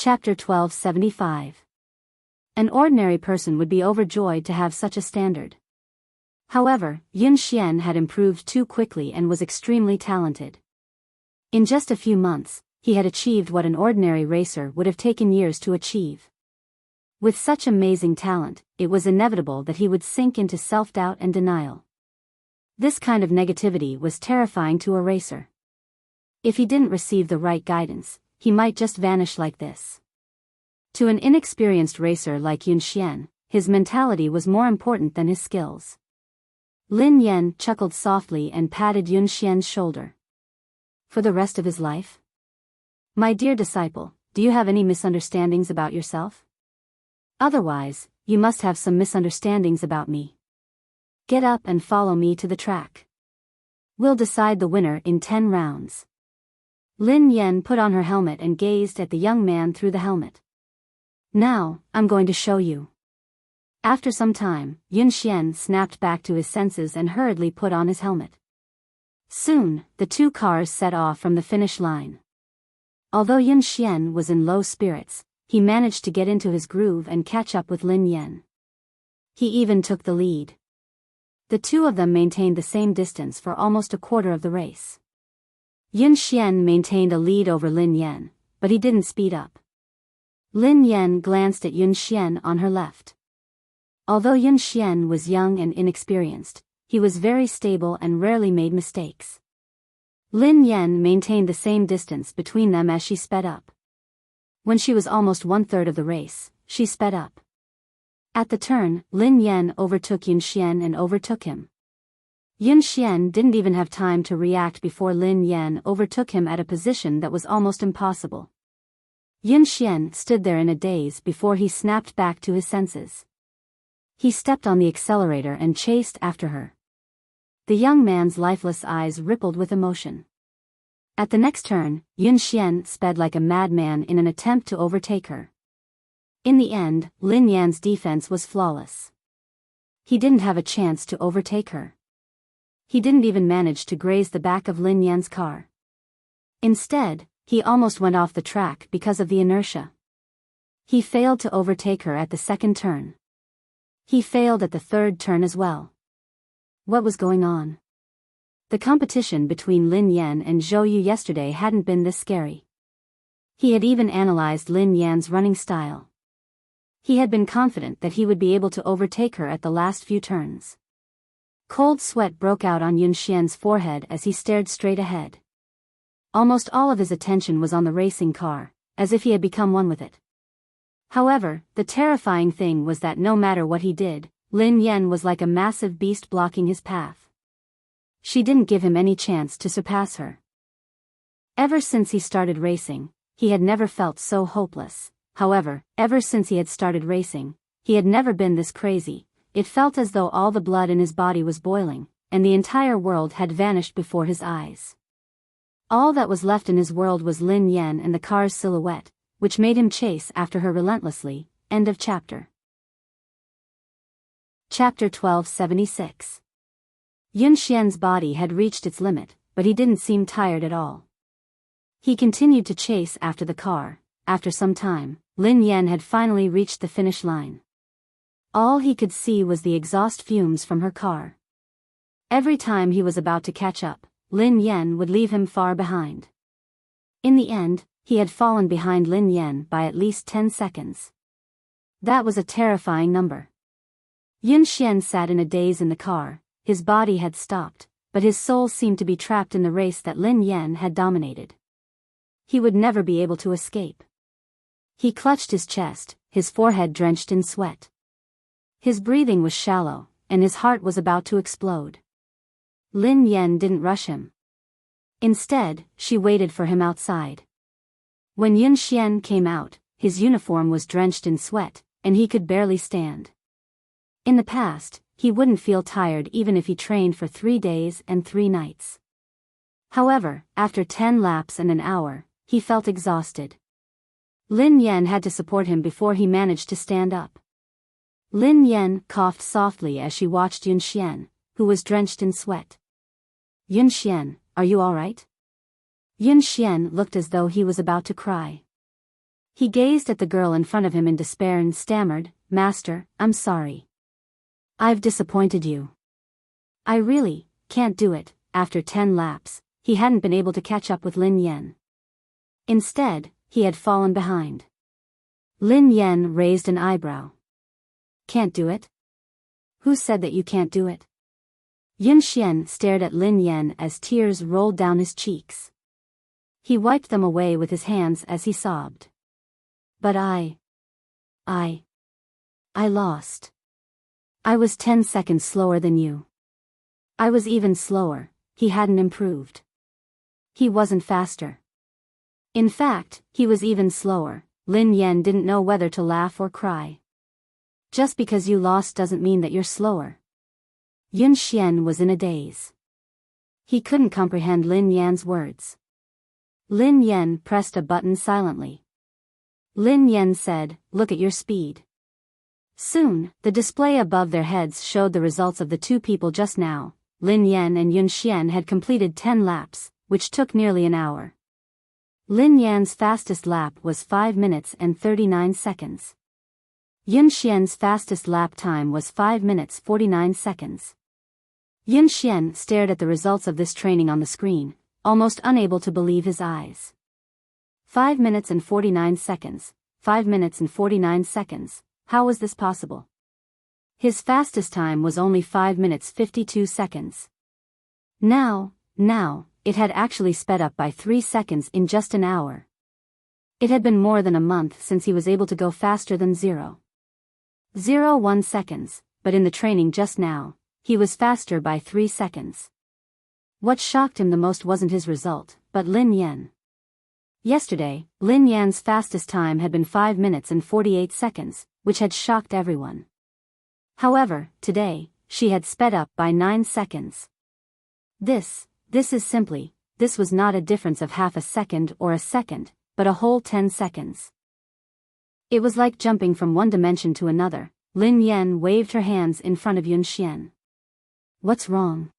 Chapter 1275. An ordinary person would be overjoyed to have such a standard. However, Yun Xian had improved too quickly and was extremely talented. In just a few months, he had achieved what an ordinary racer would have taken years to achieve. With such amazing talent, it was inevitable that he would sink into self-doubt and denial. This kind of negativity was terrifying to a racer. If he didn't receive the right guidance, he might just vanish like this. To an inexperienced racer like Yun Xian, his mentality was more important than his skills. Lin Yan chuckled softly and patted Yun Xian's shoulder. For the rest of his life? My dear disciple, do you have any misunderstandings about yourself? Otherwise, you must have some misunderstandings about me. Get up and follow me to the track. We'll decide the winner in 10 rounds. Lin Yan put on her helmet and gazed at the young man through the helmet. Now, I'm going to show you. After some time, Yun Xian snapped back to his senses and hurriedly put on his helmet. Soon, the two cars set off from the finish line. Although Yun Xian was in low spirits, he managed to get into his groove and catch up with Lin Yan. He even took the lead. The two of them maintained the same distance for almost a quarter of the race. Yun Xian maintained a lead over Lin Yan, but he didn't speed up. Lin Yan glanced at Yun Xian on her left. Although Yun Xian was young and inexperienced, he was very stable and rarely made mistakes. Lin Yan maintained the same distance between them as she sped up. When she was almost 1/3 of the race, she sped up. At the turn, Lin Yan overtook Yun Xian and overtook him. Yun Xian didn't even have time to react before Lin Yan overtook him at a position that was almost impossible. Yun Xian stood there in a daze before he snapped back to his senses. He stepped on the accelerator and chased after her. The young man's lifeless eyes rippled with emotion. At the next turn, Yun Xian sped like a madman in an attempt to overtake her. In the end, Lin Yan's defense was flawless. He didn't have a chance to overtake her. He didn't even manage to graze the back of Lin Yan's car. Instead, he almost went off the track because of the inertia. He failed to overtake her at the second turn. He failed at the third turn as well. What was going on? The competition between Lin Yan and Zhou Yu yesterday hadn't been this scary. He had even analyzed Lin Yan's running style. He had been confident that he would be able to overtake her at the last few turns. Cold sweat broke out on Yun Xian's forehead as he stared straight ahead. Almost all of his attention was on the racing car, as if he had become one with it. However, the terrifying thing was that no matter what he did, Lin Yan was like a massive beast blocking his path. She didn't give him any chance to surpass her. Ever since he started racing, he had never felt so hopeless. However, ever since he had started racing, he had never been this crazy. It felt as though all the blood in his body was boiling, and the entire world had vanished before his eyes. All that was left in his world was Lin Yan and the car's silhouette, which made him chase after her relentlessly. End of chapter. Chapter 1276. Yun Xian's body had reached its limit, but he didn't seem tired at all. He continued to chase after the car. After some time, Lin Yan had finally reached the finish line. All he could see was the exhaust fumes from her car. Every time he was about to catch up, Lin Yan would leave him far behind. In the end, he had fallen behind Lin Yan by at least 10 seconds. That was a terrifying number. Yun Xian sat in a daze in the car. His body had stopped, but his soul seemed to be trapped in the race that Lin Yan had dominated. He would never be able to escape. He clutched his chest, his forehead drenched in sweat. His breathing was shallow, and his heart was about to explode. Lin Yan didn't rush him. Instead, she waited for him outside. When Yun Xian came out, his uniform was drenched in sweat, and he could barely stand. In the past, he wouldn't feel tired even if he trained for 3 days and 3 nights. However, after 10 laps and an hour, he felt exhausted. Lin Yan had to support him before he managed to stand up. Lin Yan coughed softly as she watched Yun Xian, who was drenched in sweat. Yun Xian, are you all right? Yun Xian looked as though he was about to cry. He gazed at the girl in front of him in despair and stammered, "Master, I'm sorry. I've disappointed you. I really can't do it." After 10 laps, he hadn't been able to catch up with Lin Yan. Instead, he had fallen behind. Lin Yan raised an eyebrow. "Can't do it? Who said that you can't do it?" Yun Xian stared at Lin Yan as tears rolled down his cheeks. He wiped them away with his hands as he sobbed. "But I lost. I was 10 seconds slower than you. I was even slower." He hadn't improved. He wasn't faster. In fact, he was even slower. Lin Yan didn't know whether to laugh or cry. "Just because you lost doesn't mean that you're slower." Yun Xian was in a daze. He couldn't comprehend Lin Yan's words. Lin Yan pressed a button silently. Lin Yan said, "Look at your speed." Soon, the display above their heads showed the results of the two people just now. Lin Yan and Yun Xian had completed 10 laps, which took nearly an hour. Lin Yan's fastest lap was 5 minutes and 39 seconds. Yun Xian's fastest lap time was 5 minutes 49 seconds. Yun Xian stared at the results of this training on the screen, almost unable to believe his eyes. 5 minutes and 49 seconds, 5 minutes and 49 seconds, how was this possible? His fastest time was only 5 minutes 52 seconds. Now, it had actually sped up by 3 seconds in just an hour. It had been more than a month since he was able to go faster than 0.01 seconds, but in the training just now, he was faster by 3 seconds. What shocked him the most wasn't his result, but Lin Yan. Yesterday, Lin Yan's fastest time had been 5 minutes and 48 seconds, which had shocked everyone. However, today, she had sped up by 9 seconds. This was not a difference of half a second or a second, but a whole 10 seconds. It was like jumping from one dimension to another. Lin Yan waved her hands in front of Yun Xian. "What's wrong?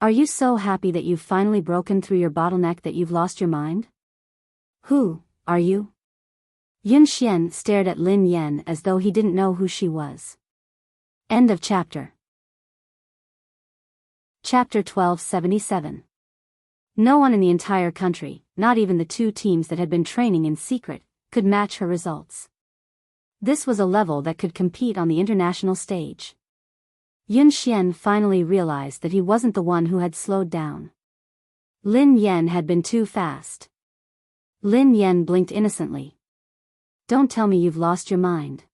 Are you so happy that you've finally broken through your bottleneck that you've lost your mind? Who are you?" Yun Xian stared at Lin Yan as though he didn't know who she was. End of chapter. Chapter 1277. No one in the entire country, not even the two teams that had been training in secret, could match her results. This was a level that could compete on the international stage. Yun Xian finally realized that he wasn't the one who had slowed down. Lin Yan had been too fast. Lin Yan blinked innocently. "Don't tell me you've lost your mind.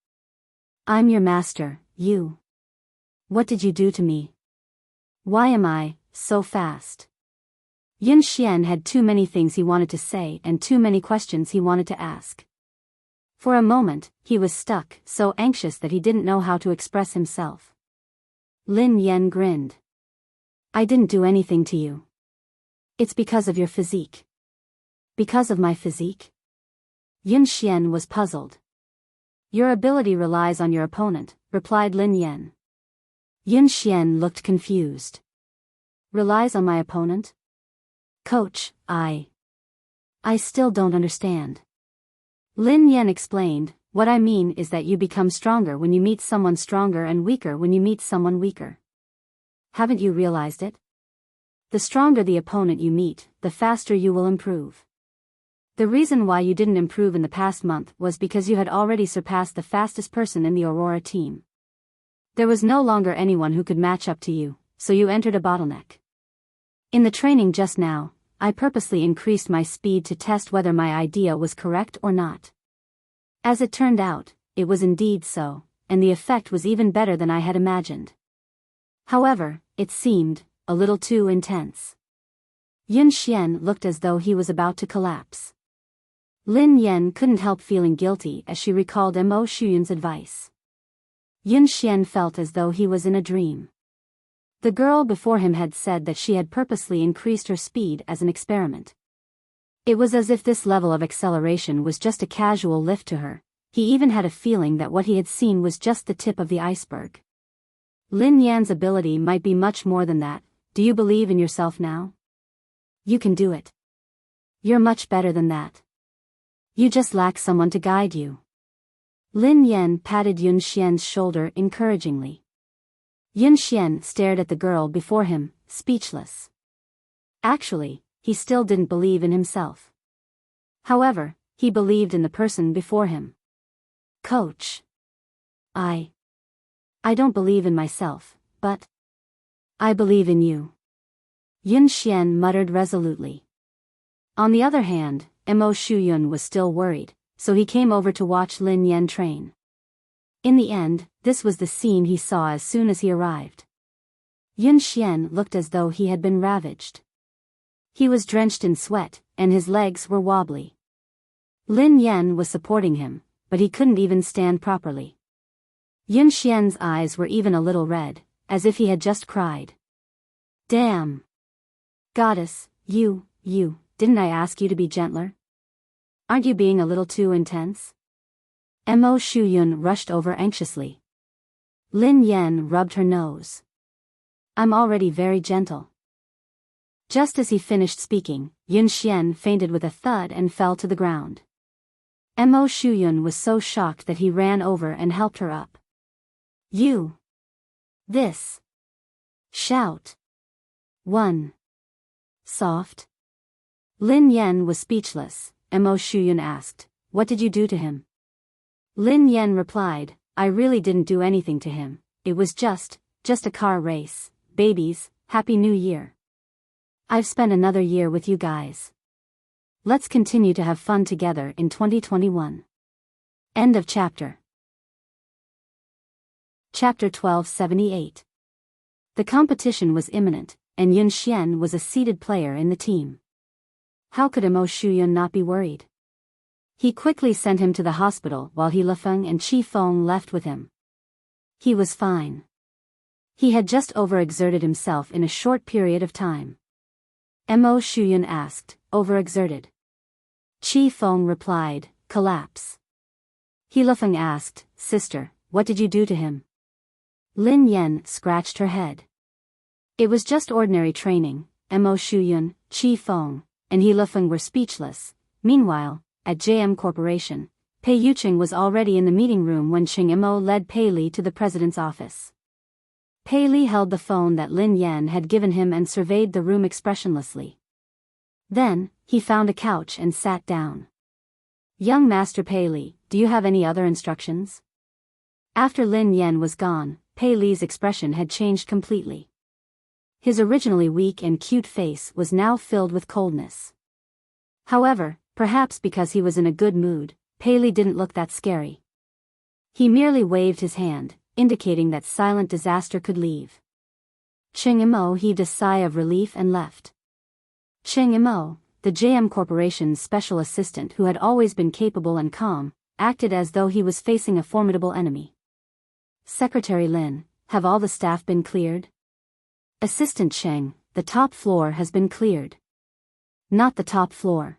I'm your master, you. What did you do to me? Why am I so fast?" Yun Xian had too many things he wanted to say and too many questions he wanted to ask. For a moment, he was stuck, so anxious that he didn't know how to express himself. Lin Yan grinned. "I didn't do anything to you. It's because of your physique." "Because of my physique?" Yun Xian was puzzled. "Your ability relies on your opponent," replied Lin Yan. Yun Xian looked confused. "Relies on my opponent? Coach, I still don't understand." Lin Yan explained, "What I mean is that you become stronger when you meet someone stronger and weaker when you meet someone weaker. Haven't you realized it? The stronger the opponent you meet, the faster you will improve. The reason why you didn't improve in the past month was because you had already surpassed the fastest person in the Aurora team. There was no longer anyone who could match up to you, so you entered a bottleneck. In the training just now, I purposely increased my speed to test whether my idea was correct or not. As it turned out, it was indeed so, and the effect was even better than I had imagined. However, it seemed a little too intense." Yun Xian looked as though he was about to collapse. Lin Yan couldn't help feeling guilty as she recalled Mo Shuyun's advice. Yun Xian felt as though he was in a dream. The girl before him had said that she had purposely increased her speed as an experiment. It was as if this level of acceleration was just a casual lift to her. He even had a feeling that what he had seen was just the tip of the iceberg. Lin Yan's ability might be much more than that. Do you believe in yourself now? You can do it. You're much better than that. You just lack someone to guide you. Lin Yan patted Yun Xian's shoulder encouragingly. Yun Xian stared at the girl before him, speechless. Actually, he still didn't believe in himself. However, he believed in the person before him. Coach. I don't believe in myself, but I believe in you. Yun Xian muttered resolutely. On the other hand, Mo Shuyun was still worried, so he came over to watch Lin Yan train. In the end, this was the scene he saw as soon as he arrived. Yun Xian looked as though he had been ravaged. He was drenched in sweat, and his legs were wobbly. Lin Yan was supporting him, but he couldn't even stand properly. Yun Xian's eyes were even a little red, as if he had just cried. Damn! Goddess, you, didn't I ask you to be gentler? Aren't you being a little too intense? Mo Shuyun rushed over anxiously. Lin Yan rubbed her nose. I'm already very gentle. Just as he finished speaking, Yun Xian fainted with a thud and fell to the ground. Mo Shuyun was so shocked that he ran over and helped her up. You! This! Shout! 1. Soft. Lin Yan was speechless. Mo Shuyun asked, what did you do to him? Lin Yan replied, I really didn't do anything to him, it was just a car race. Babies, Happy New Year. I've spent another year with you guys. Let's continue to have fun together in 2021. End of chapter. Chapter 1278. The competition was imminent, and Yun Xian was a seeded player in the team. How could Mo Shuyun not be worried? He quickly sent him to the hospital while He Lefeng and Qi Feng left with him. He was fine. He had just overexerted himself in a short period of time. Mo Shuyun asked, overexerted? Qi Feng replied, collapse. He Lefeng asked, sister, what did you do to him? Lin Yan scratched her head. It was just ordinary training. Mo Shuyun, Qi Feng, and He Lefeng were speechless. Meanwhile, at JM Corporation, Pei Yuqing was already in the meeting room when Qing Mo led Pei Li to the president's office. Pei Li held the phone that Lin Yan had given him and surveyed the room expressionlessly. Then, he found a couch and sat down. Young Master Pei Li, do you have any other instructions? After Lin Yan was gone, Pei Li's expression had changed completely. His originally weak and cute face was now filled with coldness. However, perhaps because he was in a good mood, Pei Li didn't look that scary. He merely waved his hand, indicating that silent disaster could leave. Qing Mo heaved a sigh of relief and left. Qing Mo, the JM Corporation's special assistant who had always been capable and calm, acted as though he was facing a formidable enemy. Secretary Lin, have all the staff been cleared? Assistant Cheng, the top floor has been cleared. Not the top floor.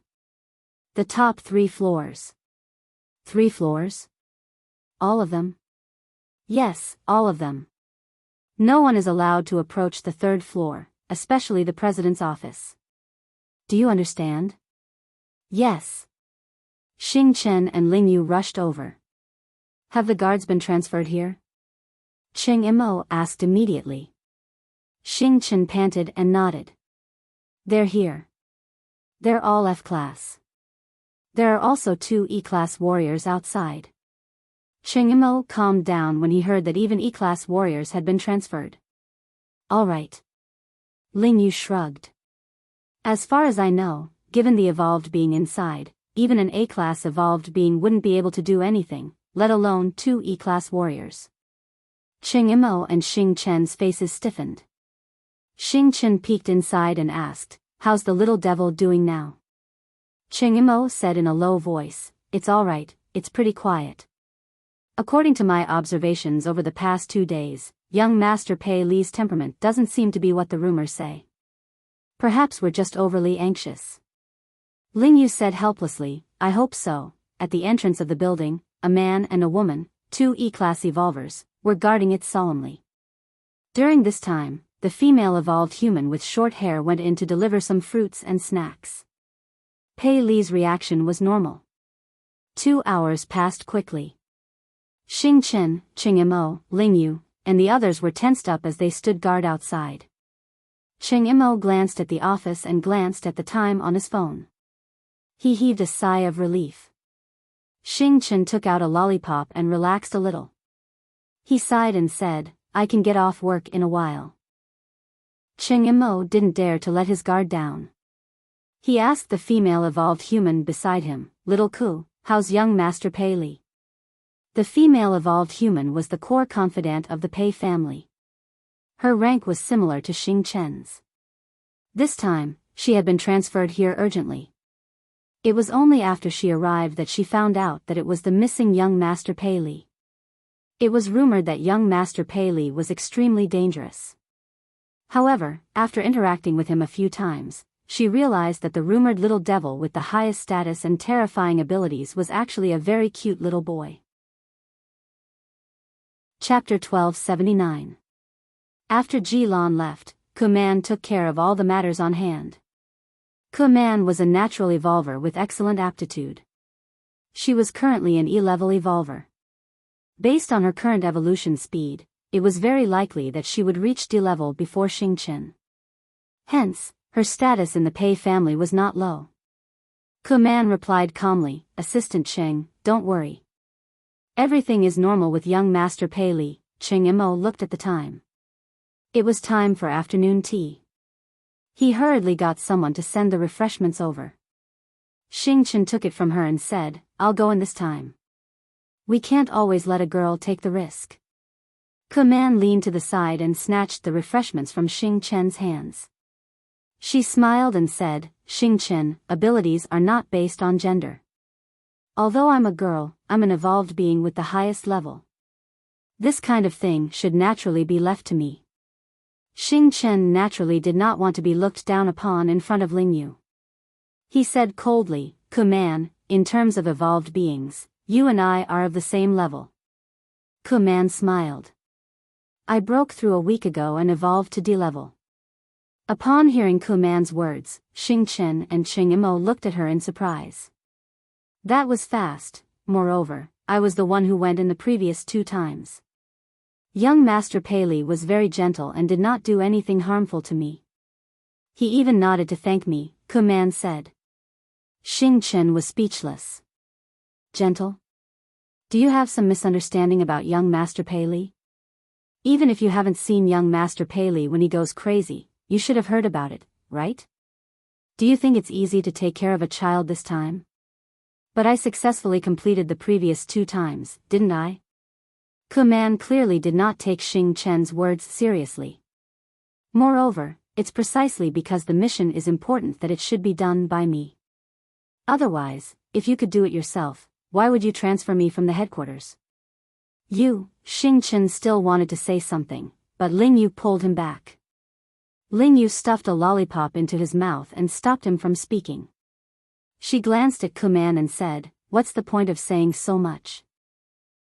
The top 3 floors. 3 floors? All of them? Yes, all of them. No one is allowed to approach the 3rd floor, especially the president's office. Do you understand? Yes. Xing Chen and Ling Yu rushed over. Have the guards been transferred here? Qing Mo asked immediately. Xing Chen panted and nodded. They're here. They're all F-class. There are also 2 E-class warriors outside. Qing Mo calmed down when he heard that even E-class warriors had been transferred. All right. Ling Yu shrugged. As far as I know, given the evolved being inside, even an A-class evolved being wouldn't be able to do anything, let alone 2 E-class warriors. Qing Mo and Xing Chen's faces stiffened. Xing Chen peeked inside and asked, how's the little devil doing now? Qing Mo said in a low voice, it's all right, it's pretty quiet. According to my observations over the past 2 days, young Master Pei Li's temperament doesn't seem to be what the rumors say. Perhaps we're just overly anxious. Ling Yu said helplessly, I hope so. At the entrance of the building, a man and a woman, 2 E-class evolvers, were guarding it solemnly. During this time, the female evolved human with short hair went in to deliver some fruits and snacks. Pei Li's reaction was normal. 2 hours passed quickly. Xing Chen, Qing Imo, Ling Yu, and the others were tensed up as they stood guard outside. Qing Imo glanced at the office and glanced at the time on his phone. He heaved a sigh of relief. Xing Chen took out a lollipop and relaxed a little. He sighed and said, I can get off work in a while. Qing Imo didn't dare to let his guard down. He asked the female evolved human beside him, Little Ku, how's young Master Pei Li? The female evolved human was the core confidant of the Pei family. Her rank was similar to Xing Chen's. This time, she had been transferred here urgently. It was only after she arrived that she found out that it was the missing young Master Pei Li. It was rumored that young Master Pei Li was extremely dangerous. However, after interacting with him a few times, she realized that the rumored little devil with the highest status and terrifying abilities was actually a very cute little boy. Chapter 1279. After Ji Lan left, Kuman took care of all the matters on hand. Kuman was a natural evolver with excellent aptitude. She was currently an E-level evolver. Based on her current evolution speed, it was very likely that she would reach D-level before Xing Chen. Hence, her status in the Pei family was not low. Kuman replied calmly, Assistant Cheng, don't worry. Everything is normal with young Master Pei Li. Qing Imo looked at the time. It was time for afternoon tea. He hurriedly got someone to send the refreshments over. Xing Chen took it from her and said, I'll go in this time. We can't always let a girl take the risk. Kuman leaned to the side and snatched the refreshments from Xing Chen's hands. She smiled and said, Xing Chen, abilities are not based on gender. Although I'm a girl, I'm an evolved being with the highest level. This kind of thing should naturally be left to me. Xing Chen naturally did not want to be looked down upon in front of Ling Yu. He said coldly, Kuman, in terms of evolved beings, you and I are of the same level. Kuman smiled. I broke through a week ago and evolved to D-level. Upon hearing Kuman's words, Xing Chen and Qing Imo looked at her in surprise. That was fast. Moreover, I was the one who went in the previous 2 times. Young Master Pei Li was very gentle and did not do anything harmful to me. He even nodded to thank me, Kuman said. Xing Chen was speechless. Gentle? Do you have some misunderstanding about young Master Pei Li? Even if you haven't seen young Master Pei Li when he goes crazy, you should have heard about it, right? Do you think it's easy to take care of a child this time? But I successfully completed the previous 2 times, didn't I? Kuman clearly did not take Xing Chen's words seriously. Moreover, it's precisely because the mission is important that it should be done by me. Otherwise, if you could do it yourself, why would you transfer me from the headquarters? Xing Chen still wanted to say something, but Ling Yu pulled him back. Ling Yu stuffed a lollipop into his mouth and stopped him from speaking. She glanced at Kuman and said, what's the point of saying so much?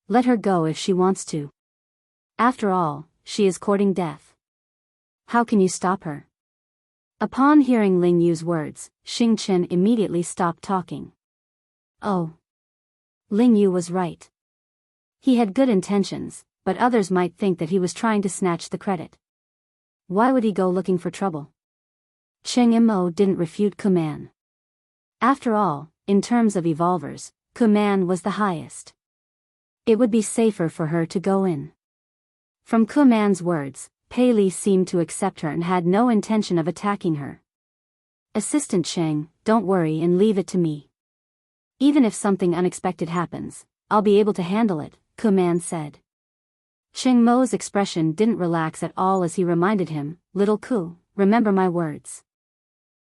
Let her go if she wants to. After all, she is courting death. How can you stop her? Upon hearing Ling Yu's words, Xing Chen immediately stopped talking. Oh. Ling Yu was right. He had good intentions, but others might think that he was trying to snatch the credit. Why would he go looking for trouble? Qing Imo didn't refute Kuman. After all, in terms of evolvers, Kuman was the highest. It would be safer for her to go in. From Kuman's words, Pei Li seemed to accept her and had no intention of attacking her. Assistant Cheng, don't worry and leave it to me. Even if something unexpected happens, I'll be able to handle it, Kuman said. Cheng Mo's expression didn't relax at all as he reminded him, Little Ku, remember my words.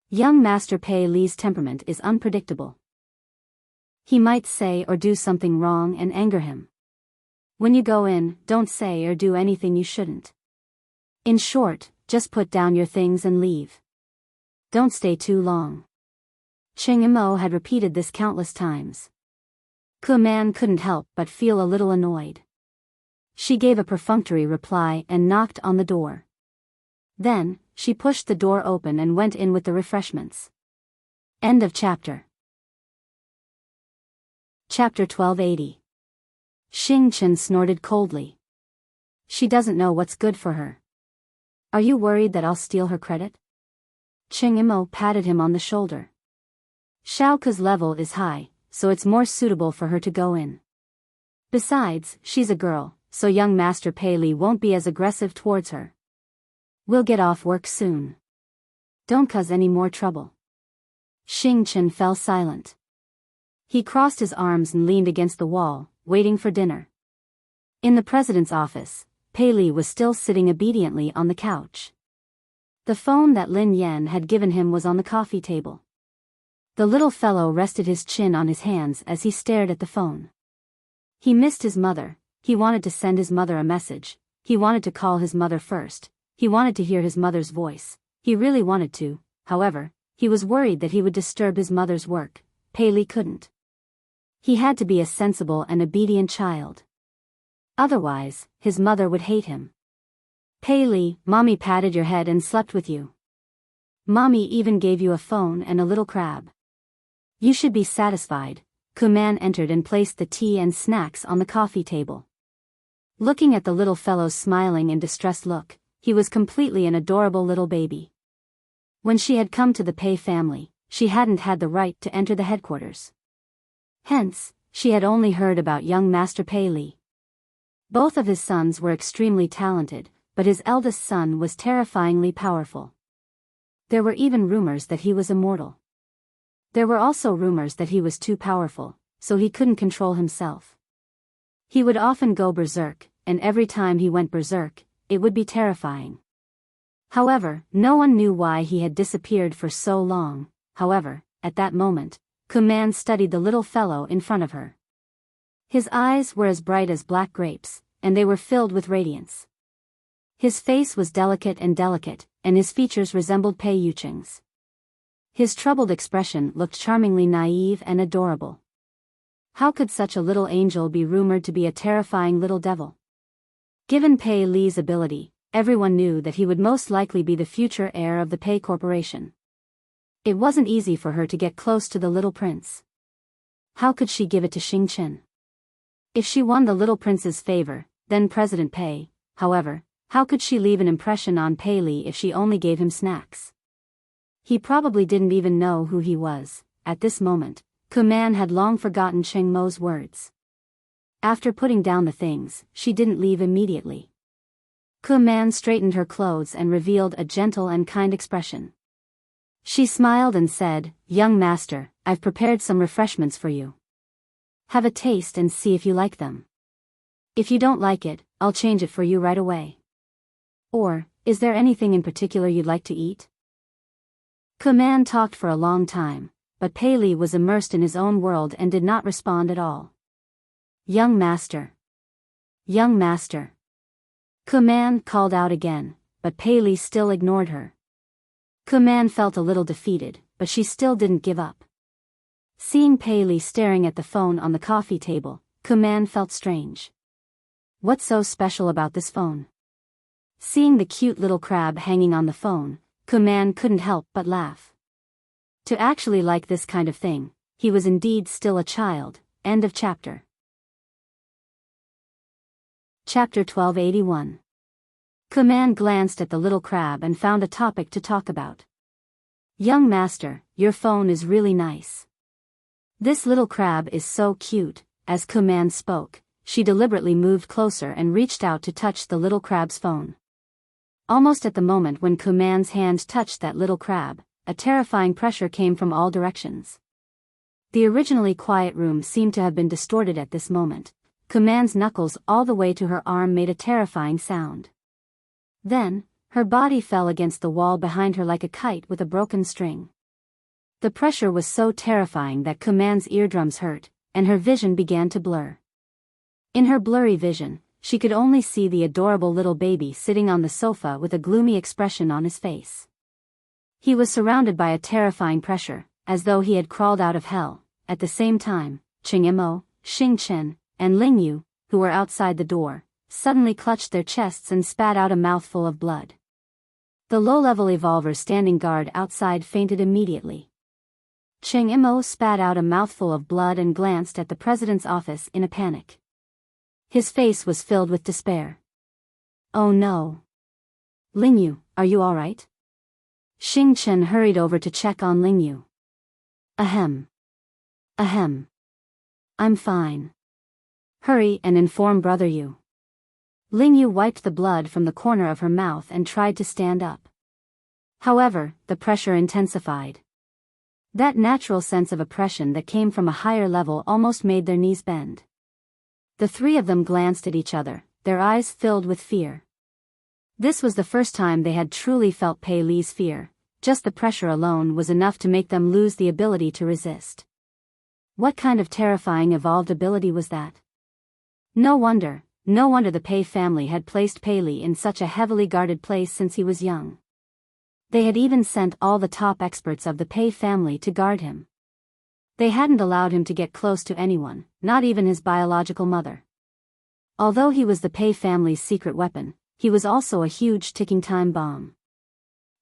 Young Master Pei Li's temperament is unpredictable. He might say or do something wrong and anger him. When you go in, don't say or do anything you shouldn't. In short, just put down your things and leave. Don't stay too long. Qing Imo had repeated this countless times. Kuman couldn't help but feel a little annoyed. She gave a perfunctory reply and knocked on the door. Then, she pushed the door open and went in with the refreshments. End of chapter. Chapter 1280. Xing Chen snorted coldly. She doesn't know what's good for her. Are you worried that I'll steal her credit? Cheng Imo patted him on the shoulder. Xiaoke's level is high, so it's more suitable for her to go in. Besides, she's a girl, so young Master Pei Li won't be as aggressive towards her. We'll get off work soon. Don't cause any more trouble. Xing Chen fell silent. He crossed his arms and leaned against the wall, waiting for dinner. In the president's office, Pei Li was still sitting obediently on the couch. The phone that Lin Yan had given him was on the coffee table. The little fellow rested his chin on his hands as he stared at the phone. He missed his mother, he wanted to send his mother a message, he wanted to call his mother first, he wanted to hear his mother's voice, he really wanted to, however, he was worried that he would disturb his mother's work. Pei Li couldn't. He had to be a sensible and obedient child. Otherwise, his mother would hate him. Pei Li, Mommy patted your head and slept with you. Mommy even gave you a phone and a little crab. You should be satisfied. Kuman entered and placed the tea and snacks on the coffee table. Looking at the little fellow's smiling and distressed look, he was completely an adorable little baby. When she had come to the Pei family, she hadn't had the right to enter the headquarters. Hence, she had only heard about young Master Pei Li. Both of his sons were extremely talented, but his eldest son was terrifyingly powerful. There were even rumors that he was immortal. There were also rumors that he was too powerful, so he couldn't control himself. He would often go berserk, and every time he went berserk, it would be terrifying. However, no one knew why he had disappeared for so long. However, at that moment, Kuman studied the little fellow in front of her. His eyes were as bright as black grapes, and they were filled with radiance. His face was delicate, and his features resembled Pei Yucheng's. His troubled expression looked charmingly naive and adorable. How could such a little angel be rumored to be a terrifying little devil? Given Pei Li's ability, everyone knew that he would most likely be the future heir of the Pei Corporation. It wasn't easy for her to get close to the little prince. How could she give it to Xing Chen? If she won the little prince's favor, then President Pei, however, how could she leave an impression on Pei Li if she only gave him snacks? He probably didn't even know who he was. At this moment, Kuman had long forgotten Cheng Mo's words. After putting down the things, she didn't leave immediately. Kuman straightened her clothes and revealed a gentle and kind expression. She smiled and said, "Young master, I've prepared some refreshments for you. Have a taste and see if you like them. If you don't like it, I'll change it for you right away. Or, is there anything in particular you'd like to eat?" Kuman talked for a long time, but Pei Li was immersed in his own world and did not respond at all. "Young master. Young master." Kuman called out again, but Pei Li still ignored her. Kuman felt a little defeated, but she still didn't give up. Seeing Pei Li staring at the phone on the coffee table, Kuman felt strange. What's so special about this phone? Seeing the cute little crab hanging on the phone, Kuman couldn't help but laugh. To actually like this kind of thing, he was indeed still a child. End of chapter. Chapter 1281. Kuman glanced at the little crab and found a topic to talk about. "Young master, your phone is really nice." "This little crab is so cute." As Kuman spoke, she deliberately moved closer and reached out to touch the little crab's phone. Almost at the moment when Kuman's hand touched that little crab, a terrifying pressure came from all directions. The originally quiet room seemed to have been distorted at this moment. Kuman's knuckles all the way to her arm made a terrifying sound. Then, her body fell against the wall behind her like a kite with a broken string. The pressure was so terrifying that Kuman's eardrums hurt, and her vision began to blur. In her blurry vision, she could only see the adorable little baby sitting on the sofa with a gloomy expression on his face. He was surrounded by a terrifying pressure, as though he had crawled out of hell. At the same time, Cheng Imo, Xing Chen, and Ling Yu, who were outside the door, suddenly clutched their chests and spat out a mouthful of blood. The low-level evolver standing guard outside fainted immediately. Cheng Imo spat out a mouthful of blood and glanced at the president's office in a panic. His face was filled with despair. Oh no. Lingyu, are you alright? Xing Chen hurried over to check on Lingyu. Ahem. Ahem. I'm fine. Hurry and inform Brother Yu. Lingyu wiped the blood from the corner of her mouth and tried to stand up. However, the pressure intensified. That natural sense of oppression that came from a higher level almost made their knees bend. The three of them glanced at each other, their eyes filled with fear. This was the first time they had truly felt Pei Li's fear. Just the pressure alone was enough to make them lose the ability to resist. What kind of terrifying evolved ability was that? No wonder the Pei family had placed Pei Li in such a heavily guarded place since he was young. They had even sent all the top experts of the Pei family to guard him. They hadn't allowed him to get close to anyone, not even his biological mother. Although he was the Pei family's secret weapon, he was also a huge ticking time bomb.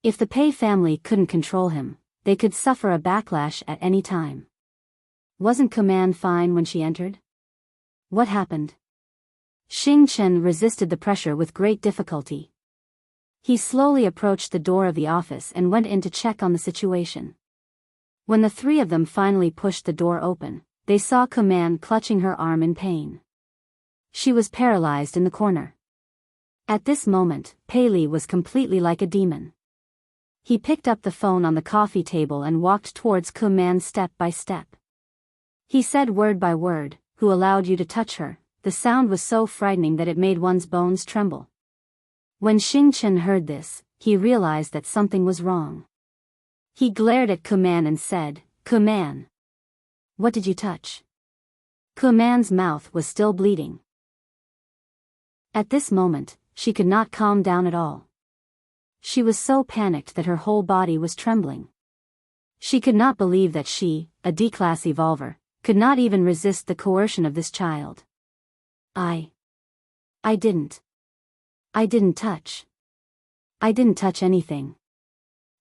If the Pei family couldn't control him, they could suffer a backlash at any time. Wasn't Command fine when she entered? What happened? Xing Chen resisted the pressure with great difficulty. He slowly approached the door of the office and went in to check on the situation. When the three of them finally pushed the door open, they saw Command clutching her arm in pain. She was paralyzed in the corner. At this moment, Pei Li was completely like a demon. He picked up the phone on the coffee table and walked towards Command step by step. He said word by word, "Who allowed you to touch her?" The sound was so frightening that it made one's bones tremble. When Xing Chen heard this, he realized that something was wrong. He glared at Command and said, "Command, what did you touch?" Command's mouth was still bleeding. At this moment, she could not calm down at all. She was so panicked that her whole body was trembling. She could not believe that she, a D-class evolver, could not even resist the coercion of this child. I didn't touch. I didn't touch anything.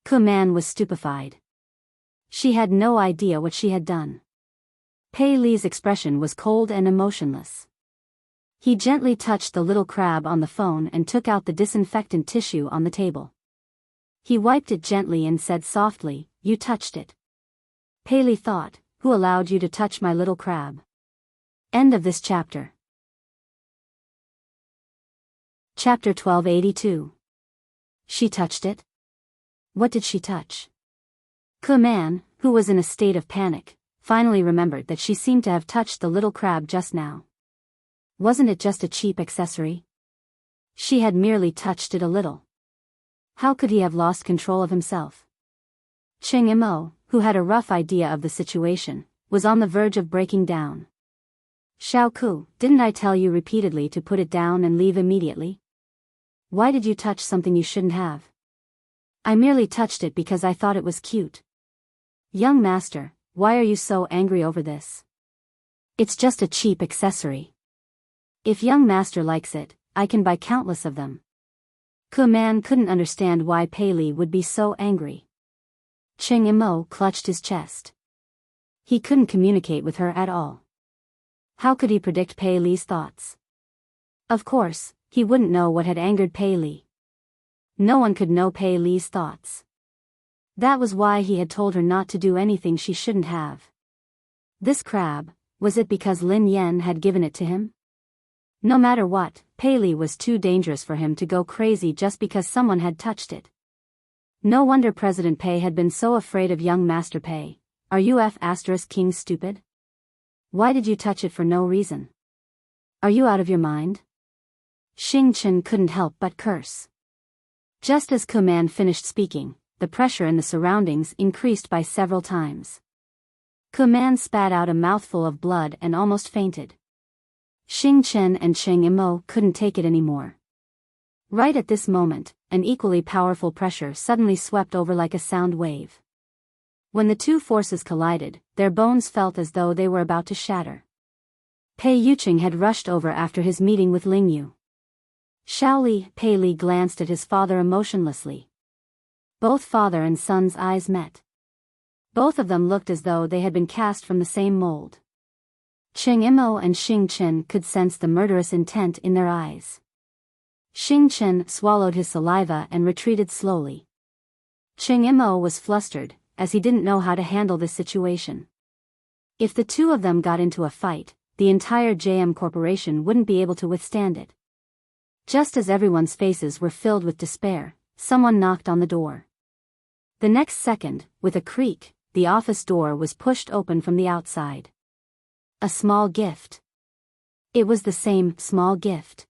Command was stupefied. She had no idea what she had done. Pei Li's expression was cold and emotionless. He gently touched the little crab on the phone and took out the disinfectant tissue on the table. He wiped it gently and said softly, "You touched it." Pei Li thought, "Who allowed you to touch my little crab?" End of this chapter. Chapter 1282. She touched it? What did she touch? Command, who was in a state of panic, finally remembered that she seemed to have touched the little crab just now. Wasn't it just a cheap accessory? She had merely touched it a little. How could he have lost control of himself? Cheng Imo, who had a rough idea of the situation, was on the verge of breaking down. "Xiao Ku, didn't I tell you repeatedly to put it down and leave immediately? Why did you touch something you shouldn't have?" "I merely touched it because I thought it was cute." "Young master, why are you so angry over this? It's just a cheap accessory. If young master likes it, I can buy countless of them." Command couldn't understand why Pei Li would be so angry. Cheng Imo clutched his chest. He couldn't communicate with her at all. How could he predict Pei Li's thoughts? Of course, he wouldn't know what had angered Pei Li. No one could know Pei Li's thoughts. That was why he had told her not to do anything she shouldn't have. This crab, was it because Lin Yan had given it to him? No matter what, Pei Li was too dangerous for him to go crazy just because someone had touched it. No wonder President Pei had been so afraid of young Master Pei. Are you King stupid? Why did you touch it for no reason? Are you out of your mind? Xing Chen couldn't help but curse. Just as Command finished speaking, the pressure in the surroundings increased by several times. Command spat out a mouthful of blood and almost fainted. Xing Chen and Cheng Imo couldn't take it anymore. Right at this moment, an equally powerful pressure suddenly swept over like a sound wave. When the two forces collided, their bones felt as though they were about to shatter. Pei Yuqing had rushed over after his meeting with Lingyu. Shaoli, Pei Li glanced at his father emotionlessly. Both father and son's eyes met. Both of them looked as though they had been cast from the same mold. Cheng Imo and Xing Chen could sense the murderous intent in their eyes. Xing Chen swallowed his saliva and retreated slowly. Cheng Imo was flustered, as he didn't know how to handle this situation. If the two of them got into a fight, the entire JM Corporation wouldn't be able to withstand it. Just as everyone's faces were filled with despair, someone knocked on the door. The next second, with a creak, the office door was pushed open from the outside. A small gift. It was the same small gift.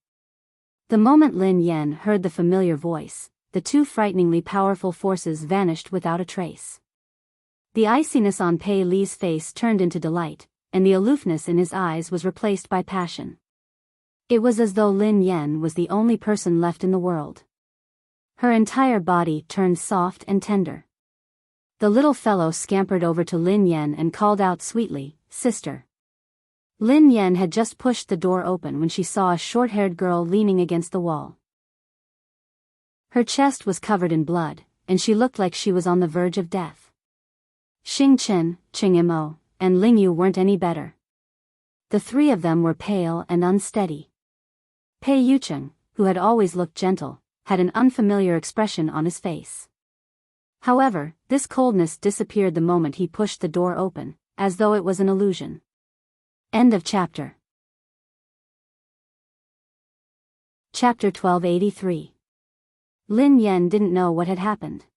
The moment Lin Yan heard the familiar voice, the two frighteningly powerful forces vanished without a trace. The iciness on Pei Li's face turned into delight, and the aloofness in his eyes was replaced by passion. It was as though Lin Yan was the only person left in the world. Her entire body turned soft and tender. The little fellow scampered over to Lin Yan and called out sweetly, "Sister." Lin Yan had just pushed the door open when she saw a short-haired girl leaning against the wall. Her chest was covered in blood, and she looked like she was on the verge of death. Xing Chen, Cheng Imo, and Ling Yu weren't any better. The three of them were pale and unsteady. Pei Yucheng, who had always looked gentle, had an unfamiliar expression on his face. However, this coldness disappeared the moment he pushed the door open, as though it was an illusion. End of chapter. Chapter 1283. Lin Yan didn't know what had happened.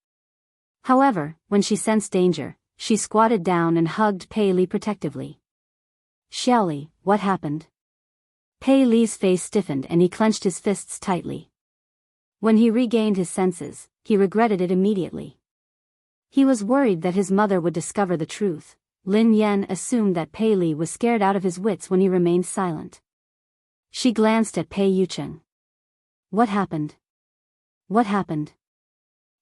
However, when she sensed danger, she squatted down and hugged Pei Li protectively. "Xiaoli, what happened?" Pei Li's face stiffened and he clenched his fists tightly. When he regained his senses, he regretted it immediately. He was worried that his mother would discover the truth. Lin Yan assumed that Pei Li was scared out of his wits when he remained silent. She glanced at Pei Yucheng. "What happened? What happened?"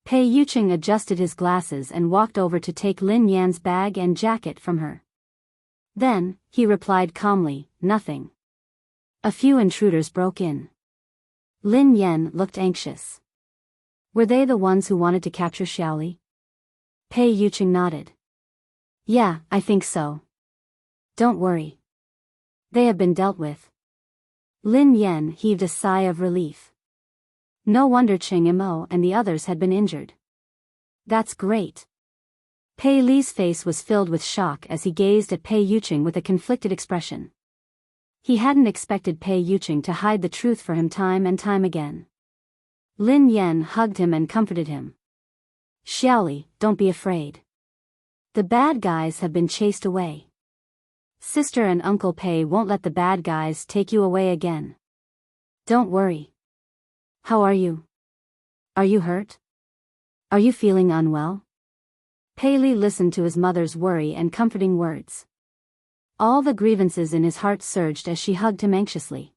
Pei Yucheng adjusted his glasses and walked over to take Lin Yan's bag and jacket from her. Then, he replied calmly, "Nothing. A few intruders broke in." Lin Yan looked anxious. "Were they the ones who wanted to capture Xiaoli?" Pei Yucheng nodded. "Yeah, I think so. Don't worry. They have been dealt with." Lin Yan heaved a sigh of relief. No wonder Cheng Imo and the others had been injured. "That's great." Pei Li's face was filled with shock as he gazed at Pei Yucheng with a conflicted expression. He hadn't expected Pei Yucheng to hide the truth for him time and time again. Lin Yan hugged him and comforted him. "Xiaoli, don't be afraid. The bad guys have been chased away. Sister and Uncle Pei won't let the bad guys take you away again. Don't worry. How are you? Are you hurt? Are you feeling unwell?" Pei Li listened to his mother's worry and comforting words. All the grievances in his heart surged as she hugged him anxiously.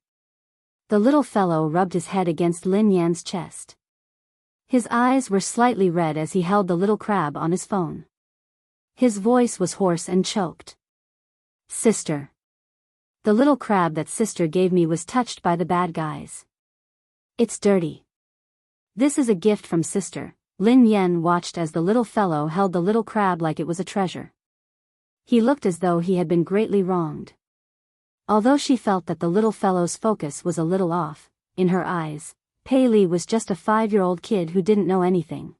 The little fellow rubbed his head against Lin Yan's chest. His eyes were slightly red as he held the little crab on his phone. His voice was hoarse and choked. "Sister. The little crab that sister gave me was touched by the bad guys. It's dirty. This is a gift from sister." Lin Yan watched as the little fellow held the little crab like it was a treasure. He looked as though he had been greatly wronged. Although she felt that the little fellow's focus was a little off, in her eyes, Pei Li was just a 5-year-old kid who didn't know anything.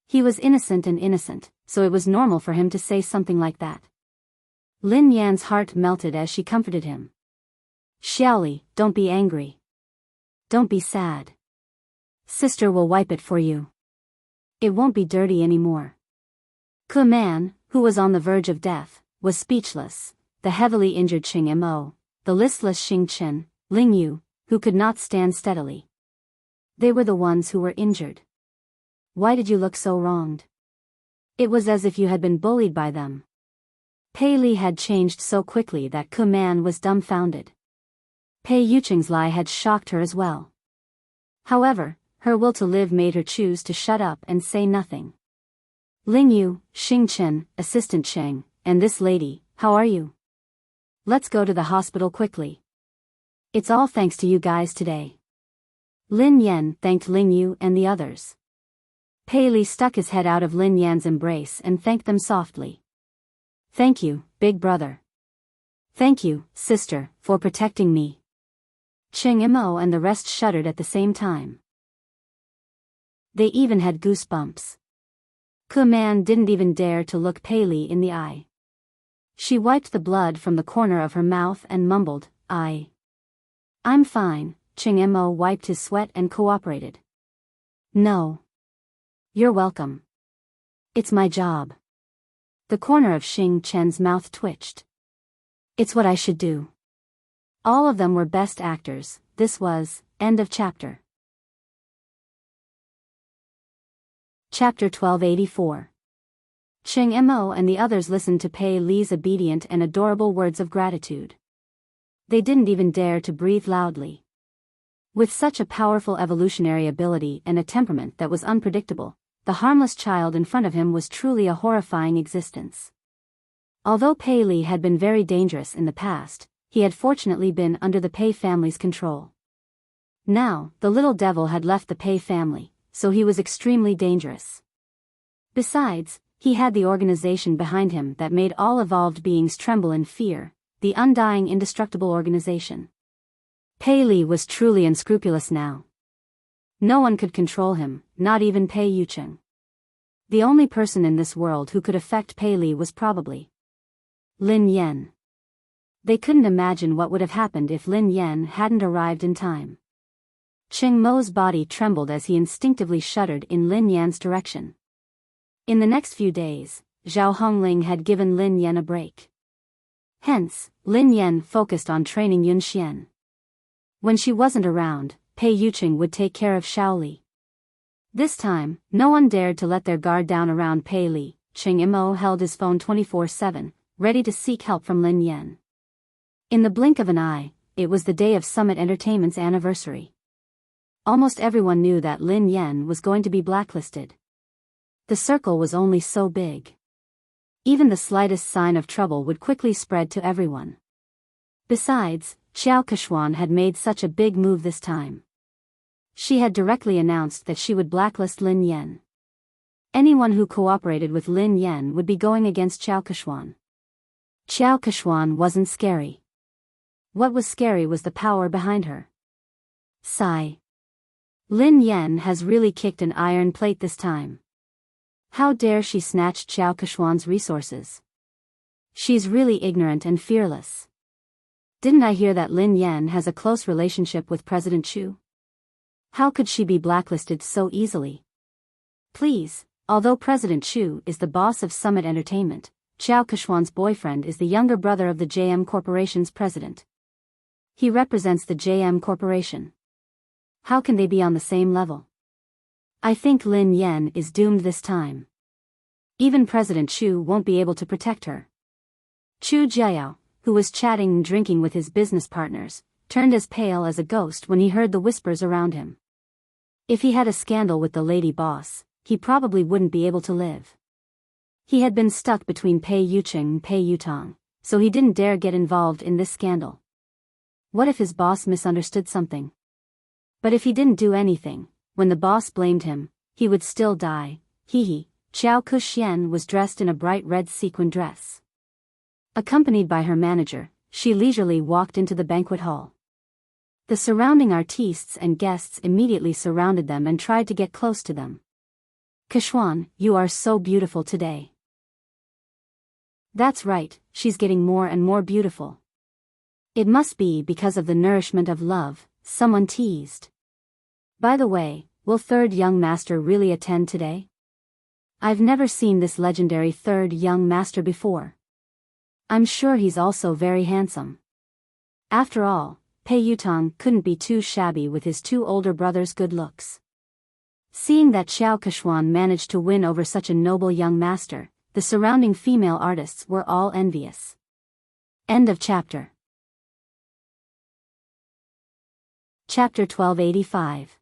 He was innocent and innocent, so it was normal for him to say something like that. Lin Yan's heart melted as she comforted him. "Xiaoli, don't be angry. Don't be sad. Sister will wipe it for you. It won't be dirty anymore." Ke Man, who was on the verge of death, was speechless. The heavily injured Cheng Imo, the listless Xing Chen, Ling Yu, who could not stand steadily. They were the ones who were injured. "Why did you look so wronged? It was as if you had been bullied by them." Pei Li had changed so quickly that Ke Man was dumbfounded. Pei Yucheng's lie had shocked her as well. However, her will to live made her choose to shut up and say nothing. "Ling Yu, Xing Chen, Assistant Cheng, and this lady, how are you? Let's go to the hospital quickly. It's all thanks to you guys today." Lin Yan thanked Ling Yu and the others. Pei Li stuck his head out of Lin Yan's embrace and thanked them softly. "Thank you, big brother. Thank you, sister, for protecting me." Cheng Imo and the rest shuddered at the same time. They even had goosebumps. Ke Man didn't even dare to look Pei Li in the eye. She wiped the blood from the corner of her mouth and mumbled, "I'm fine." Cheng Imo wiped his sweat and cooperated. "No. You're welcome. It's my job." The corner of Xing Chen's mouth twitched. "It's what I should do." All of them were best actors. This was, end of chapter. Chapter 1284. Cheng Imo and the others listened to Pei Li's obedient and adorable words of gratitude. They didn't even dare to breathe loudly. With such a powerful evolutionary ability and a temperament that was unpredictable, the harmless child in front of him was truly a horrifying existence. Although Pei Li had been very dangerous in the past, he had fortunately been under the Pei family's control. Now, the little devil had left the Pei family, so he was extremely dangerous. Besides, he had the organization behind him that made all evolved beings tremble in fear, the undying indestructible organization. Pei Li was truly unscrupulous now. No one could control him, not even Pei Yucheng. The only person in this world who could affect Pei Li was probably Lin Yan. They couldn't imagine what would have happened if Lin Yan hadn't arrived in time. Cheng Mo's body trembled as he instinctively shuddered in Lin Yan's direction. In the next few days, Zhao Hongling had given Lin Yan a break. Hence, Lin Yan focused on training Yun Xian. When she wasn't around, Pei Yucheng would take care of Shaoli. This time, no one dared to let their guard down around Pei Li. Cheng Imo held his phone 24/7, ready to seek help from Lin Yan. In the blink of an eye, it was the day of Summit Entertainment's anniversary. Almost everyone knew that Lin Yan was going to be blacklisted. The circle was only so big. Even the slightest sign of trouble would quickly spread to everyone. Besides, Xiao Keshuan had made such a big move this time. She had directly announced that she would blacklist Lin Yan. Anyone who cooperated with Lin Yan would be going against Xiao Keshuan. Xiao Keshuan wasn't scary. What was scary was the power behind her. Sigh. Lin Yan has really kicked an iron plate this time. How dare she snatch Xiao Keshuan's resources? She's really ignorant and fearless. Didn't I hear that Lin Yan has a close relationship with President Chu? How could she be blacklisted so easily? Please, although President Chu is the boss of Summit Entertainment, Xiao Keshuan's boyfriend is the younger brother of the JM Corporation's president. He represents the JM Corporation. How can they be on the same level? I think Lin Yan is doomed this time. Even President Chu won't be able to protect her. Chu Jiao, who was chatting and drinking with his business partners, turned as pale as a ghost when he heard the whispers around him. If he had a scandal with the lady boss, he probably wouldn't be able to live. He had been stuck between Pei Yucheng and Pei Yutong, so he didn't dare get involved in this scandal. What if his boss misunderstood something? But if he didn't do anything, when the boss blamed him, he would still die. Xiao Kuxian was dressed in a bright red sequin dress. Accompanied by her manager, she leisurely walked into the banquet hall. The surrounding artistes and guests immediately surrounded them and tried to get close to them. Keshuan, you are so beautiful today. That's right, she's getting more and more beautiful. It must be because of the nourishment of love, someone teased. By the way, will third young master really attend today? I've never seen this legendary third young master before. I'm sure he's also very handsome. After all, Pei Yutong couldn't be too shabby with his two older brothers' good looks. Seeing that Xiao Keshuan managed to win over such a noble young master, the surrounding female artists were all envious. End of chapter. Chapter 1285.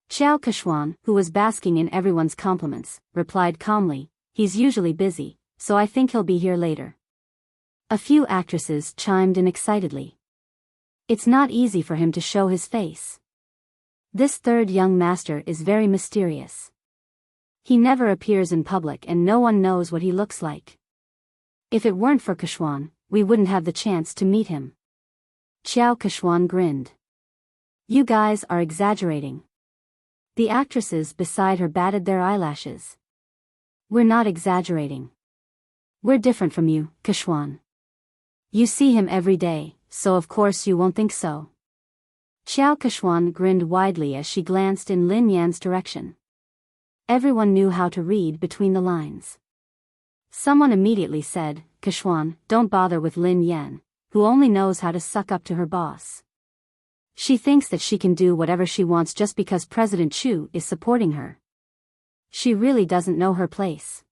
Xiao Keshuan, who was basking in everyone's compliments, replied calmly, "He's usually busy, so I think he'll be here later." A few actresses chimed in excitedly. It's not easy for him to show his face. This third young master is very mysterious. He never appears in public and no one knows what he looks like. If it weren't for Keshwan, we wouldn't have the chance to meet him. Xiao Keshwan grinned. You guys are exaggerating. The actresses beside her batted their eyelashes. We're not exaggerating. We're different from you, Keshwan. You see him every day, so of course you won't think so. Xiao Keshwan grinned widely as she glanced in Lin Yan's direction. Everyone knew how to read between the lines. Someone immediately said, Keshwan, don't bother with Lin Yan, who only knows how to suck up to her boss. She thinks that she can do whatever she wants just because President Chu is supporting her. She really doesn't know her place.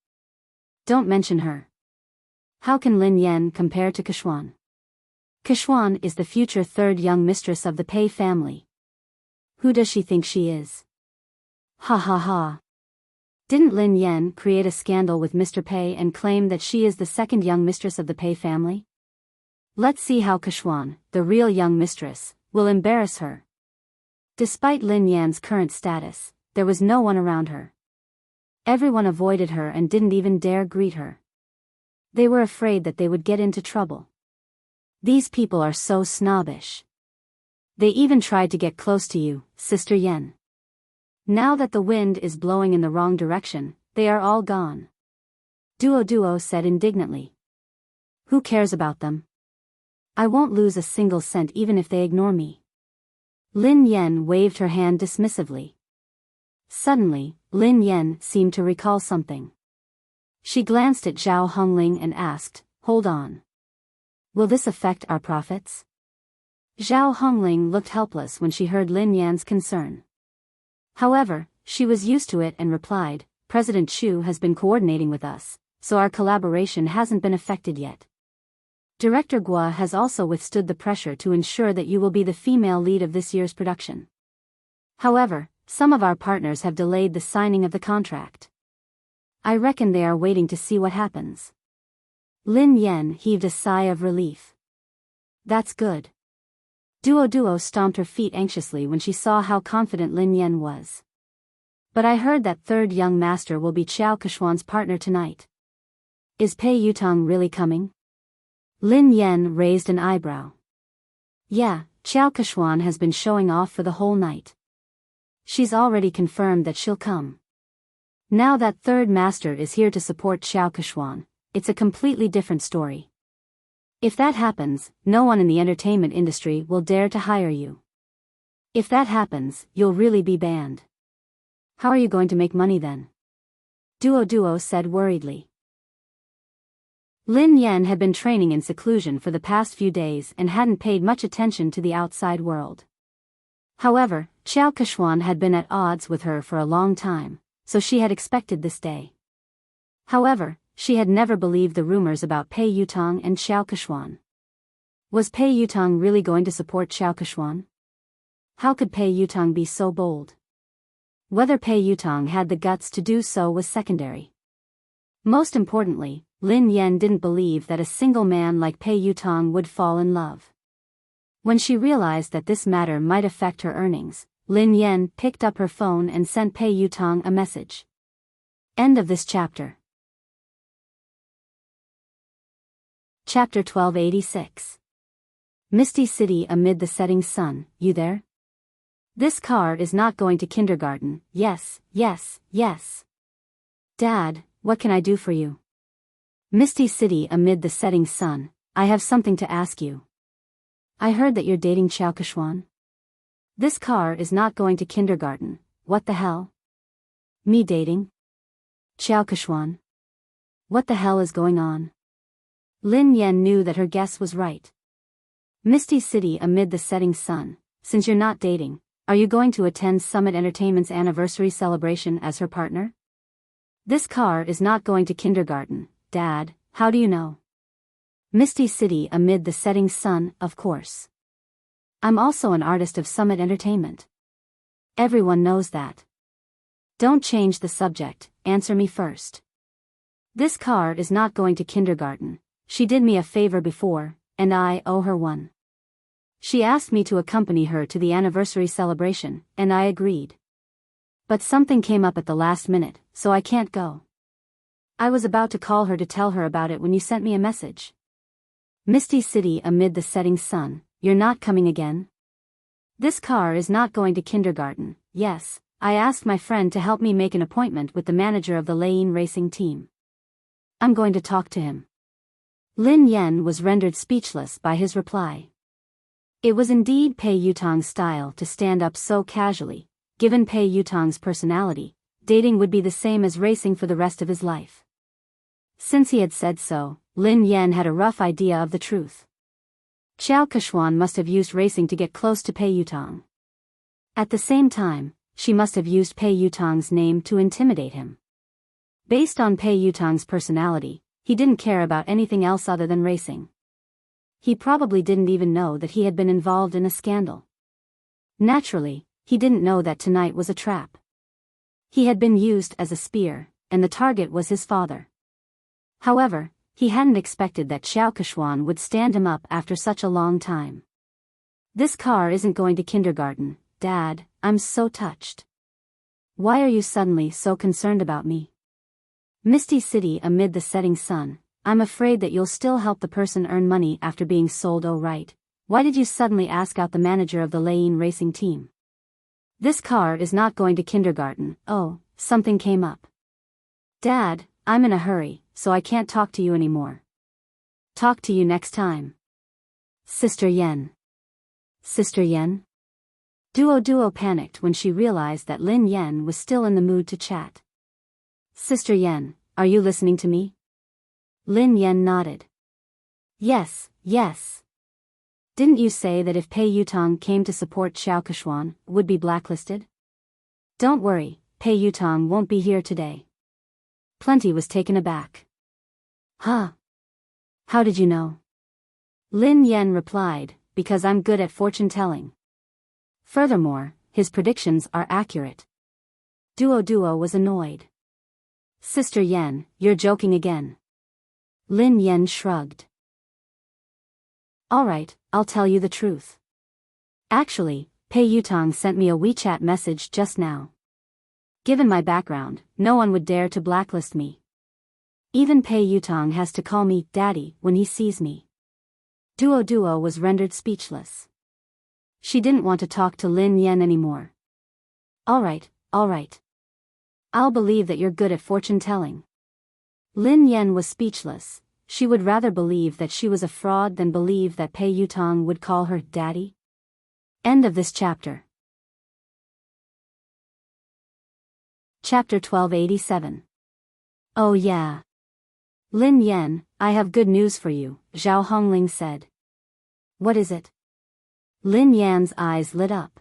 Don't mention her. How can Lin Yan compare to Keshwan? Keshwan is the future third young mistress of the Pei family. Who does she think she is? Ha ha ha. Didn't Lin Yan create a scandal with Mr. Pei and claim that she is the second young mistress of the Pei family? Let's see how Keshwan, the real young mistress, will embarrass her. Despite Lin Yan's current status, there was no one around her. Everyone avoided her and didn't even dare greet her. They were afraid that they would get into trouble. These people are so snobbish. They even tried to get close to you, Sister Yen. Now that the wind is blowing in the wrong direction, they are all gone. Duo said indignantly. Who cares about them? I won't lose a single cent even if they ignore me. Lin Yan waved her hand dismissively. Suddenly, Lin Yan seemed to recall something. She glanced at Zhao Hongling and asked, hold on. Will this affect our profits? Zhao Hongling looked helpless when she heard Lin Yan's concern. However, she was used to it and replied, President Chu has been coordinating with us, so our collaboration hasn't been affected yet. Director Gua has also withstood the pressure to ensure that you will be the female lead of this year's production. However, some of our partners have delayed the signing of the contract. I reckon they are waiting to see what happens. Lin Yan heaved a sigh of relief. That's good. Duo stomped her feet anxiously when she saw how confident Lin Yan was. But I heard that third young master will be Xiao Keshwan's partner tonight. Is Pei Yutong really coming? Lin Yan raised an eyebrow. Yeah, Xiao Keshwan has been showing off for the whole night. She's already confirmed that she'll come. Now that third master is here to support Xiao Keshwan, it's a completely different story. If that happens, no one in the entertainment industry will dare to hire you. If that happens, you'll really be banned. How are you going to make money then? Duo said worriedly. Lin Yan had been training in seclusion for the past few days and hadn't paid much attention to the outside world. However, Xiao Keshwan had been at odds with her for a long time, so she had expected this day. However, she had never believed the rumors about Pei Yutong and Xiao Keshwan. Was Pei Yutong really going to support Xiao Keshwan? How could Pei Yutong be so bold? Whether Pei Yutong had the guts to do so was secondary. Most importantly, Lin Yan didn't believe that a single man like Pei Yutong would fall in love. When she realized that this matter might affect her earnings, Lin Yan picked up her phone and sent Pei Yutong a message. End of this chapter. Chapter 1286. Misty City amid the setting sun, you there? This car is not going to kindergarten, yes. Dad, what can I do for you? Misty City amid the setting sun, I have something to ask you. I heard that you're dating Xiao Keshwan. This car is not going to kindergarten, what the hell? Me dating? Xiao Keshwan? What the hell is going on? Lin Yan knew that her guess was right. Misty City amid the setting sun, since you're not dating, are you going to attend Summit Entertainment's anniversary celebration as her partner? This car is not going to kindergarten, Dad, how do you know? Misty City amid the setting sun, of course. I'm also an artist of Summit Entertainment. Everyone knows that. Don't change the subject, answer me first. This car is not going to kindergarten. She did me a favor before, and I owe her one. She asked me to accompany her to the anniversary celebration, and I agreed. But something came up at the last minute, so I can't go. I was about to call her to tell her about it when you sent me a message. Misty City amid the setting sun, you're not coming again? This car is not going to kindergarten. Yes, I asked my friend to help me make an appointment with the manager of the Lane racing team. I'm going to talk to him. Lin Yen was rendered speechless by his reply. It was indeed Pei Yutong's style to stand up so casually. Given Pei Yutong's personality, dating would be the same as racing for the rest of his life. Since he had said so, Lin Yen had a rough idea of the truth. Xiao Keshuan must have used racing to get close to Pei Yutong. At the same time, she must have used Pei Yutong's name to intimidate him. Based on Pei Yutong's personality, he didn't care about anything else other than racing. He probably didn't even know that he had been involved in a scandal. Naturally, he didn't know that tonight was a trap. He had been used as a spear, and the target was his father. However, he hadn't expected that Xiao Keshuan would stand him up after such a long time. This car isn't going to kindergarten, Dad, I'm so touched. Why are you suddenly so concerned about me? Misty City amid the setting sun, I'm afraid that you'll still help the person earn money after being sold. Oh right, why did you suddenly ask out the manager of the Lane racing team? This car is not going to kindergarten. Oh, something came up. Dad, I'm in a hurry, so I can't talk to you anymore. Talk to you next time. Sister Yen. Sister Yen? Duo panicked when she realized that Lin Yen was still in the mood to chat. Sister Yen, are you listening to me? Lin Yen nodded. Yes. Didn't you say that if Pei Yutong came to support Xiao Keshuan, would be blacklisted? Don't worry, Pei Yutong won't be here today. Plenty was taken aback. Huh? How did you know? Lin Yen replied, because I'm good at fortune-telling. Furthermore, his predictions are accurate. Duo was annoyed. Sister Yen, you're joking again. Lin Yen shrugged. Alright, I'll tell you the truth. Actually, Pei Yutong sent me a WeChat message just now. Given my background, no one would dare to blacklist me. Even Pei Yutong has to call me Daddy when he sees me. Duo was rendered speechless. She didn't want to talk to Lin Yen anymore. Alright. I'll believe that you're good at fortune-telling. Lin Yen was speechless. She would rather believe that she was a fraud than believe that Pei Yutong would call her Daddy. End of this chapter. Chapter 1287. Oh yeah. Lin Yen, I have good news for you, Zhao Hongling said. What is it? Lin Yan's eyes lit up.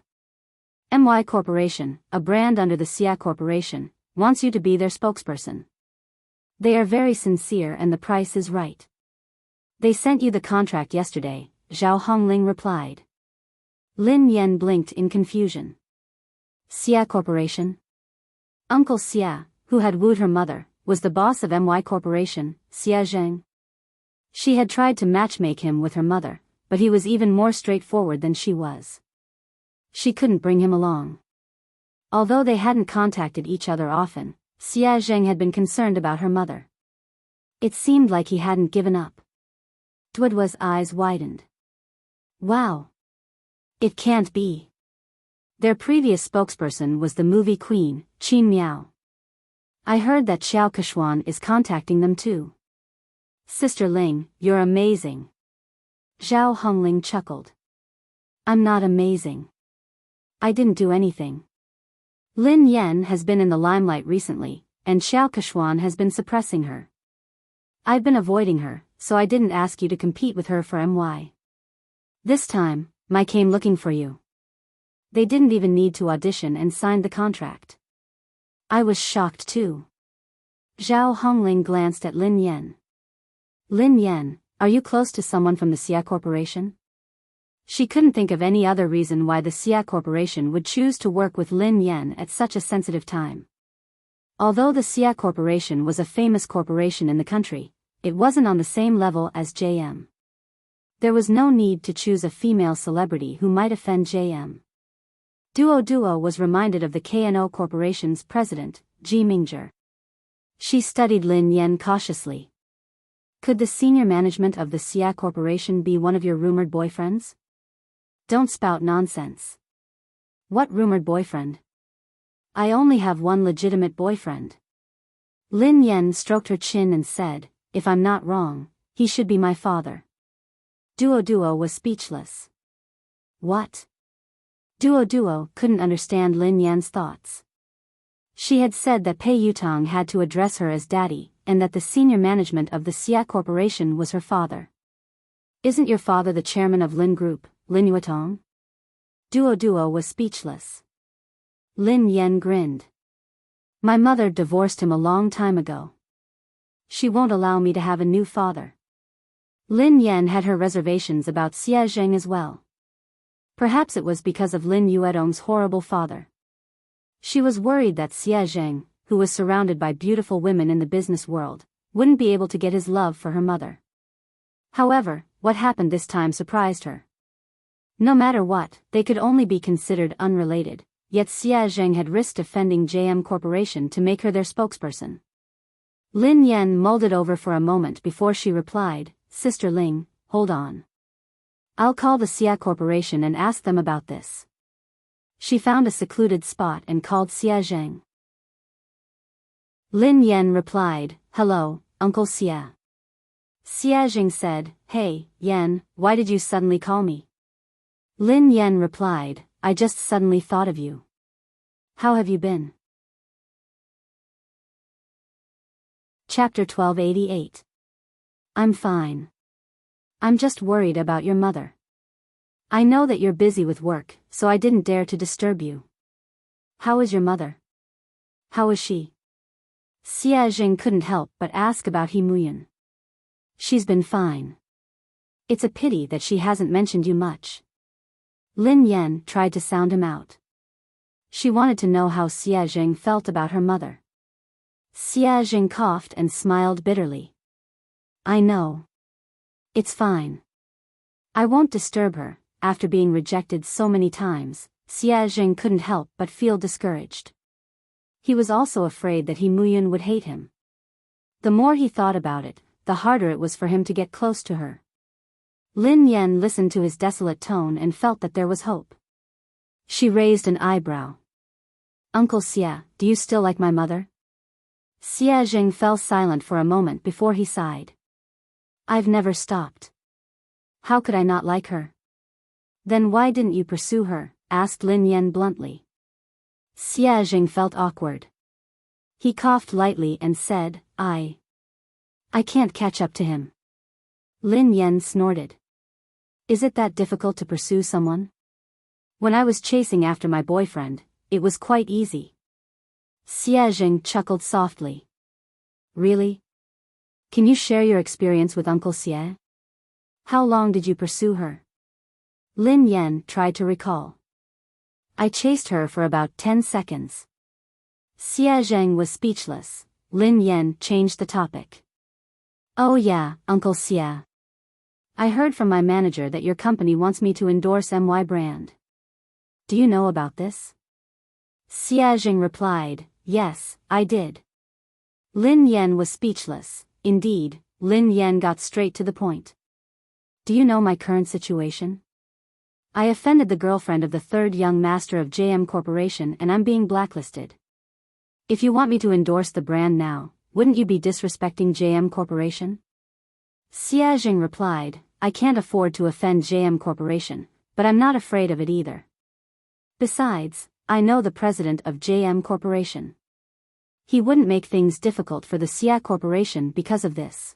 MY Corporation, a brand under the Xia Corporation, wants you to be their spokesperson. They are very sincere and the price is right. They sent you the contract yesterday, Zhao Hongling replied. Lin Yen blinked in confusion. Xia Corporation? Uncle Xia, who had wooed her mother, was the boss of MY Corporation, Xia Zheng. She had tried to matchmake him with her mother, but he was even more straightforward than she was. She couldn't bring him along. Although they hadn't contacted each other often, Xia Zheng had been concerned about her mother. It seemed like he hadn't given up. Duo's eyes widened. Wow. It can't be. Their previous spokesperson was the movie queen, Qin Miao. I heard that Xiao Keshuan is contacting them too. Sister Ling, you're amazing. Zhao Hongling chuckled. I'm not amazing. I didn't do anything. Lin Yen has been in the limelight recently, and Xiao Keshuan has been suppressing her. I've been avoiding her, so I didn't ask you to compete with her for MY. This time, I came looking for you. They didn't even need to audition and signed the contract. I was shocked too. Zhao Hongling glanced at Lin Yen. Lin Yen, are you close to someone from the Xia Corporation? She couldn't think of any other reason why the Xia Corporation would choose to work with Lin Yen at such a sensitive time. Although the Xia Corporation was a famous corporation in the country, it wasn't on the same level as JM. There was no need to choose a female celebrity who might offend JM. Duo was reminded of the KNO Corporation's president, Ji Mingzhi. She studied Lin Yen cautiously. Could the senior management of the Xia Corporation be one of your rumored boyfriends? Don't spout nonsense. What rumored boyfriend? I only have one legitimate boyfriend. Lin Yen stroked her chin and said, if I'm not wrong, he should be my father. Duo was speechless. What? Duo couldn't understand Lin Yan's thoughts. She had said that Pei Yutong had to address her as daddy, and that the senior management of the Xia Corporation was her father. Isn't your father the chairman of Lin Group, Lin Yuetong? Duo was speechless. Lin Yen grinned. My mother divorced him a long time ago. She won't allow me to have a new father. Lin Yen had her reservations about Xia Zheng as well. Perhaps it was because of Lin Yuetong's horrible father. She was worried that Xia Zheng, who was surrounded by beautiful women in the business world, wouldn't be able to get his love for her mother. However, what happened this time surprised her. No matter what, they could only be considered unrelated, yet Xia Zheng had risked offending JM Corporation to make her their spokesperson. Lin Yen mulled it over for a moment before she replied, Sister Ling, hold on. I'll call the Xia Corporation and ask them about this. She found a secluded spot and called Xia Zheng. Lin Yen replied, Hello, Uncle Xia. Xia Zheng said, Hey, Yen, why did you suddenly call me? Lin Yen replied, I just suddenly thought of you. How have you been? Chapter 1288. I'm fine. I'm just worried about your mother. I know that you're busy with work, so I didn't dare to disturb you. How is your mother? How is she? Xia Jing couldn't help but ask about He Muyan. She's been fine. It's a pity that she hasn't mentioned you much. Lin Yen tried to sound him out. She wanted to know how Xia Jing felt about her mother. Xia Jing coughed and smiled bitterly. I know. It's fine. I won't disturb her. After being rejected so many times, Xia Jing couldn't help but feel discouraged. He was also afraid that He Muyan would hate him. The more he thought about it, the harder it was for him to get close to her. Lin Yen listened to his desolate tone and felt that there was hope. She raised an eyebrow. Uncle Xia, do you still like my mother? Xia Jing fell silent for a moment before he sighed. I've never stopped. How could I not like her? Then why didn't you pursue her? Asked Lin Yen bluntly. Xia Jing felt awkward. He coughed lightly and said, I can't catch up to him. Lin Yen snorted. Is it that difficult to pursue someone? When I was chasing after my boyfriend, it was quite easy. Xia Jing chuckled softly. Really? Can you share your experience with Uncle Xie? How long did you pursue her? Lin Yen tried to recall. I chased her for about 10 seconds. Xia Zheng was speechless. Lin Yen changed the topic. Oh yeah, Uncle Xia. I heard from my manager that your company wants me to endorse MY brand. Do you know about this? Xia Zheng replied, yes, I did. Lin Yen was speechless. Indeed, Lin Yen got straight to the point. Do you know my current situation? I offended the girlfriend of the third young master of JM Corporation and I'm being blacklisted. If you want me to endorse the brand now, wouldn't you be disrespecting JM Corporation? Xia Jing replied, I can't afford to offend JM Corporation, but I'm not afraid of it either. Besides, I know the president of JM Corporation. He wouldn't make things difficult for the Xia Corporation because of this.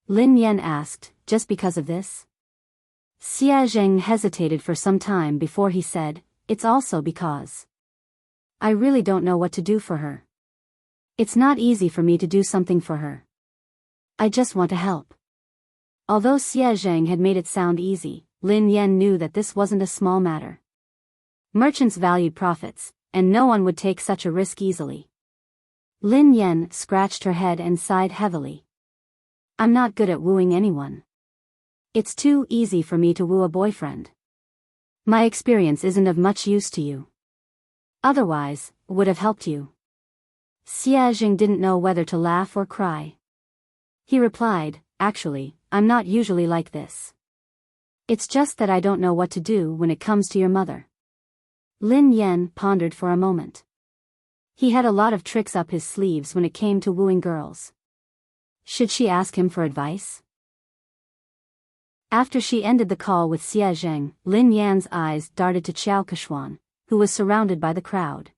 Lin Yen asked, just because of this? Xia Zheng hesitated for some time before he said, it's also because. I really don't know what to do for her. It's not easy for me to do something for her. I just want to help. Although Xia Zheng had made it sound easy, Lin Yen knew that this wasn't a small matter. Merchants valued profits, and no one would take such a risk easily. Lin Yen scratched her head and sighed heavily. I'm not good at wooing anyone. It's too easy for me to woo a boyfriend. My experience isn't of much use to you. Otherwise, would have helped you. Xie Jing didn't know whether to laugh or cry. He replied, "Actually, I'm not usually like this. It's just that I don't know what to do when it comes to your mother." Lin Yan pondered for a moment. He had a lot of tricks up his sleeves when it came to wooing girls. Should she ask him for advice? After she ended the call with Xie Zheng, Lin Yan's eyes darted to Qiao Keshuan, who was surrounded by the crowd.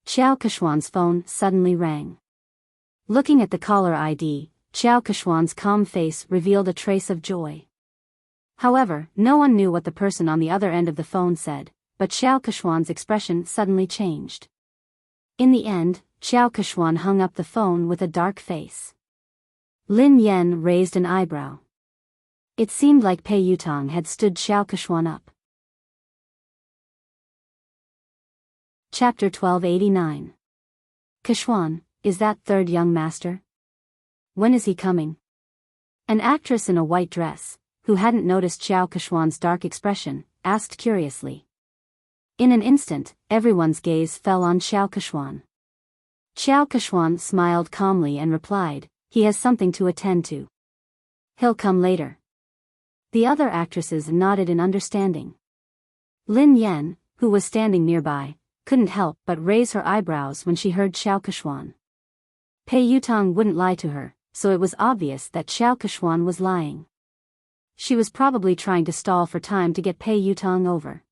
Qiao Keshuan's phone suddenly rang. Looking at the caller ID, Qiao Keshuan's calm face revealed a trace of joy. However, no one knew what the person on the other end of the phone said, but Qiao Keshuan's expression suddenly changed. In the end, Qiao Keshuan hung up the phone with a dark face. Lin Yan raised an eyebrow. It seemed like Pei Yutong had stood Qiao Keshuan up. Chapter 1289. Keshuan, is that third young master? When is he coming? An actress in a white dress, who hadn't noticed Qiao Keshuan's dark expression, asked curiously. In an instant, everyone's gaze fell on Qiao Keshuan. Qiao Keshuan smiled calmly and replied, "He has something to attend to. He'll come later." The other actresses nodded in understanding. Lin Yan, who was standing nearby, couldn't help but raise her eyebrows when she heard Qiao Keshuan. Pei Yutong wouldn't lie to her, so it was obvious that Qiao Keshuan was lying. She was probably trying to stall for time to get Pei Yutong over.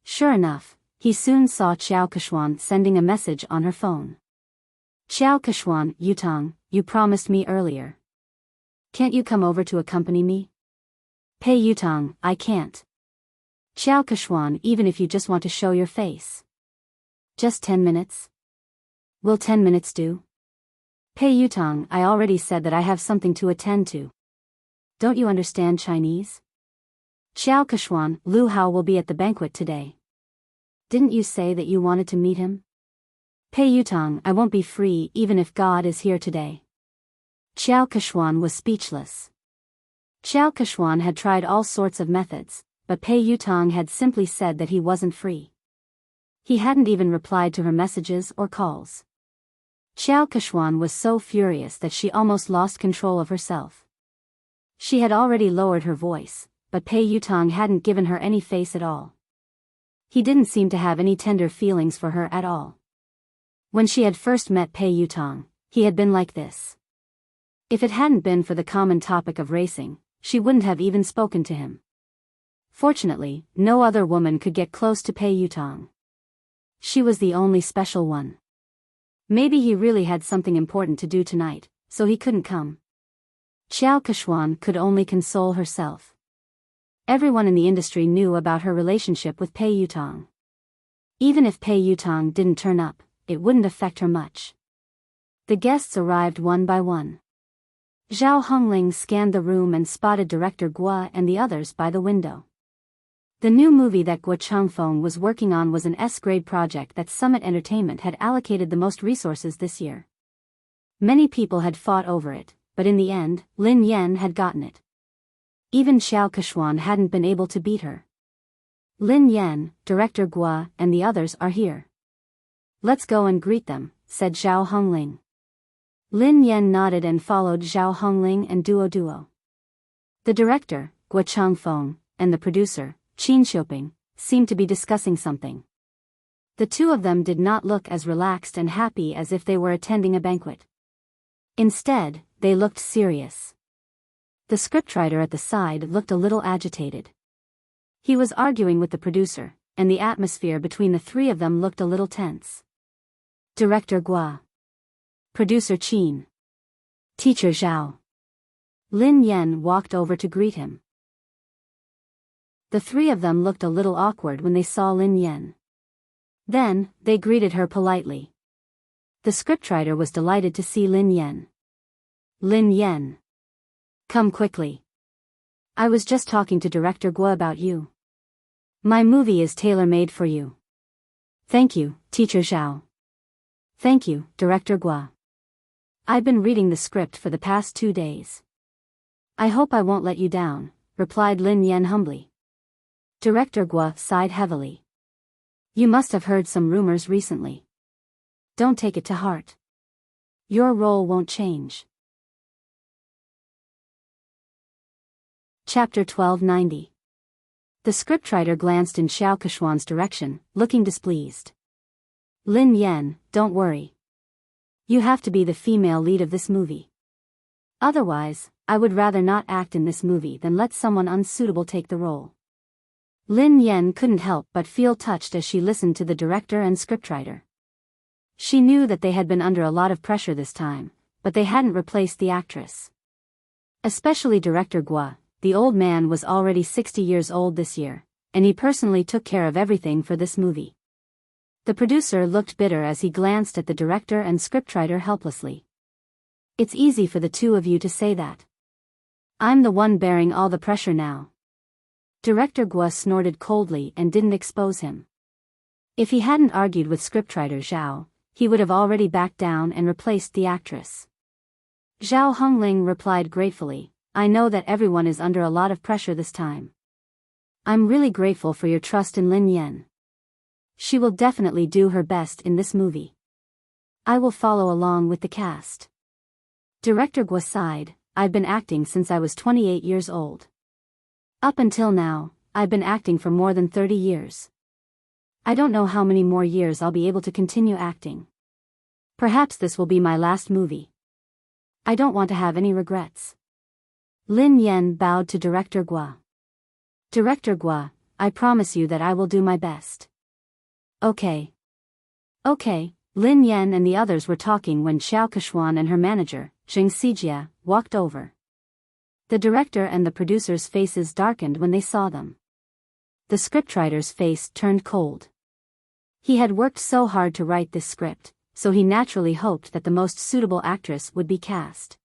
Sure enough, he soon saw Qiao Keshuan sending a message on her phone. "Qiao Keshuan, Yutong, you promised me earlier. Can't you come over to accompany me?" "Pei Yutong, I can't." "Qiao Keshuan, even if you just want to show your face." "Just 10 minutes? Will 10 minutes do?" "Pei Yutong, I already said that I have something to attend to. Don't you understand Chinese?" "Qiao Keshuan, Lu Hao will be at the banquet today. Didn't you say that you wanted to meet him?" "Pei Yutong, I won't be free even if God is here today." Qiao Keshuan was speechless. Qiao Keshuan had tried all sorts of methods, but Pei Yutong had simply said that he wasn't free. He hadn't even replied to her messages or calls. Qiao Keshuan was so furious that she almost lost control of herself. She had already lowered her voice, but Pei Yutong hadn't given her any face at all. He didn't seem to have any tender feelings for her at all. When she had first met Pei Yutong, he had been like this. If it hadn't been for the common topic of racing, she wouldn't have even spoken to him. Fortunately, no other woman could get close to Pei Yutong. She was the only special one. Maybe he really had something important to do tonight, so he couldn't come. Qiao Keshuan could only console herself. Everyone in the industry knew about her relationship with Pei Yutong. Even if Pei Yutong didn't turn up, it wouldn't affect her much. The guests arrived one by one. Zhao Hongling scanned the room and spotted director Guo and the others by the window. The new movie that Guo Changfeng was working on was an S-grade project that Summit Entertainment had allocated the most resources this year. Many people had fought over it, but in the end, Lin Yan had gotten it. Even Qiao Keshuan hadn't been able to beat her. "Lin Yan, director Guo, and the others are here. Let's go and greet them," said Zhao Hongling. Lin Yan nodded and followed Zhao Hongling and Duo. The director, Guo Changfeng, and the producer, Qin Xiuping, seemed to be discussing something. The two of them did not look as relaxed and happy as if they were attending a banquet. Instead, they looked serious. The scriptwriter at the side looked a little agitated. He was arguing with the producer, and the atmosphere between the three of them looked a little tense. Director Guo. Producer Qin. Teacher Zhao. Lin Yan walked over to greet him. The three of them looked a little awkward when they saw Lin Yan. Then, they greeted her politely. The scriptwriter was delighted to see Lin Yan. "Lin Yan. Come quickly. I was just talking to Director Guo about you. My movie is tailor-made for you." "Thank you, Teacher Zhao." "Thank you, Director Guo. I've been reading the script for the past 2 days. I hope I won't let you down," replied Lin Yan humbly. Director Guo sighed heavily. "You must have heard some rumors recently. don't take it to heart. Your role won't change. Chapter 1290. The scriptwriter glanced in Xiao Keshuan's direction, looking displeased. Lin Yan, don't worry. You have to be the female lead of this movie. Otherwise, I would rather not act in this movie than let someone unsuitable take the role. Lin Yan couldn't help but feel touched as she listened to the director and scriptwriter. She knew that they had been under a lot of pressure this time, but they hadn't replaced the actress. Especially director Gua, the old man was already 60 years old this year, and he personally took care of everything for this movie. The producer looked bitter as he glanced at the director and scriptwriter helplessly. It's easy for the two of you to say that. I'm the one bearing all the pressure now. Director Gua snorted coldly and didn't expose him. If he hadn't argued with scriptwriter Zhao, he would have already backed down and replaced the actress. Zhao Hongling replied gratefully, I know that everyone is under a lot of pressure this time. I'm really grateful for your trust in Lin Yan. She will definitely do her best in this movie. I will follow along with the cast. Director Gua sighed, I've been acting since I was 28 years old. Up until now, I've been acting for more than 30 years. I don't know how many more years I'll be able to continue acting. Perhaps this will be my last movie. I don't want to have any regrets. Lin Yan bowed to Director Gua. Director Gua, I promise you that I will do my best. Okay. Okay, Lin Yan and the others were talking when Xiao Keshuan and her manager, Zheng Xijia, walked over. The director and the producer's faces darkened when they saw them. The scriptwriter's face turned cold. He had worked so hard to write this script, so he naturally hoped that the most suitable actress would be cast.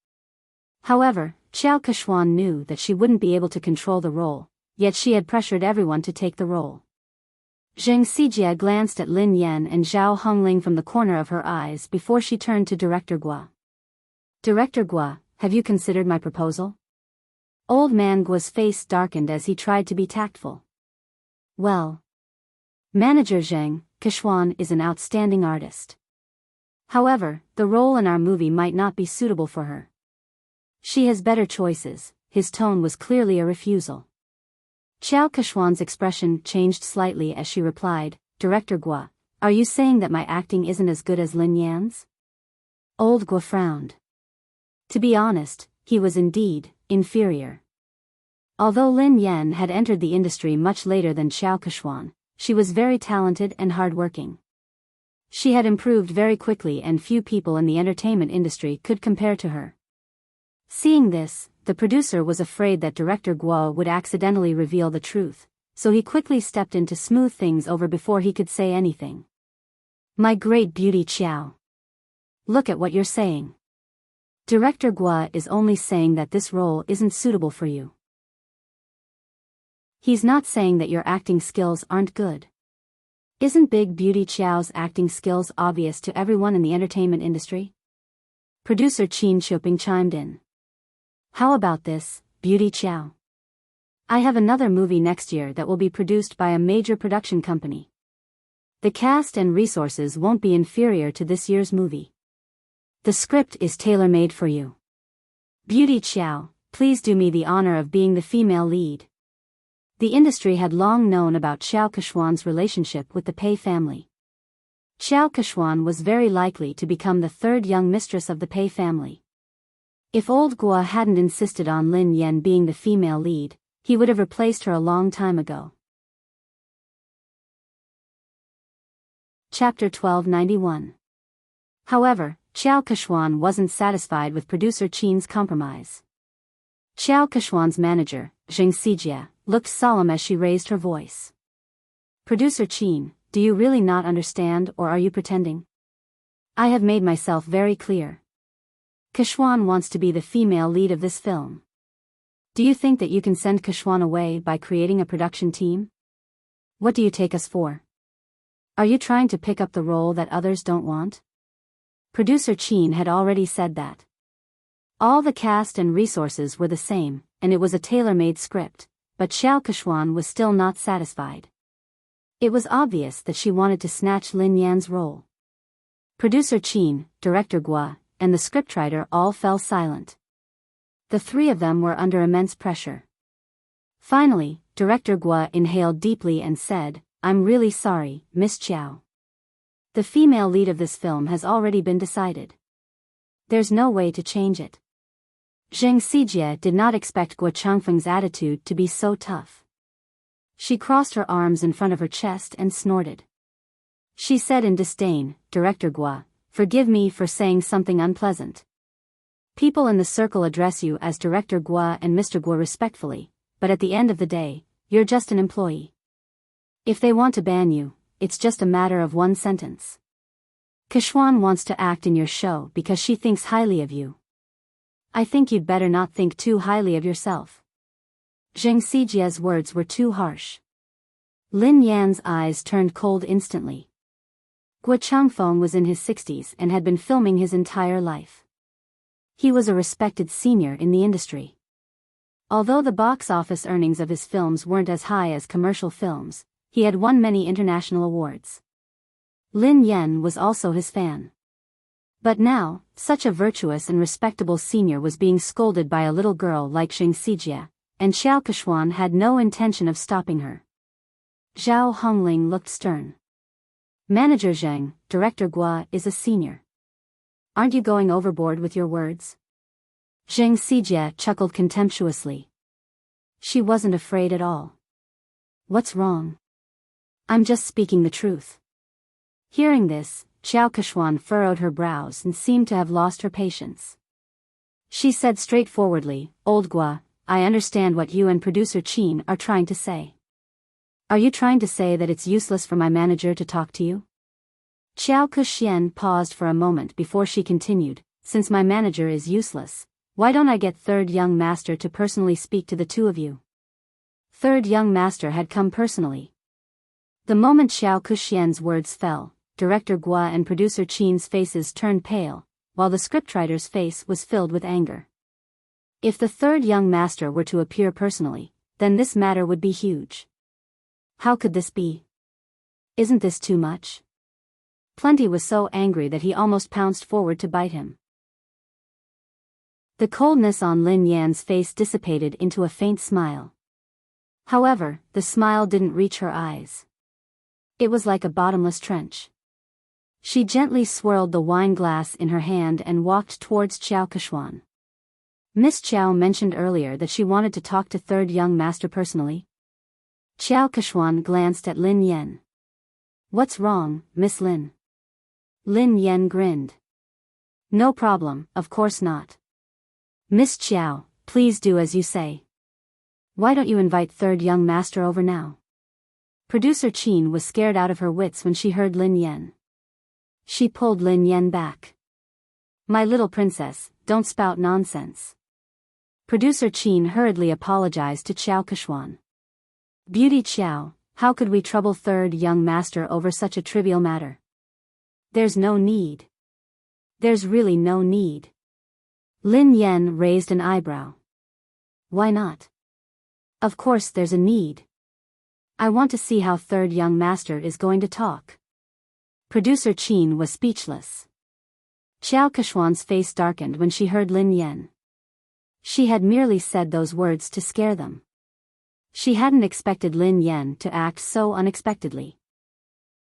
However, Xiao Keshuan knew that she wouldn't be able to control the role, yet she had pressured everyone to take the role. Zheng Xijia glanced at Lin Yan and Zhao Hongling from the corner of her eyes before she turned to Director Gua. Director Gua, have you considered my proposal? Old man Gua's face darkened as he tried to be tactful. Well, Manager Zheng Keshuan is an outstanding artist. However, the role in our movie might not be suitable for her. She has better choices. His tone was clearly a refusal. Xiao Keshuan's expression changed slightly as she replied, Director Gua, are you saying that my acting isn't as good as Lin Yan's? Old Gua frowned. To be honest, he was indeed inferior. Although Lin Yan had entered the industry much later than Xiao Keshuan, she was very talented and hardworking. She had improved very quickly and few people in the entertainment industry could compare to her. Seeing this, the producer was afraid that Director Gua would accidentally reveal the truth, so he quickly stepped in to smooth things over before he could say anything. My great beauty Xiao. Look at what you're saying. Director Gua is only saying that this role isn't suitable for you. He's not saying that your acting skills aren't good. Isn't Big Beauty Xiao's acting skills obvious to everyone in the entertainment industry? Producer Qin Xiuping chimed in. How about this, Beauty Xiao? I have another movie next year that will be produced by a major production company. The cast and resources won't be inferior to this year's movie. The script is tailor-made for you. Beauty Xiao, please do me the honor of being the female lead. The industry had long known about Xiao Keshuan's relationship with the Pei family. Xiao Keshuan was very likely to become the third young mistress of the Pei family. If old Gua hadn't insisted on Lin Yan being the female lead, he would have replaced her a long time ago. Chapter 1291. However, Xiao Keshuan wasn't satisfied with producer Qin's compromise. Xiao Keshuan's manager, Zheng Xijia, looked solemn as she raised her voice. Producer Qin, do you really not understand or are you pretending? I have made myself very clear. Keshuan wants to be the female lead of this film. Do you think that you can send Keshuan away by creating a production team? What do you take us for? Are you trying to pick up the role that others don't want? Producer Qin had already said that. All the cast and resources were the same, and it was a tailor-made script, but Xiao Keshuan was still not satisfied. It was obvious that she wanted to snatch Lin Yan's role. Producer Qin, director Gua, and the scriptwriter all fell silent. The three of them were under immense pressure. Finally, director Gua inhaled deeply and said, "I'm really sorry, Miss Chiao. The female lead of this film has already been decided. There's no way to change it." Zheng Xijie did not expect Gua Changfeng's attitude to be so tough. She crossed her arms in front of her chest and snorted. She said in disdain, "Director Gua, forgive me for saying something unpleasant. People in the circle address you as Director Gua and Mr. Gua respectfully, but at the end of the day, you're just an employee. If they want to ban you, it's just a matter of one sentence. Kishwan wants to act in your show because she thinks highly of you. I think you'd better not think too highly of yourself." Zheng Xijie's words were too harsh. Lin Yan's eyes turned cold instantly. Gua Changfeng was in his 60s and had been filming his entire life. He was a respected senior in the industry. Although the box office earnings of his films weren't as high as commercial films, he had won many international awards. Lin Yan was also his fan. But now, such a virtuous and respectable senior was being scolded by a little girl like Zheng Xijie, and Xiao Kishwan had no intention of stopping her. Zhao Hongling looked stern. "Manager Zheng, Director Gua is a senior. Aren't you going overboard with your words?" Zheng Xijie chuckled contemptuously. She wasn't afraid at all. "What's wrong? I'm just speaking the truth." Hearing this, Xiao Kishwan furrowed her brows and seemed to have lost her patience. She said straightforwardly, "Old Gua, I understand what you and producer Qin are trying to say. Are you trying to say that it's useless for my manager to talk to you?" Xiao Kuxian paused for a moment before she continued, "Since my manager is useless, why don't I get Third Young Master to personally speak to the two of you?" Third Young Master had come personally. The moment Xiao Kuxian's words fell, Director Gua and producer Qin's faces turned pale, while the scriptwriter's face was filled with anger. If the Third Young Master were to appear personally, then this matter would be huge. How could this be? Isn't this too much? Plenty was so angry that he almost pounced forward to bite him. The coldness on Lin Yan's face dissipated into a faint smile. However, the smile didn't reach her eyes. It was like a bottomless trench. She gently swirled the wine glass in her hand and walked towards Xiao Kishwan. "Miss Chiao mentioned earlier that she wanted to talk to Third Young Master personally." Xiao Kishwan glanced at Lin Yan. "What's wrong, Miss Lin?" Lin Yan grinned. "No problem, of course not. Miss Chiao, please do as you say. Why don't you invite Third Young Master over now?" Producer Qin was scared out of her wits when she heard Lin Yan. She pulled Lin Yan back. "My little princess, don't spout nonsense." Producer Qin hurriedly apologized to Xiao Kishwan. "Beauty Chiao, how could we trouble Third Young Master over such a trivial matter? There's no need. There's really no need." Lin Yan raised an eyebrow. "Why not? Of course there's a need. I want to see how Third Young Master is going to talk." Producer Qin was speechless. Xiao Kishwan's face darkened when she heard Lin Yan. She had merely said those words to scare them. She hadn't expected Lin Yan to act so unexpectedly.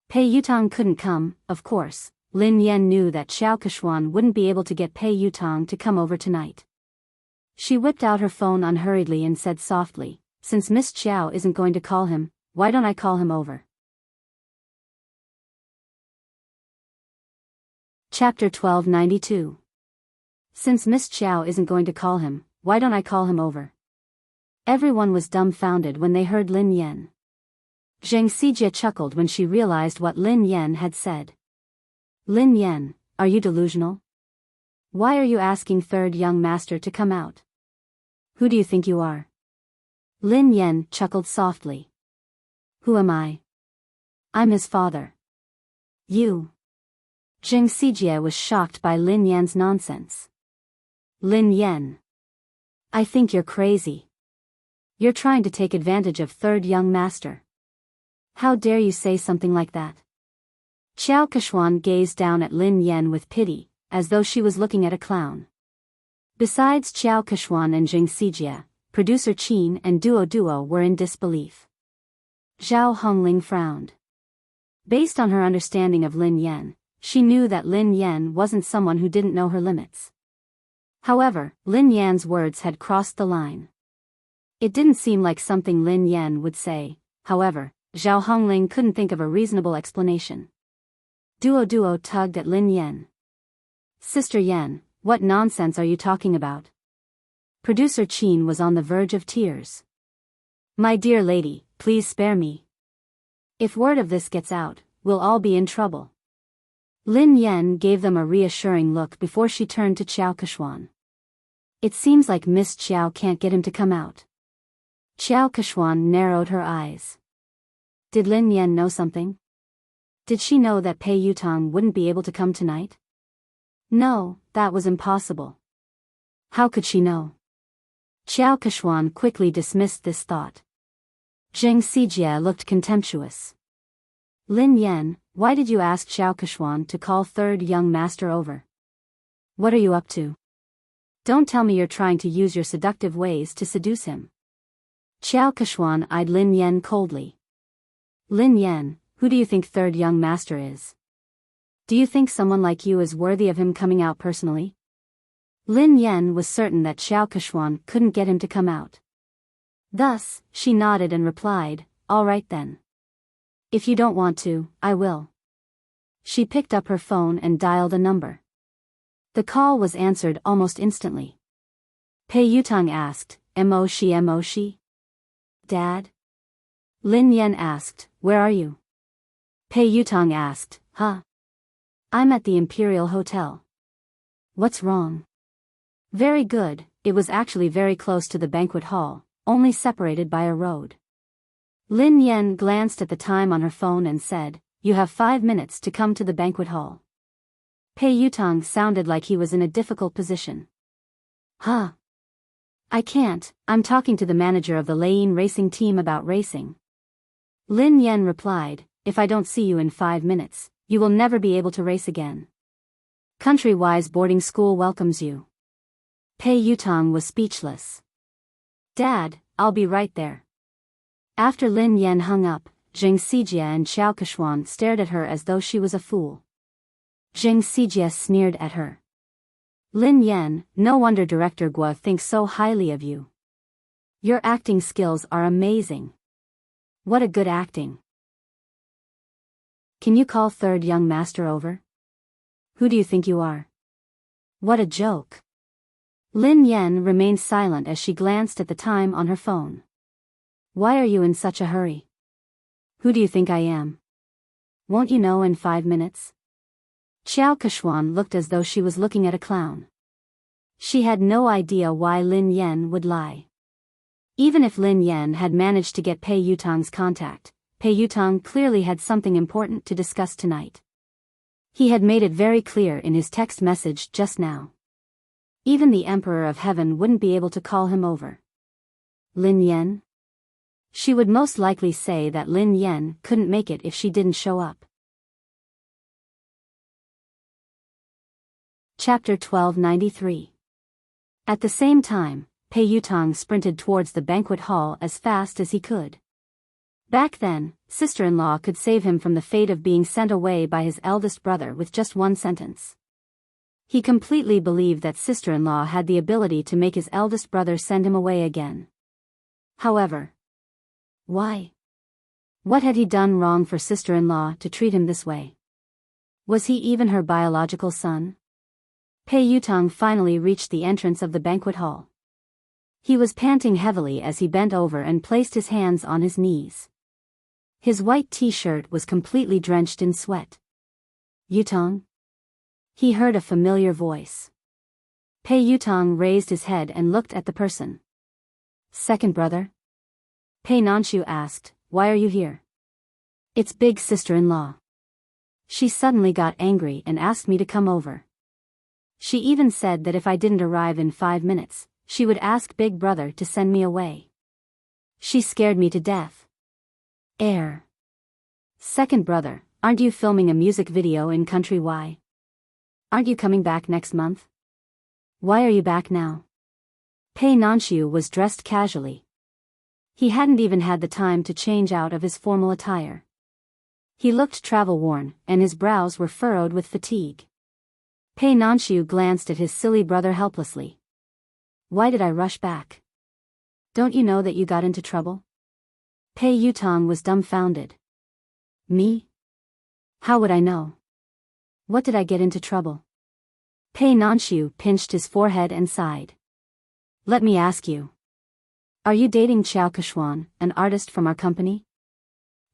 Pei Yutong couldn't come, of course. Lin Yan knew that Xiao Kishwan wouldn't be able to get Pei Yutong to come over tonight. She whipped out her phone unhurriedly and said softly, "Since Miss Chiao isn't going to call him, why don't I call him over?" Chapter 1292. Since Miss Chiao isn't going to call him, why don't I call him over? Everyone was dumbfounded when they heard Lin Yan. Zheng Xijie chuckled when she realized what Lin Yan had said. "Lin Yan, are you delusional? Why are you asking Third Young Master to come out? Who do you think you are?" Lin Yan chuckled softly. "Who am I? I'm his father." "You?" Zheng Xijie was shocked by Lin Yan's nonsense. "Lin Yan, I think you're crazy. You're trying to take advantage of Third Young Master. How dare you say something like that?" Xiao Keshuan gazed down at Lin Yan with pity, as though she was looking at a clown. Besides Xiao Keshuan and Jing Sijia, producer Qin and Duo were in disbelief. Zhao Hongling frowned. Based on her understanding of Lin Yan, she knew that Lin Yan wasn't someone who didn't know her limits. However, Lin Yan's words had crossed the line. It didn't seem like something Lin Yan would say. However, Zhao Hongling couldn't think of a reasonable explanation. Duo tugged at Lin Yan. Sister Yan, what nonsense are you talking about? Producer Qin was on the verge of tears. My dear lady, please spare me. If word of this gets out, we'll all be in trouble. Lin Yan gave them a reassuring look before she turned to Xiao Keshuan. It seems like Miss Xiao can't get him to come out. Xiao Keshuan narrowed her eyes. Did Lin Yan know something? Did she know that Pei Yutang wouldn't be able to come tonight? No, that was impossible. How could she know? Xiao Keshuan quickly dismissed this thought. Jing Sijia looked contemptuous. Lin Yan, why did you ask Xiao Keshuan to call third young master over? What are you up to? Don't tell me you're trying to use your seductive ways to seduce him. Xiao Keshuan eyed Lin Yan coldly. Lin Yan, who do you think third young master is? Do you think someone like you is worthy of him coming out personally? Lin Yan was certain that Xiao Keshuan couldn't get him to come out. Thus, she nodded and replied, all right then. If you don't want to, I will. She picked up her phone and dialed a number. The call was answered almost instantly. Pei Yutang asked, Mo shi? Dad? Lin Yan asked, where are you? Pei Yutang asked, huh? I'm at the Imperial Hotel. What's wrong? Very good, it was actually very close to the banquet hall, only separated by a road. Lin Yan glanced at the time on her phone and said, you have 5 minutes to come to the banquet hall. Pei Yutang sounded like he was in a difficult position. Huh? I can't, I'm talking to the manager of the Lane racing team about racing. Lin Yan replied, if I don't see you in 5 minutes, you will never be able to race again. Country-wise boarding school welcomes you. Pei Yutang was speechless. Dad, I'll be right there. After Lin Yan hung up, Jing Sijia and Xiao Keshuan stared at her as though she was a fool. Jing Sijia sneered at her. Lin Yan, no wonder Director Guo thinks so highly of you. Your acting skills are amazing. What a good acting. Can you call third young master over? Who do you think you are? What a joke. Lin Yan remained silent as she glanced at the time on her phone. Why are you in such a hurry? Who do you think I am? Won't you know in 5 minutes? Xiao Keshuan looked as though she was looking at a clown. She had no idea why Lin Yan would lie. Even if Lin Yan had managed to get Pei Yutang's contact, Pei Yutang clearly had something important to discuss tonight. He had made it very clear in his text message just now. Even the Emperor of Heaven wouldn't be able to call him over. Lin Yan? She would most likely say that Lin Yan couldn't make it if she didn't show up. Chapter 1293. At the same time, Pei Yutang sprinted towards the banquet hall as fast as he could. Back then, sister-in-law could save him from the fate of being sent away by his eldest brother with just one sentence. He completely believed that sister-in-law had the ability to make his eldest brother send him away again. However, why? What had he done wrong for sister-in-law to treat him this way? Was he even her biological son? Pei Yutang finally reached the entrance of the banquet hall. He was panting heavily as he bent over and placed his hands on his knees. His white t-shirt was completely drenched in sweat. Yutang? He heard a familiar voice. Pei Yutang raised his head and looked at the person. Second brother? Pei Nanshu asked, why are you here? It's big sister-in-law. She suddenly got angry and asked me to come over. She even said that if I didn't arrive in 5 minutes, she would ask Big Brother to send me away. She scared me to death. Second brother, aren't you filming a music video in Country Y? Aren't you coming back next month? Why are you back now? Pei Nanshu was dressed casually. He hadn't even had the time to change out of his formal attire. He looked travel-worn, and his brows were furrowed with fatigue. Pei Nanshu glanced at his silly brother helplessly. Why did I rush back? Don't you know that you got into trouble? Pei Yutong was dumbfounded. Me? How would I know? What did I get into trouble? Pei Nanshu pinched his forehead and sighed. Let me ask you. Are you dating Xiao Keshuan, an artist from our company?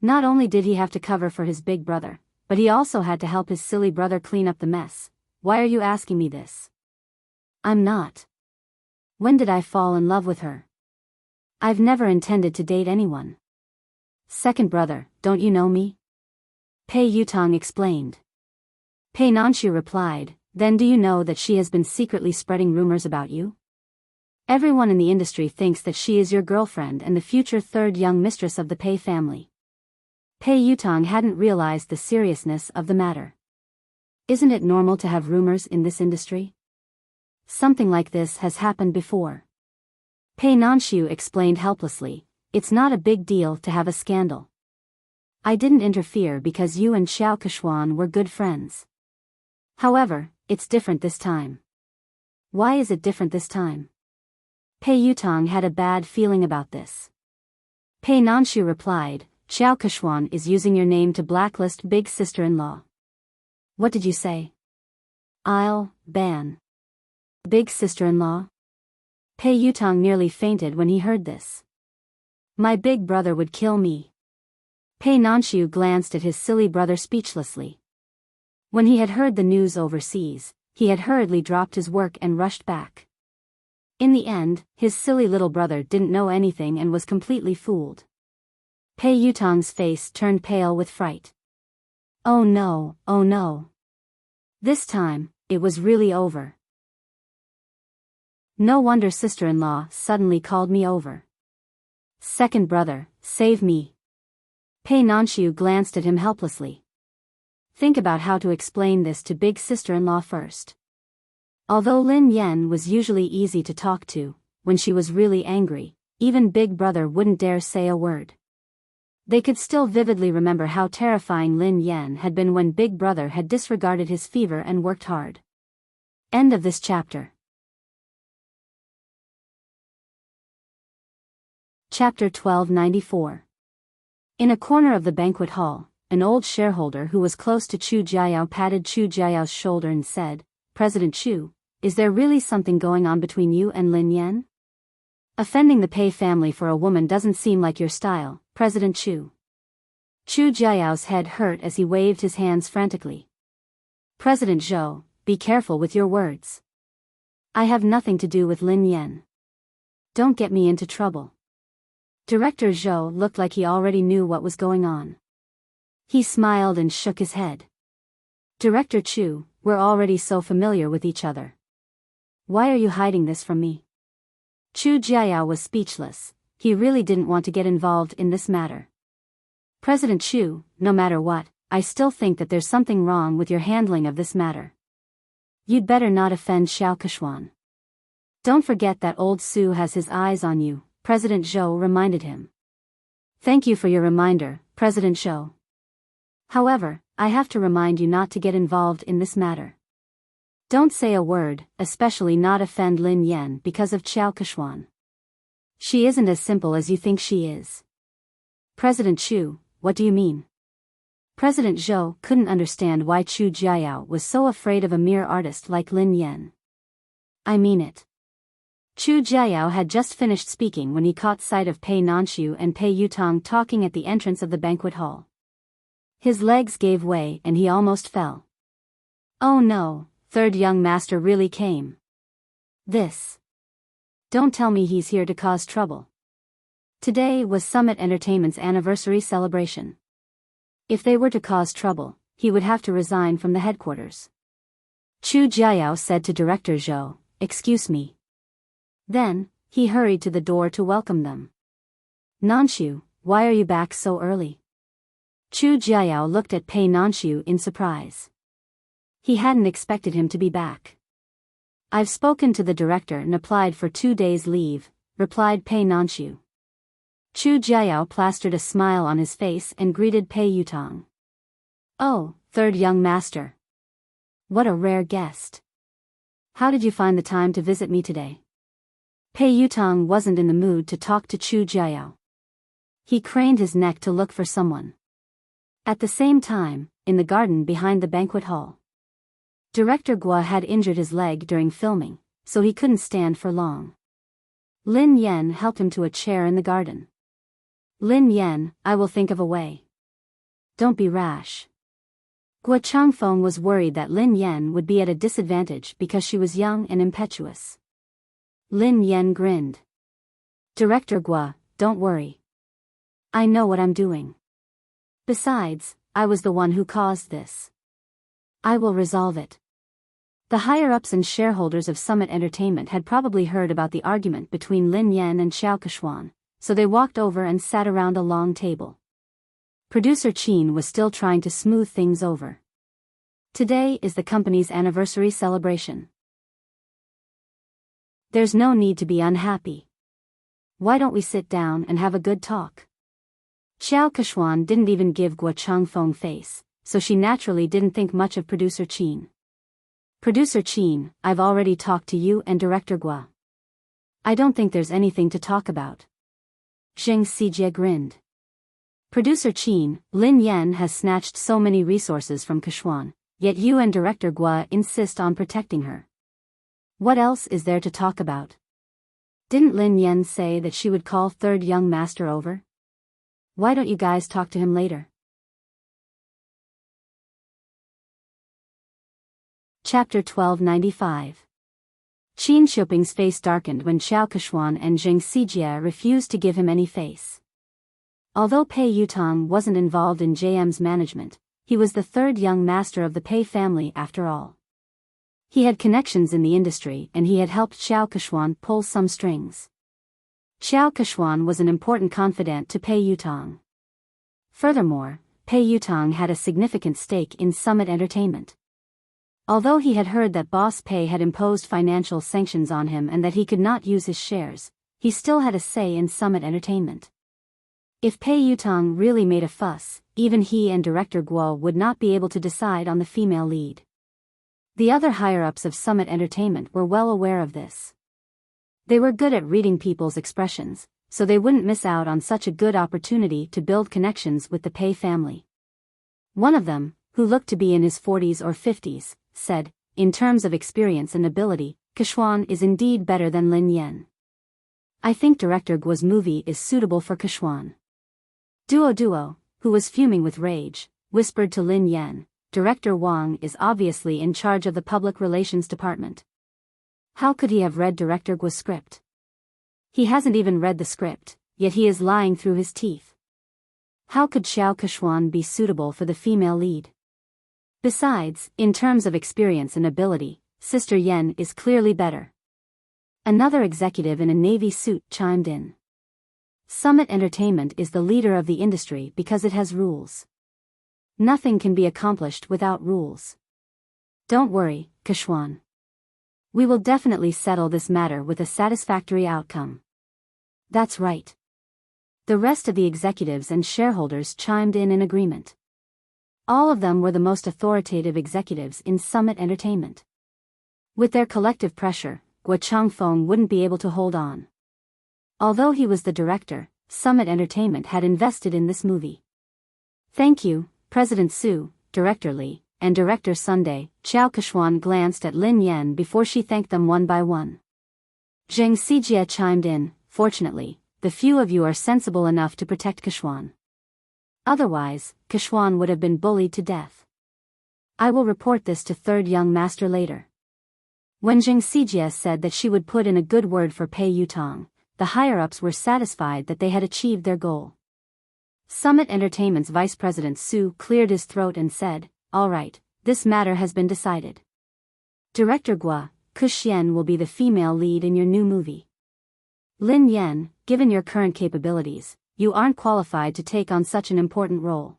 Not only did he have to cover for his big brother, but he also had to help his silly brother clean up the mess. Why are you asking me this? I'm not. When did I fall in love with her? I've never intended to date anyone. Second brother, don't you know me? Pei Yutong explained. Pei Nanshu replied, then do you know that she has been secretly spreading rumors about you? Everyone in the industry thinks that she is your girlfriend and the future third young mistress of the Pei family. Pei Yutong hadn't realized the seriousness of the matter. Isn't it normal to have rumors in this industry? Something like this has happened before. Pei Nanshu explained helplessly, it's not a big deal to have a scandal. I didn't interfere because you and Xiao Keshuan were good friends. However, it's different this time. Why is it different this time? Pei Yutong had a bad feeling about this. Pei Nanshu replied, Xiao Keshuan is using your name to blacklist big sister-in-law. What did you say? I'll ban big sister-in-law? Pei Yutong nearly fainted when he heard this. My big brother would kill me. Pei Nanshu glanced at his silly brother speechlessly. When he had heard the news overseas, he had hurriedly dropped his work and rushed back. In the end, his silly little brother didn't know anything and was completely fooled. Pei Yutong's face turned pale with fright. Oh no, oh no. This time, it was really over. No wonder sister-in-law suddenly called me over. Second brother, save me. Pei Nanshu glanced at him helplessly. Think about how to explain this to big sister-in-law first. Although Lin Yan was usually easy to talk to, when she was really angry, even big brother wouldn't dare say a word. They could still vividly remember how terrifying Lin Yan had been when big brother had disregarded his fever and worked hard. End of this chapter. Chapter 1294. In a corner of the banquet hall, an old shareholder who was close to Chu Jiayao patted Chu Jiayao's shoulder and said, President Chu, is there really something going on between you and Lin Yan? Offending the Pei family for a woman doesn't seem like your style, President Chu. Chu Jiayao's head hurt as he waved his hands frantically. President Zhou, be careful with your words. I have nothing to do with Lin Yan. Don't get me into trouble. Director Zhou looked like he already knew what was going on. He smiled and shook his head. Director Chu, we're already so familiar with each other. Why are you hiding this from me? Chu Jiayao was speechless. He really didn't want to get involved in this matter. President Chu, no matter what, I still think that there's something wrong with your handling of this matter. You'd better not offend Xiao Keshuan. Don't forget that old Su has his eyes on you, President Zhou reminded him. Thank you for your reminder, President Zhou. However, I have to remind you not to get involved in this matter. Don't say a word, especially not offend Lin Yan because of Xiao Keshuan. She isn't as simple as you think she is. President Chu, what do you mean? President Zhou couldn't understand why Chu Jiayao was so afraid of a mere artist like Lin Yan. I mean it. Chu Jiayao had just finished speaking when he caught sight of Pei Nanshu and Pei Yutong talking at the entrance of the banquet hall. His legs gave way and he almost fell. Oh no, third young master really came. This. Don't tell me he's here to cause trouble. Today was Summit Entertainment's anniversary celebration. If they were to cause trouble, he would have to resign from the headquarters. Chu Jiayao said to Director Zhou, Excuse me. Then, he hurried to the door to welcome them. Nanshu, why are you back so early? Chu Jiao looked at Pei Nanxiu in surprise. He hadn't expected him to be back. I've spoken to the director and applied for 2 days leave, replied Pei Nanxiu. Chu Jiao plastered a smile on his face and greeted Pei Yutong. Oh, third young master. What a rare guest. How did you find the time to visit me today? Pei Yutong wasn't in the mood to talk to Chu Jiao. He craned his neck to look for someone. At the same time, in the garden behind the banquet hall, Director Guo had injured his leg during filming, so he couldn't stand for long. Lin Yan helped him to a chair in the garden. Lin Yan, I will think of a way. Don't be rash. Guo Changfeng was worried that Lin Yan would be at a disadvantage because she was young and impetuous. Lin Yan grinned. Director Guo, don't worry. I know what I'm doing. Besides, I was the one who caused this. I will resolve it. The higher-ups and shareholders of Summit Entertainment had probably heard about the argument between Lin Yan and Xiao Keshuan, so they walked over and sat around a long table. Producer Qin was still trying to smooth things over. Today is the company's anniversary celebration. There's no need to be unhappy. Why don't we sit down and have a good talk? Xiao Keshuan didn't even give Guo Changfeng face, so she naturally didn't think much of Producer Qin. Producer Qin, I've already talked to you and Director Guo. I don't think there's anything to talk about. Zheng Xijie grinned. Producer Qin, Lin Yan has snatched so many resources from Keshuan, yet you and Director Guo insist on protecting her. What else is there to talk about? Didn't Lin Yan say that she would call third young master over? Why don't you guys talk to him later? Chapter 1295. Qin Shuping's face darkened when Xiao Keshuan and Zheng Xijie refused to give him any face. Although Pei Yutong wasn't involved in JM's management, he was the third young master of the Pei family after all. He had connections in the industry and he had helped Xiao Keshuan pull some strings. Xiao Keshuan was an important confidant to Pei Yutong. Furthermore, Pei Yutong had a significant stake in Summit Entertainment. Although he had heard that Boss Pei had imposed financial sanctions on him and that he could not use his shares, he still had a say in Summit Entertainment. If Pei Yutong really made a fuss, even he and Director Guo would not be able to decide on the female lead. The other higher-ups of Summit Entertainment were well aware of this. They were good at reading people's expressions, so they wouldn't miss out on such a good opportunity to build connections with the Pei family. One of them, who looked to be in his 40s or 50s, said, in terms of experience and ability, Keshuan is indeed better than Lin Yan. I think Director Guo's movie is suitable for Keshuan. Duo, who was fuming with rage, whispered to Lin Yan, Director Wang is obviously in charge of the public relations department. How could he have read Director Guo's script? He hasn't even read the script, yet he is lying through his teeth. How could Xiao Keshuan be suitable for the female lead? Besides, in terms of experience and ability, Sister Yen is clearly better. Another executive in a navy suit chimed in. Summit Entertainment is the leader of the industry because it has rules. Nothing can be accomplished without rules. Don't worry, Keshuan. We will definitely settle this matter with a satisfactory outcome. That's right. The rest of the executives and shareholders chimed in agreement. All of them were the most authoritative executives in Summit Entertainment. With their collective pressure, Guo Changfeng wouldn't be able to hold on. Although he was the director, Summit Entertainment had invested in this movie. Thank you, President Su, Director Li, and Director Sunday. Xiao Keshuan glanced at Lin Yan before she thanked them one by one. Zheng Xijie chimed in, fortunately, the few of you are sensible enough to protect Keshuan. Otherwise, Keshuan would have been bullied to death. I will report this to third young master later. When Zheng Xijie said that she would put in a good word for Pei Yutong, the higher-ups were satisfied that they had achieved their goal. Summit Entertainment's Vice President Su cleared his throat and said, all right, this matter has been decided. Director Guo, Kuxian will be the female lead in your new movie. Lin Yan, given your current capabilities, you aren't qualified to take on such an important role.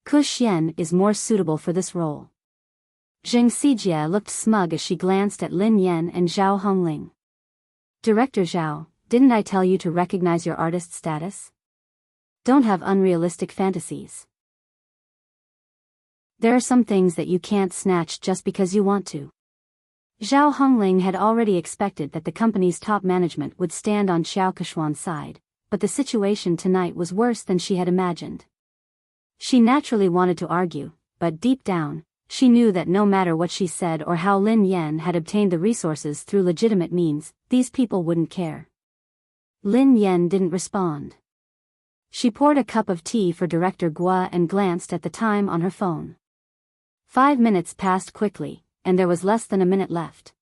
Ku Xian is more suitable for this role. Zheng Xijie looked smug as she glanced at Lin Yan and Zhao Hongling. Director Zhao, didn't I tell you to recognize your artist status? Don't have unrealistic fantasies. There are some things that you can't snatch just because you want to. Zhao Hongling had already expected that the company's top management would stand on Xiao Keshuan's side, but the situation tonight was worse than she had imagined. She naturally wanted to argue, but deep down, she knew that no matter what she said or how Lin Yan had obtained the resources through legitimate means, these people wouldn't care. Lin Yan didn't respond. She poured a cup of tea for Director Guo and glanced at the time on her phone. 5 minutes passed quickly, and there was less than a minute left.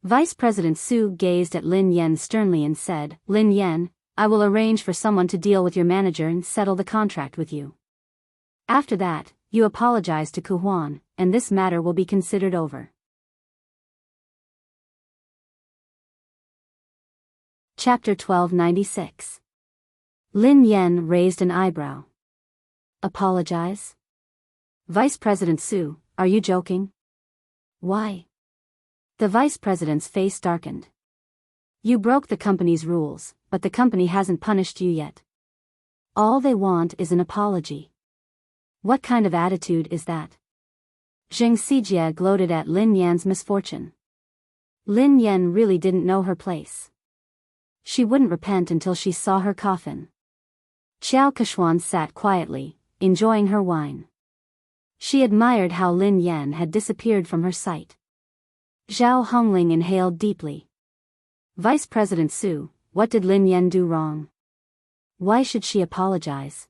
Vice President Su gazed at Lin Yan sternly and said, "Lin Yan, I will arrange for someone to deal with your manager and settle the contract with you. After that, you apologize to Ku Huan, and this matter will be considered over." Chapter 1296. Lin Yan raised an eyebrow. Apologize? Vice President Su, are you joking? Why? The Vice President's face darkened. You broke the company's rules, but the company hasn't punished you yet. All they want is an apology. What kind of attitude is that? Zheng Xijie gloated at Lin Yan's misfortune. Lin Yan really didn't know her place. She wouldn't repent until she saw her coffin. Xiao Keshuan sat quietly, enjoying her wine. She admired how Lin Yan had disappeared from her sight. Zhao Hongling inhaled deeply. Vice President Su, what did Lin Yan do wrong? Why should she apologize?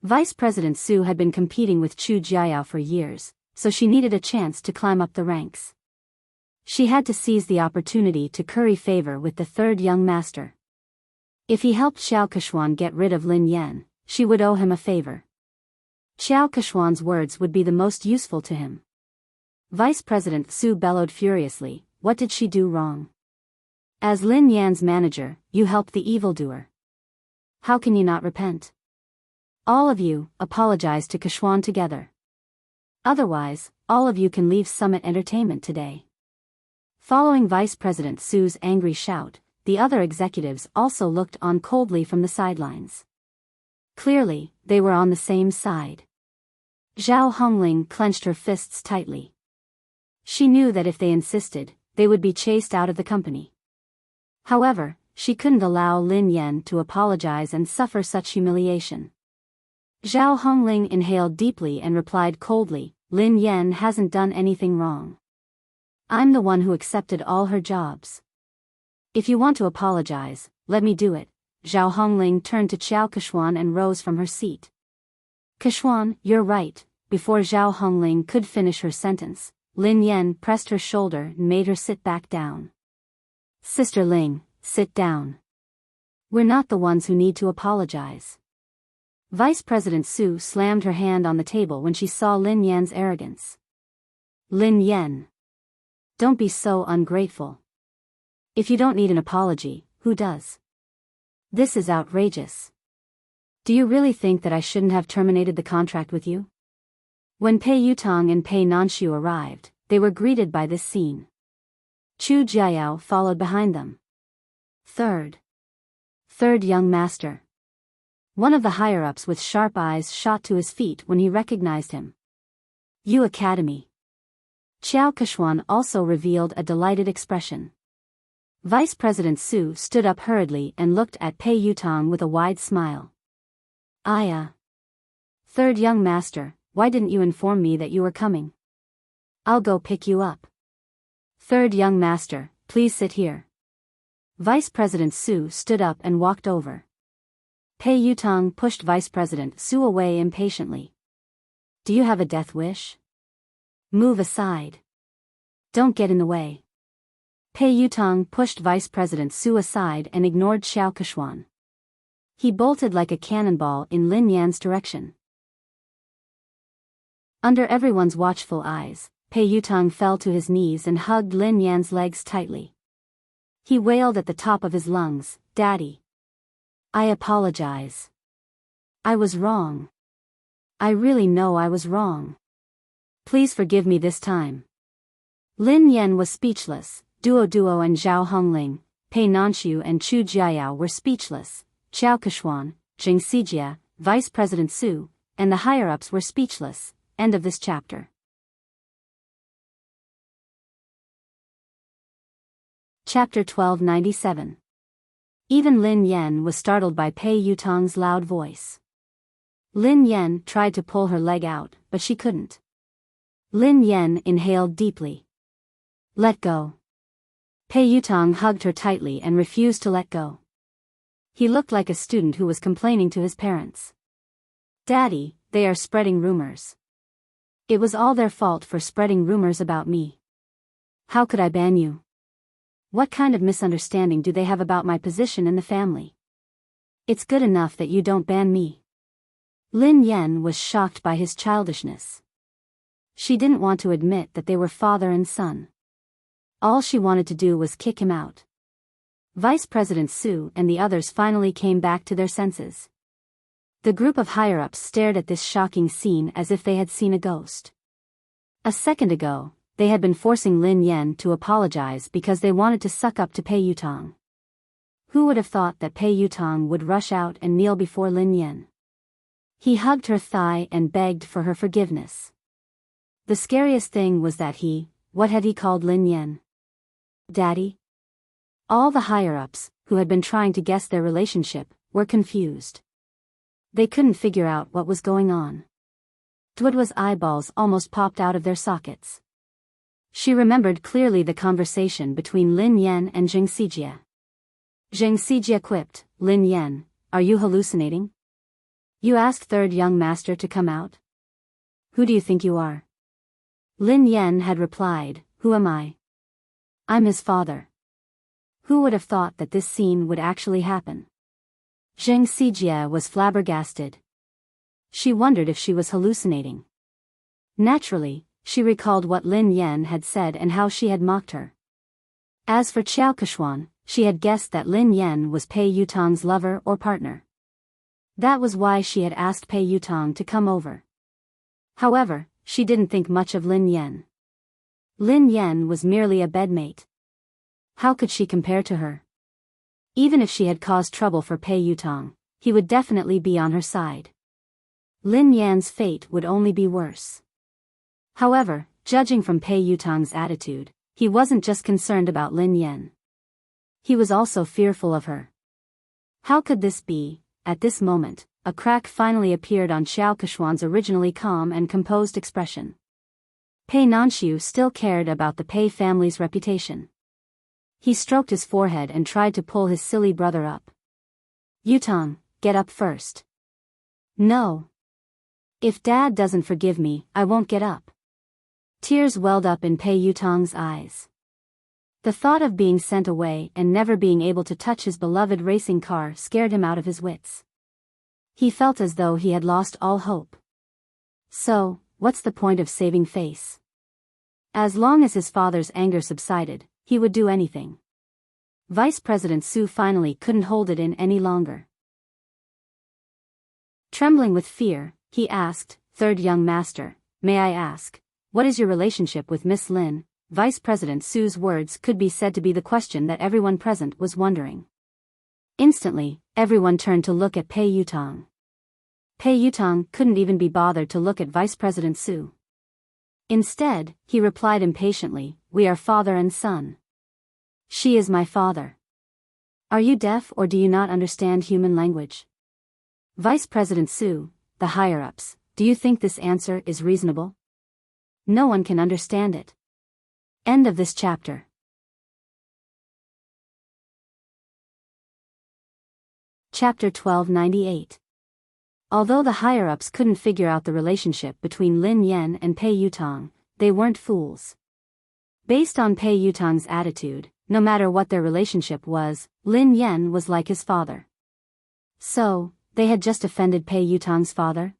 Vice President Su had been competing with Chu Jiayao for years, so she needed a chance to climb up the ranks. She had to seize the opportunity to curry favor with the third young master. If he helped Xiao Keshuan get rid of Lin Yan, she would owe him a favor. Xiao Keshuan's words would be the most useful to him. Vice President Su bellowed furiously, what did she do wrong? As Lin Yan's manager, you helped the evildoer. How can you not repent? All of you, apologize to Keshuan together. Otherwise, all of you can leave Summit Entertainment today. Following Vice President Su's angry shout, the other executives also looked on coldly from the sidelines. Clearly, they were on the same side. Zhao Hongling clenched her fists tightly. She knew that if they insisted, they would be chased out of the company. However, she couldn't allow Lin Yan to apologize and suffer such humiliation. Zhao Hongling inhaled deeply and replied coldly, Lin Yan hasn't done anything wrong. I'm the one who accepted all her jobs. If you want to apologize, let me do it. Zhao Hongling turned to Xiao Keshuan and rose from her seat. Keshuan, you're right. Before Zhao Hongling could finish her sentence, Lin Yan pressed her shoulder and made her sit back down. Sister Ling, sit down. We're not the ones who need to apologize. Vice President Su slammed her hand on the table when she saw Lin Yan's arrogance. Lin Yan. Don't be so ungrateful. If you don't need an apology, who does? This is outrageous. Do you really think that I shouldn't have terminated the contract with you? When Pei Yutong and Pei Nanshu arrived, they were greeted by this scene. Chu Jiayao followed behind them. Third young master. One of the higher-ups with sharp eyes shot to his feet when he recognized him. Yu Academy. Xiao Keshuan also revealed a delighted expression. Vice President Su stood up hurriedly and looked at Pei Yutong with a wide smile. Third young master, why didn't you inform me that you were coming? I'll go pick you up. Third young master, please sit here. Vice President Su stood up and walked over. Pei Yutong pushed Vice President Su away impatiently. Do you have a death wish? Move aside. Don't get in the way. Pei Yutong pushed Vice President Su aside and ignored Xiao Keshuan. He bolted like a cannonball in Lin Yan's direction. Under everyone's watchful eyes, Pei Yutong fell to his knees and hugged Lin Yan's legs tightly. He wailed at the top of his lungs, Daddy. I apologize. I was wrong. I really know I was wrong. Please forgive me this time. Lin Yan was speechless. Duo and Zhao Hongling, Pei Nanxiu and Chu Jiayao were speechless. Qiao Keshuan, Jing Sijia, Vice President Su, and the higher-ups were speechless. End of this chapter. Chapter 1297. Even Lin Yan was startled by Pei Yutong's loud voice. Lin Yan tried to pull her leg out, but she couldn't. Lin Yan inhaled deeply. Let go. Pei Yutong hugged her tightly and refused to let go. He looked like a student who was complaining to his parents. Daddy, they are spreading rumors. It was all their fault for spreading rumors about me. How could I ban you? What kind of misunderstanding do they have about my position in the family? It's good enough that you don't ban me. Lin Yan was shocked by his childishness. She didn't want to admit that they were father and son. All she wanted to do was kick him out. Vice President Su and the others finally came back to their senses. The group of higher-ups stared at this shocking scene as if they had seen a ghost. A second ago, they had been forcing Lin Yan to apologize because they wanted to suck up to Pei Yutong. Who would have thought that Pei Yutong would rush out and kneel before Lin Yan? He hugged her thigh and begged for her forgiveness. The scariest thing was that what had he called Lin Yan? Daddy? All the higher-ups, who had been trying to guess their relationship, were confused. They couldn't figure out what was going on. Duoduo's eyeballs almost popped out of their sockets. She remembered clearly the conversation between Lin Yan and Jing Sijia. Jing Sijia quipped, Lin Yan, are you hallucinating? You asked third young master to come out? Who do you think you are? Lin Yan had replied, who am I? I'm his father. Who would have thought that this scene would actually happen? Jing Sijia was flabbergasted. She wondered if she was hallucinating. Naturally, she recalled what Lin Yan had said and how she had mocked her. As for Qiao Keshuan, she had guessed that Lin Yan was Pei Yutong's lover or partner. That was why she had asked Pei Yutong to come over. However, she didn't think much of Lin Yan. Lin Yan was merely a bedmate. How could she compare to her? Even if she had caused trouble for Pei Yutong, he would definitely be on her side. Lin Yan's fate would only be worse. However, judging from Pei Yutong's attitude, he wasn't just concerned about Lin Yan. He was also fearful of her. How could this be? At this moment, a crack finally appeared on Qiao Keshuan's originally calm and composed expression. Pei Nanxiu still cared about the Pei family's reputation. He stroked his forehead and tried to pull his silly brother up. Yutong, get up first. No. If Dad doesn't forgive me, I won't get up. Tears welled up in Pei Yutong's eyes. The thought of being sent away and never being able to touch his beloved racing car scared him out of his wits. He felt as though he had lost all hope. So, what's the point of saving face? As long as his father's anger subsided, he would do anything. Vice President Su finally couldn't hold it in any longer. Trembling with fear, he asked, Third young master, may I ask, what is your relationship with Miss Lin? Vice President Su's words could be said to be the question that everyone present was wondering. Instantly, everyone turned to look at Pei Yutong. Pei Yutong couldn't even be bothered to look at Vice President Su. Instead, he replied impatiently, we are father and son. She is my father. Are you deaf or do you not understand human language? Vice President Su, the higher-ups, do you think this answer is reasonable? No one can understand it. End of this chapter. Chapter 1298. Although the higher-ups couldn't figure out the relationship between Lin Yan and Pei Yutong, they weren't fools. Based on Pei Yutong's attitude, no matter what their relationship was, Lin Yan was like his father. So, they had just offended Pei Yutong's father?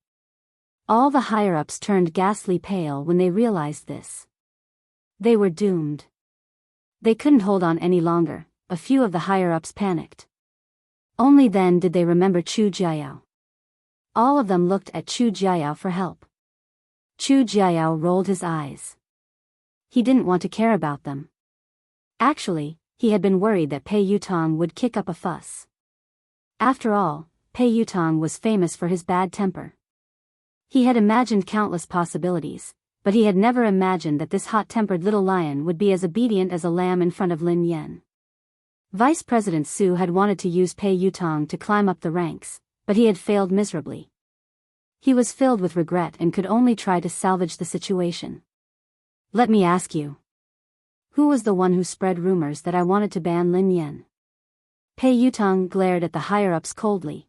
All the higher-ups turned ghastly pale when they realized this. They were doomed. They couldn't hold on any longer. A few of the higher-ups panicked. Only then did they remember Chu Jiayao. All of them looked at Chu Jiayao for help. Chu Jiayao rolled his eyes. He didn't want to care about them. Actually, he had been worried that Pei Yutong would kick up a fuss. After all, Pei Yutong was famous for his bad temper. He had imagined countless possibilities, but he had never imagined that this hot-tempered little lion would be as obedient as a lamb in front of Lin Yan. Vice President Su had wanted to use Pei Yutong to climb up the ranks, but he had failed miserably. He was filled with regret and could only try to salvage the situation. Let me ask you. Who was the one who spread rumors that I wanted to ban Lin Yan? Pei Yutong glared at the higher-ups coldly.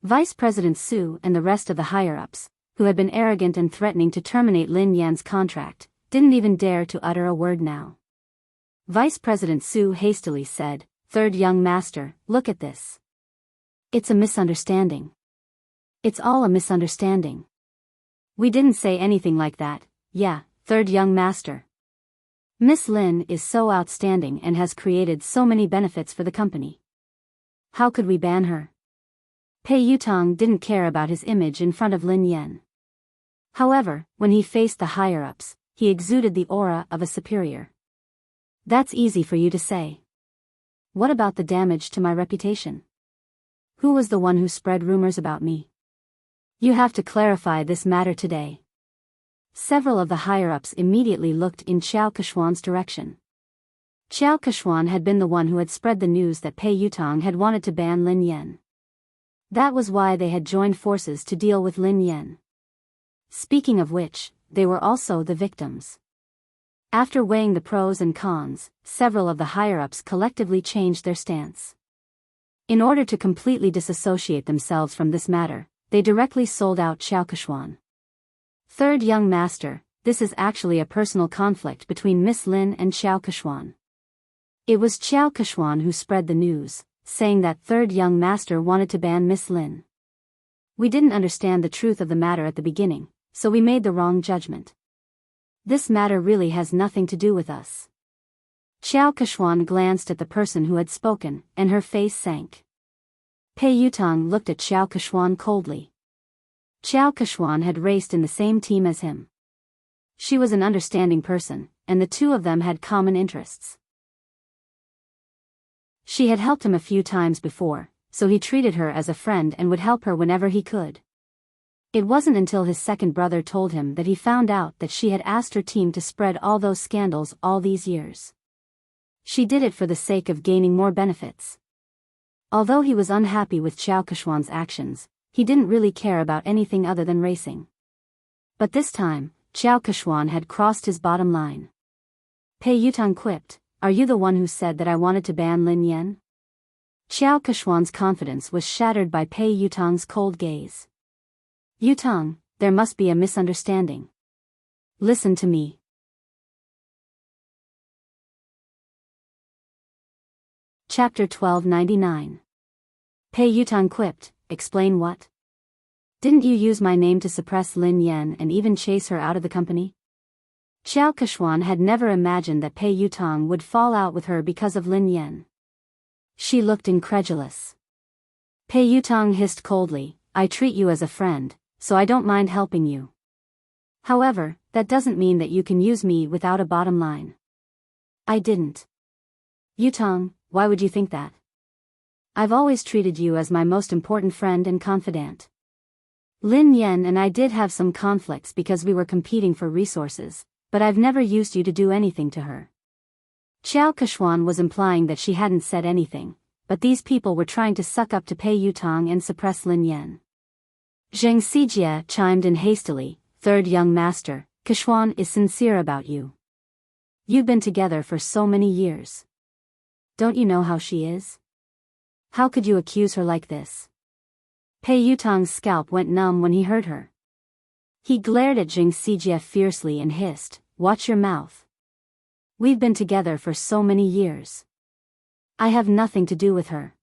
Vice President Su and the rest of the higher-ups, who had been arrogant and threatening to terminate Lin Yan's contract, didn't even dare to utter a word now. Vice President Su hastily said, "Third young master, look at this. It's a misunderstanding. It's all a misunderstanding. We didn't say anything like that, yeah, third young master. Miss Lin is so outstanding and has created so many benefits for the company. How could we ban her?" Pei Yutong didn't care about his image in front of Lin Yan. However, when he faced the higher-ups, he exuded the aura of a superior. That's easy for you to say. What about the damage to my reputation? Who was the one who spread rumors about me? You have to clarify this matter today. Several of the higher-ups immediately looked in Qiao Keshuan's direction. Qiao Keshuan had been the one who had spread the news that Pei Yutong had wanted to ban Lin Yan. That was why they had joined forces to deal with Lin Yan. Speaking of which, they were also the victims. After weighing the pros and cons, several of the higher-ups collectively changed their stance. In order to completely disassociate themselves from this matter, they directly sold out Qiao Keshuan. Third young master, this is actually a personal conflict between Miss Lin and Qiao Keshuan. It was Qiao Keshuan who spread the news, saying that third young master wanted to ban Miss Lin. We didn't understand the truth of the matter at the beginning, so we made the wrong judgment. This matter really has nothing to do with us. Qiao Keshuan glanced at the person who had spoken, and her face sank. Pei Yutong looked at Qiao Keshuan coldly. Qiao Keshuan had raced in the same team as him. She was an understanding person, and the two of them had common interests. She had helped him a few times before, so he treated her as a friend and would help her whenever he could. It wasn't until his second brother told him that he found out that she had asked her team to spread all those scandals all these years. She did it for the sake of gaining more benefits. Although he was unhappy with Qiao Keshuan's actions, he didn't really care about anything other than racing. But this time, Qiao Keshuan had crossed his bottom line. Pei Yutong quipped, "Are you the one who said that I wanted to ban Lin Yan?" Qiao Keshuan's confidence was shattered by Pei Yutong's cold gaze. "Yutong, there must be a misunderstanding. Listen to me." Chapter 1299. Pei Yutong quipped, "Explain what? Didn't you use my name to suppress Lin Yan and even chase her out of the company?" Qiao Keshuan had never imagined that Pei Yutong would fall out with her because of Lin Yan. She looked incredulous. Pei Yutong hissed coldly, "I treat you as a friend, so I don't mind helping you. However, that doesn't mean that you can use me without a bottom line." "I didn't." "Yutong, why would you think that? I've always treated you as my most important friend and confidant. Lin Yan and I did have some conflicts because we were competing for resources, but I've never used you to do anything to her." Qiao Keshuan was implying that she hadn't said anything, but these people were trying to suck up to Pei Yutong and suppress Lin Yan. Zheng Xijie chimed in hastily, "Third young master, Keshuan is sincere about you. You've been together for so many years. Don't you know how she is? How could you accuse her like this?" Pei Yutong's scalp went numb when he heard her. He glared at Zheng Xijie fiercely and hissed, "Watch your mouth. We've been together for so many years. I have nothing to do with her.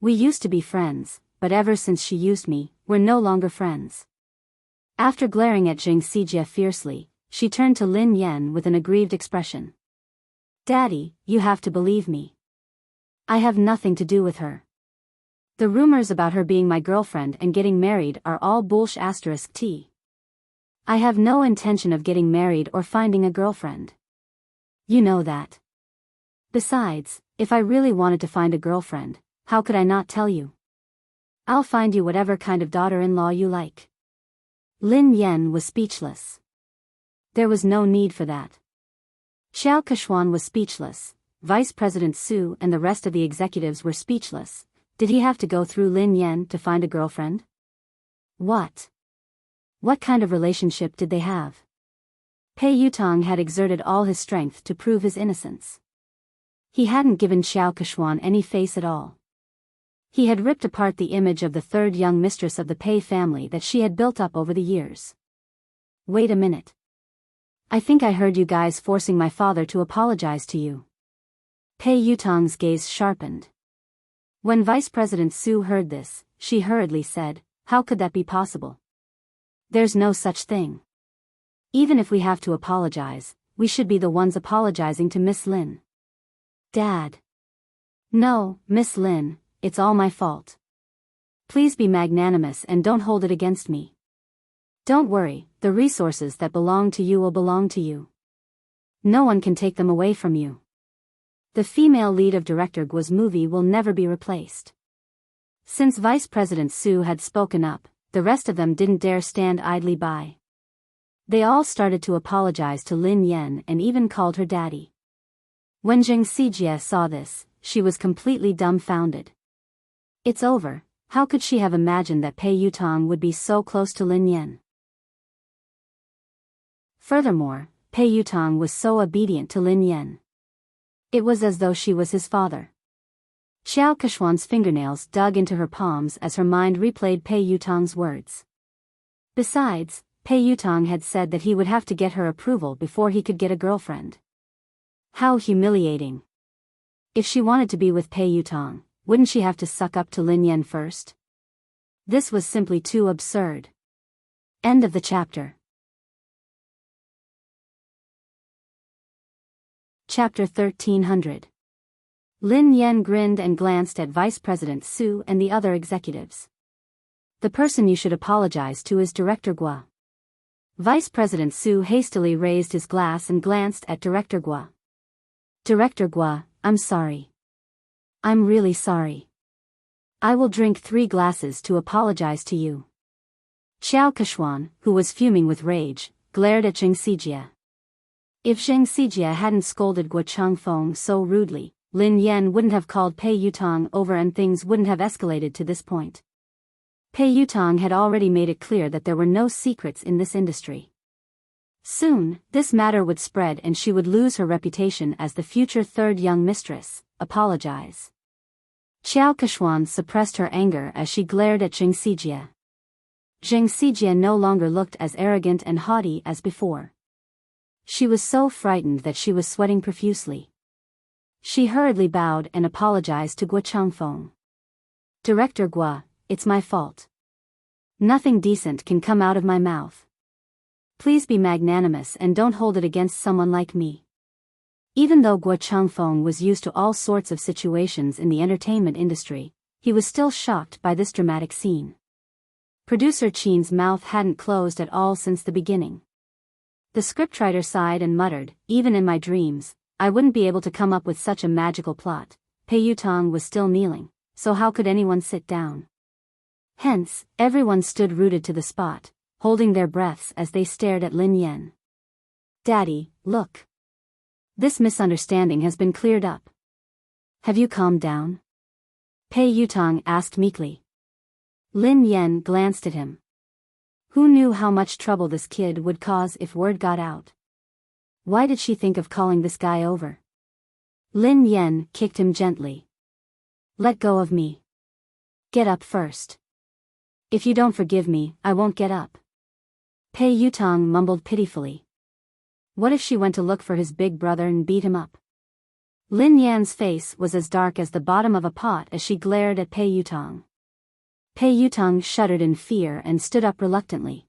We used to be friends, but ever since she used me, we're no longer friends." After glaring at Zheng Xijie fiercely, she turned to Lin Yan with an aggrieved expression. "Daddy, you have to believe me. I have nothing to do with her. The rumors about her being my girlfriend and getting married are all bullsh*t. I have no intention of getting married or finding a girlfriend. You know that. Besides, if I really wanted to find a girlfriend, how could I not tell you? I'll find you whatever kind of daughter-in-law you like. Lin Yan was speechless. There was no need for that. Xiao Kechuan was speechless. Vice President Su and the rest of the executives were speechless. Did he have to go through Lin Yan to find a girlfriend? What? What kind of relationship did they have? Pei Yutong had exerted all his strength to prove his innocence. He hadn't given Xiao Kechuan any face at all. He had ripped apart the image of the third young mistress of the Pei family that she had built up over the years. Wait a minute. I think I heard you guys forcing my father to apologize to you. Pei Yutong's gaze sharpened. When Vice President Su heard this, she hurriedly said, "How could that be possible? There's no such thing. Even if we have to apologize, we should be the ones apologizing to Miss Lin." Dad. No, Miss Lin, it's all my fault. Please be magnanimous and don't hold it against me. Don't worry, the resources that belong to you will belong to you. No one can take them away from you. The female lead of Director Guo's movie will never be replaced. Since Vice President Su had spoken up, the rest of them didn't dare stand idly by. They all started to apologize to Lin Yan and even called her daddy. When Zheng Xijie saw this, she was completely dumbfounded. It's over. How could she have imagined that Pei Yutong would be so close to Lin Yan? Furthermore, Pei Yutong was so obedient to Lin Yan. It was as though she was his father. Xiao Kechuan's fingernails dug into her palms as her mind replayed Pei Yutong's words. Besides, Pei Yutong had said that he would have to get her approval before he could get a girlfriend. How humiliating. If she wanted to be with Pei Yutong, wouldn't she have to suck up to Lin Yan first? This was simply too absurd. End of the chapter. Chapter 1300. Lin Yan grinned and glanced at Vice President Su and the other executives. The person you should apologize to is Director Guo. Vice President Su hastily raised his glass and glanced at Director Guo. Director Guo, I'm sorry. I'm really sorry. I will drink 3 glasses to apologize to you. Xiao Kechuan, who was fuming with rage, glared at Zheng Xijie. If Zheng Xijie hadn't scolded Guo Changfeng so rudely, Lin Yan wouldn't have called Pei Yutong over and things wouldn't have escalated to this point. Pei Yutong had already made it clear that there were no secrets in this industry. Soon, this matter would spread and she would lose her reputation as the future third young mistress. Apologize. Xiao Kechuan suppressed her anger as she glared at Zheng Xijie. Zheng Xijie no longer looked as arrogant and haughty as before. She was so frightened that she was sweating profusely. She hurriedly bowed and apologized to Guo Changfeng. Director Guo, it's my fault. Nothing decent can come out of my mouth. Please be magnanimous and don't hold it against someone like me. Even though Guo Changfeng was used to all sorts of situations in the entertainment industry, he was still shocked by this dramatic scene. Producer Qin's mouth hadn't closed at all since the beginning. The scriptwriter sighed and muttered, even in my dreams, I wouldn't be able to come up with such a magical plot. Pei Yutong was still kneeling, so how could anyone sit down? Hence, everyone stood rooted to the spot, holding their breaths as they stared at Lin Yan. Daddy, look. This misunderstanding has been cleared up. Have you calmed down? Pei Yutong asked meekly. Lin Yan glanced at him. Who knew how much trouble this kid would cause if word got out? Why did she think of calling this guy over? Lin Yan kicked him gently. Let go of me. Get up first. If you don't forgive me, I won't get up. Pei Yutong mumbled pitifully. What if she went to look for his big brother and beat him up? Lin Yan's face was as dark as the bottom of a pot as she glared at Pei Yutong. Pei Yutong shuddered in fear and stood up reluctantly.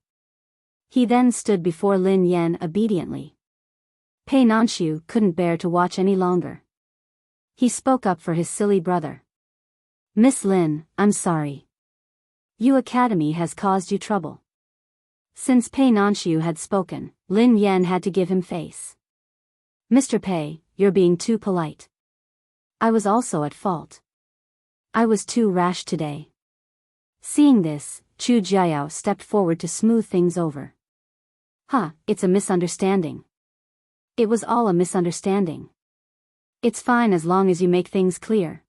He then stood before Lin Yan obediently. Pei Nanshu couldn't bear to watch any longer. He spoke up for his silly brother. Miss Lin, I'm sorry. Yu Academy has caused you trouble. Since Pei Nanshiu had spoken, Lin Yan had to give him face. Mr. Pei, you're being too polite. I was also at fault. I was too rash today. Seeing this, Chu Jiao stepped forward to smooth things over. It's a misunderstanding. It was all a misunderstanding. It's fine as long as you make things clear.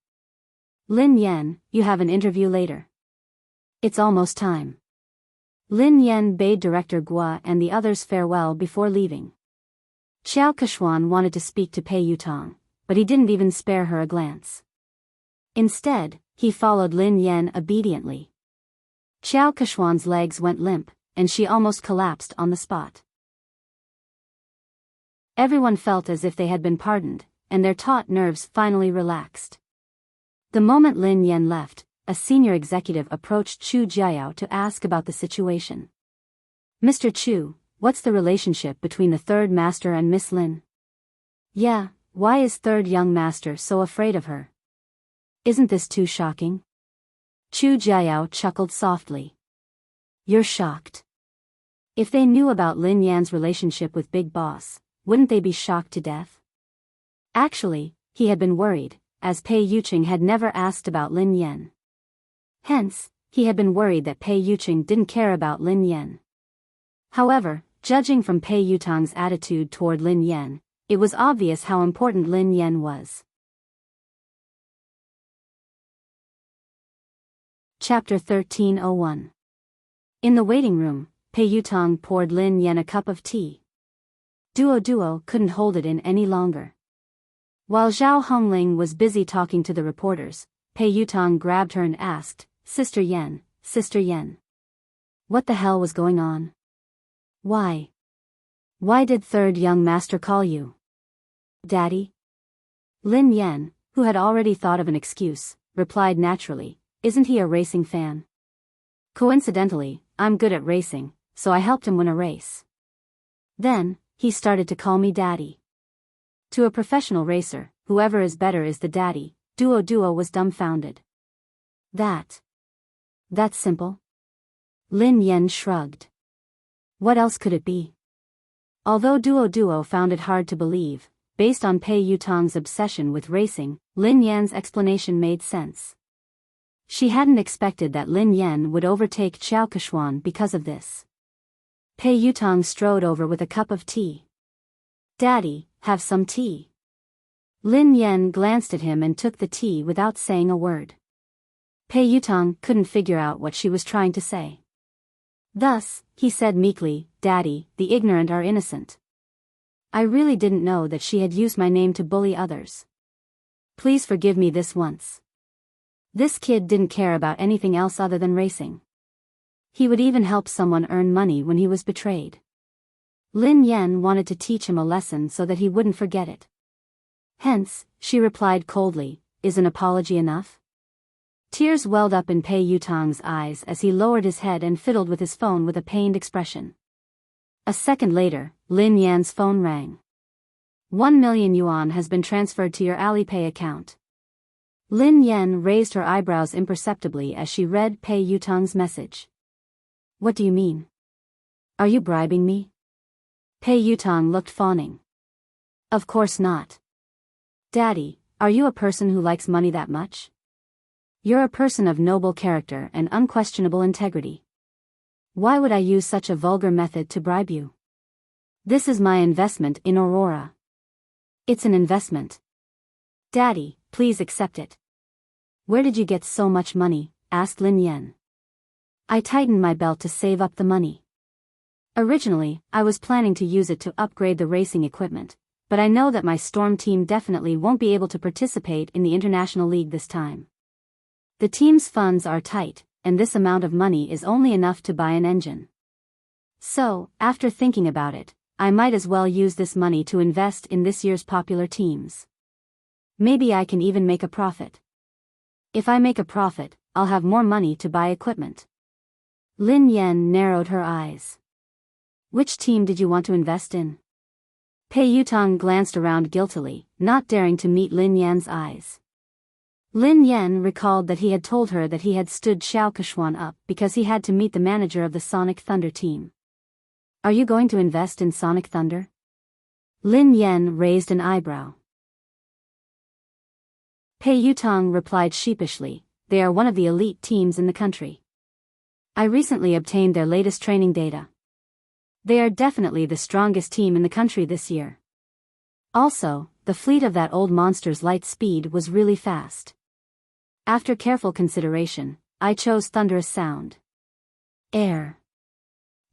Lin Yan, you have an interview later. It's almost time. Lin Yan bade Director Gua and the others farewell before leaving. Xiao Keshuan wanted to speak to Pei Yutong, but he didn't even spare her a glance. Instead, he followed Lin Yan obediently. Xiao Keshuan's legs went limp, and she almost collapsed on the spot. Everyone felt as if they had been pardoned, and their taut nerves finally relaxed. The moment Lin Yan left, a senior executive approached Chu Jiao to ask about the situation. Mr. Chu, what's the relationship between the third master and Miss Lin? Yeah, why is third young master so afraid of her? Isn't this too shocking? Chu Jiao chuckled softly. You're shocked. If they knew about Lin Yan's relationship with Big Boss, wouldn't they be shocked to death? Actually, he had been worried, as Pei Yuqing had never asked about Lin Yan. Hence, he had been worried that Pei Yuqing didn't care about Lin Yan. However, judging from Pei Yutong's attitude toward Lin Yan, it was obvious how important Lin Yan was. Chapter 1301. In the waiting room, Pei Yutong poured Lin Yan a cup of tea. Duo couldn't hold it in any longer. While Zhao Hongling was busy talking to the reporters, Pei Yutong grabbed her and asked, Sister Yan. What the hell was going on? Why did third young master call you? Daddy? Lin Yan, who had already thought of an excuse, replied naturally, isn't he a racing fan? Coincidentally, I'm good at racing, so I helped him win a race. Then, he started to call me daddy. To a professional racer, whoever is better is the daddy. Duo was dumbfounded. That's simple? Lin Yan shrugged. What else could it be? Although Duo found it hard to believe, based on Pei Yutong's obsession with racing, Lin Yan's explanation made sense. She hadn't expected that Lin Yan would overtake Xiao Keshuan because of this. Pei Yutong strode over with a cup of tea. Daddy, have some tea. Lin Yan glanced at him and took the tea without saying a word. Pei Yutong couldn't figure out what she was trying to say. Thus, he said meekly, Daddy, the ignorant are innocent. I really didn't know that she had used my name to bully others. Please forgive me this once. This kid didn't care about anything else other than racing. He would even help someone earn money when he was betrayed. Lin Yan wanted to teach him a lesson so that he wouldn't forget it. Hence, she replied coldly, is an apology enough? Tears welled up in Pei Yutong's eyes as he lowered his head and fiddled with his phone with a pained expression. A second later, Lin Yan's phone rang. 1 million yuan has been transferred to your Alipay account. Lin Yan raised her eyebrows imperceptibly as she read Pei Yutong's message. What do you mean? Are you bribing me? Pei Yutong looked fawning. Of course not. Daddy, are you a person who likes money that much? You're a person of noble character and unquestionable integrity. Why would I use such a vulgar method to bribe you? This is my investment in Aurora. It's an investment. Daddy, please accept it. Where did you get so much money? Asked Lin Yan. I tightened my belt to save up the money. Originally, I was planning to use it to upgrade the racing equipment, but I know that my Storm team definitely won't be able to participate in the International League this time. The team's funds are tight, and this amount of money is only enough to buy an engine. So, after thinking about it, I might as well use this money to invest in this year's popular teams. Maybe I can even make a profit. If I make a profit, I'll have more money to buy equipment. Lin Yan narrowed her eyes. Which team did you want to invest in? Pei Yutong glanced around guiltily, not daring to meet Lin Yan's eyes. Lin Yan recalled that he had told her that he had stood Xiao Keshuan up because he had to meet the manager of the Sonic Thunder team. Are you going to invest in Sonic Thunder? Lin Yan raised an eyebrow. Pei Yutong replied sheepishly, they are one of the elite teams in the country. I recently obtained their latest training data. They are definitely the strongest team in the country this year. Also, the fleet of that old monster's light speed was really fast. After careful consideration, I chose Thunderous Sound. Air.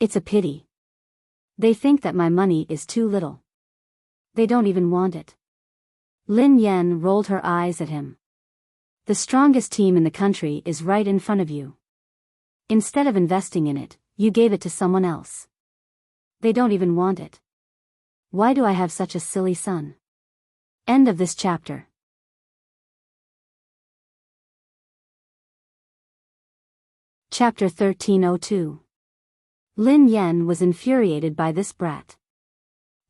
It's a pity. They think that my money is too little. They don't even want it. Lin Yan rolled her eyes at him. The strongest team in the country is right in front of you. Instead of investing in it, you gave it to someone else. They don't even want it. Why do I have such a silly son? End of this chapter. Chapter 1302. Lin Yan was infuriated by this brat.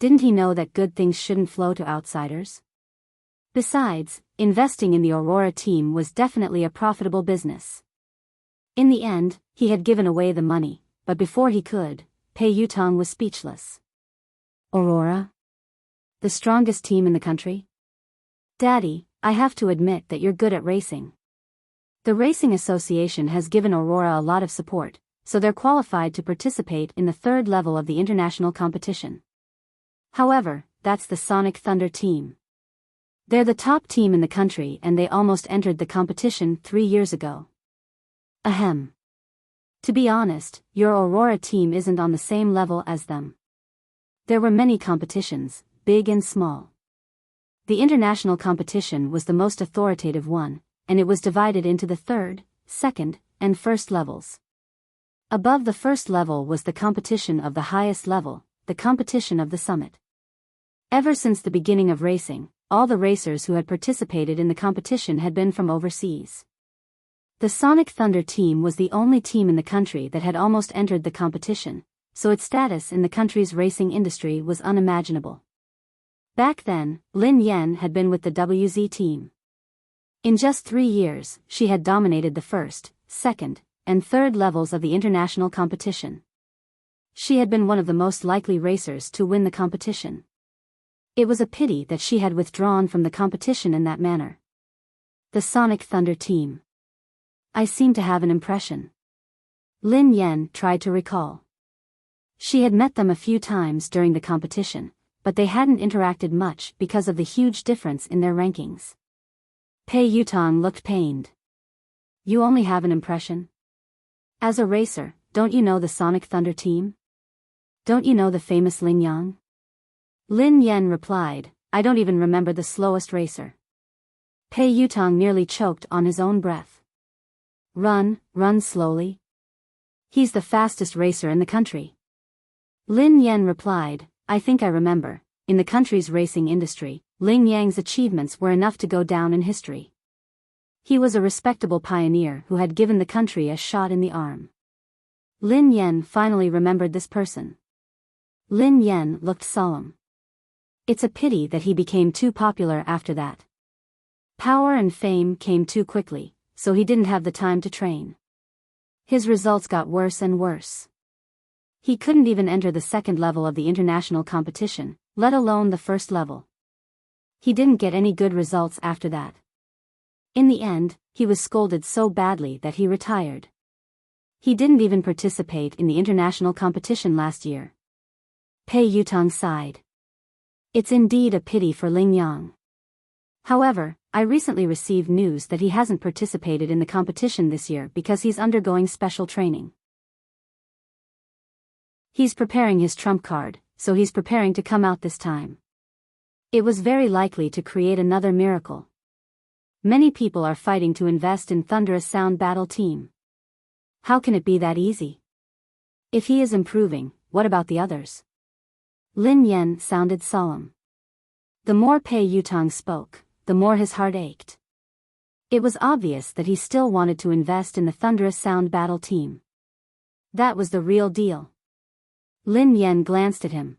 Didn't he know that good things shouldn't flow to outsiders? Besides, investing in the Aurora team was definitely a profitable business. In the end, he had given away the money, but before he could, Pei Yutong was speechless. Aurora? The strongest team in the country? Daddy, I have to admit that you're good at racing. The Racing Association has given Aurora a lot of support, so they're qualified to participate in the third level of the international competition. However, that's the Sonic Thunder team. They're the top team in the country and they almost entered the competition 3 years ago. Ahem. To be honest, your Aurora team isn't on the same level as them. There were many competitions, big and small. The international competition was the most authoritative one, and it was divided into the third, second, and first levels. Above the first level was the competition of the highest level, the competition of the summit. Ever since the beginning of racing, all the racers who had participated in the competition had been from overseas. The Sonic Thunder team was the only team in the country that had almost entered the competition, so its status in the country's racing industry was unimaginable. Back then, Lin Yan had been with the WZ team. In just 3 years, she had dominated the first, second, and third levels of the international competition. She had been one of the most likely racers to win the competition. It was a pity that she had withdrawn from the competition in that manner. The Sonic Thunder team. I seem to have an impression. Lin Yan tried to recall. She had met them a few times during the competition, but they hadn't interacted much because of the huge difference in their rankings. Pei Yutong looked pained. You only have an impression? As a racer, don't you know the Sonic Thunder team? Don't you know the famous Lin Yang? Lin Yan replied, I don't even remember the slowest racer. Pei Yutong nearly choked on his own breath. Run slowly. He's the fastest racer in the country. Lin Yan replied, I think I remember, in the country's racing industry, Lin Yang's achievements were enough to go down in history. He was a respectable pioneer who had given the country a shot in the arm. Lin Yan finally remembered this person. Lin Yan looked solemn. It's a pity that he became too popular after that. Power and fame came too quickly, so he didn't have the time to train. His results got worse and worse. He couldn't even enter the second level of the international competition, let alone the first level. He didn't get any good results after that. In the end, he was scolded so badly that he retired. He didn't even participate in the international competition last year. Pei Yutong sighed. It's indeed a pity for Lin Yang. However, I recently received news that he hasn't participated in the competition this year because he's undergoing special training. He's preparing his trump card, so he's preparing to come out this time. It was very likely to create another miracle. Many people are fighting to invest in Thunderous Sound Battle Team. How can it be that easy? If he is improving, what about the others? Lin Yan sounded solemn. The more Pei Yutong spoke, the more his heart ached. It was obvious that he still wanted to invest in the Thunderous Sound Battle Team. That was the real deal. Lin Yan glanced at him.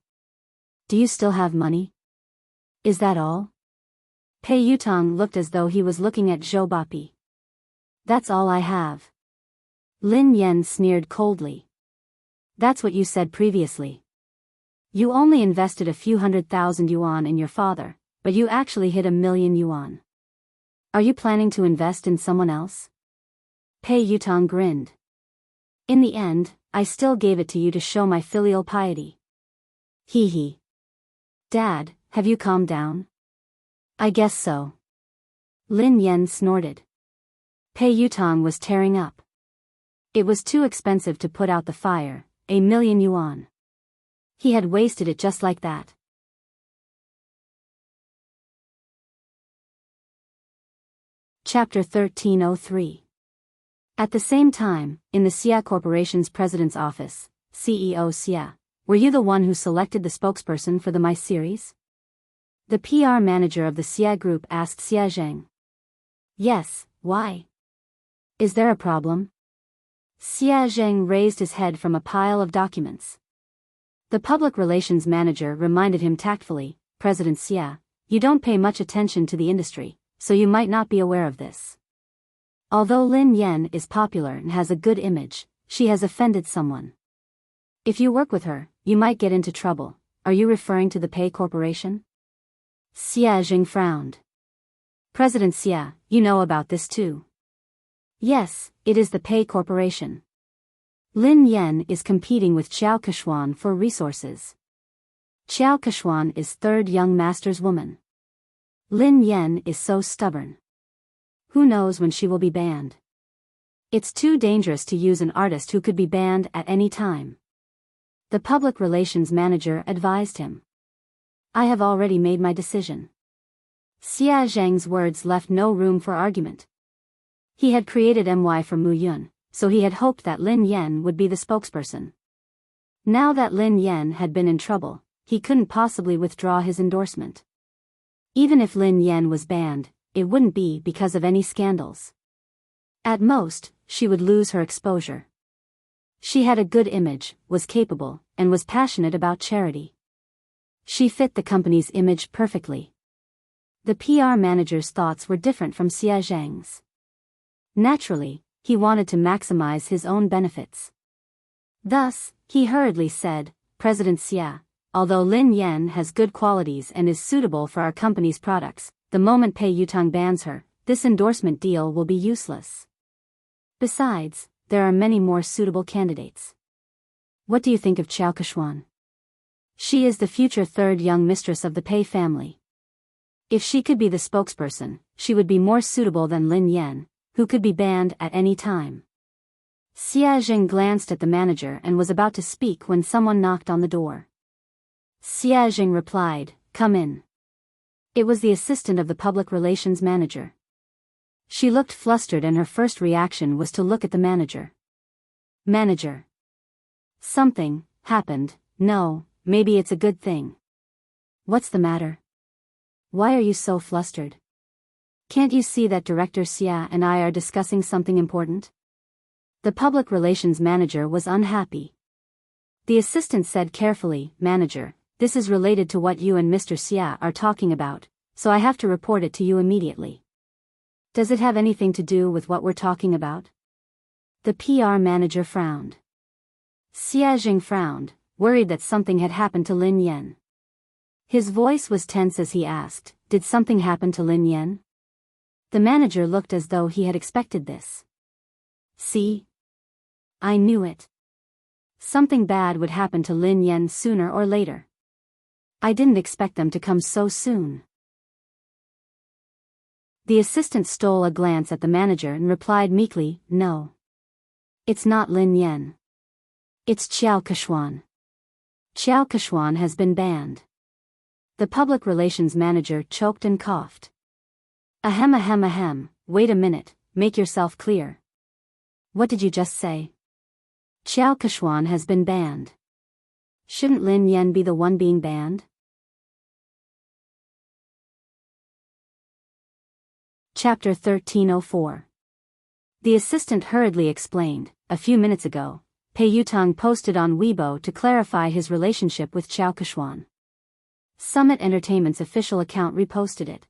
Do you still have money? Is that all? Pei Yutong looked as though he was looking at Zhou Bapi. That's all I have. Lin Yan sneered coldly. That's what you said previously. You only invested a few 100,000 yuan in your father, but you actually hit 1,000,000 yuan. Are you planning to invest in someone else? Pei Yutong grinned. In the end, I still gave it to you to show my filial piety. Hee hee. Dad, have you calmed down? I guess so. Lin Yan snorted. Pei Yutong was tearing up. It was too expensive to put out the fire, 1,000,000 yuan. He had wasted it just like that. Chapter 1303. At the same time, in the Xia Corporation's president's office, CEO Xia, were you the one who selected the spokesperson for the My series? The PR manager of the Xia Group asked Xia Zheng. Yes, why? Is there a problem? Xia Zheng raised his head from a pile of documents. The public relations manager reminded him tactfully, President Xia, you don't pay much attention to the industry, so you might not be aware of this. Although Lin Yan is popular and has a good image, she has offended someone. If you work with her, you might get into trouble. Are you referring to the Pei Corporation? Xia Zheng frowned. President Xia, you know about this too. Yes, it is the Pei Corporation. Lin Yan is competing with Qiao Keshuan for resources. Qiao Keshuan is third young master's woman. Lin Yan is so stubborn. Who knows when she will be banned? It's too dangerous to use an artist who could be banned at any time. The public relations manager advised him. I have already made my decision. Xia Zheng's words left no room for argument. He had created MY for Mu Yun, so he had hoped that Lin Yan would be the spokesperson. Now that Lin Yan had been in trouble, he couldn't possibly withdraw his endorsement. Even if Lin Yan was banned, it wouldn't be because of any scandals. At most, she would lose her exposure. She had a good image, was capable, and was passionate about charity. She fit the company's image perfectly. The PR manager's thoughts were different from Xia Zheng's. Naturally, he wanted to maximize his own benefits. Thus, he hurriedly said, President Xia, although Lin Yan has good qualities and is suitable for our company's products, the moment Pei Yutong bans her, this endorsement deal will be useless. Besides, there are many more suitable candidates. What do you think of Qiao Keshuan? She is the future third young mistress of the Pei family. If she could be the spokesperson, she would be more suitable than Lin Yan, who could be banned at any time. Xia Zheng glanced at the manager and was about to speak when someone knocked on the door. Xia Zheng replied, Come in. It was the assistant of the public relations manager. She looked flustered and her first reaction was to look at the manager. Manager. Something happened. No, maybe it's a good thing. What's the matter? Why are you so flustered? Can't you see that Director Xia and I are discussing something important? The public relations manager was unhappy. The assistant said carefully, Manager, this is related to what you and Mr. Xia are talking about, so I have to report it to you immediately. Does it have anything to do with what we're talking about? The PR manager frowned. Xia Zheng frowned, worried that something had happened to Lin Yan. His voice was tense as he asked, Did something happen to Lin Yan? The manager looked as though he had expected this. See? I knew it. Something bad would happen to Lin Yan sooner or later. I didn't expect them to come so soon. The assistant stole a glance at the manager and replied meekly, No. It's not Lin Yan. It's Qiao Keshuan. Qiao Keshuan has been banned. The public relations manager choked and coughed. Ahem ahem ahem, wait a minute, make yourself clear. What did you just say? Qiao Keshuan has been banned. Shouldn't Lin Yan be the one being banned? Chapter 1304. The assistant hurriedly explained, a few minutes ago, Pei Yutong posted on Weibo to clarify his relationship with Qiao Keshuan. Summit Entertainment's official account reposted it.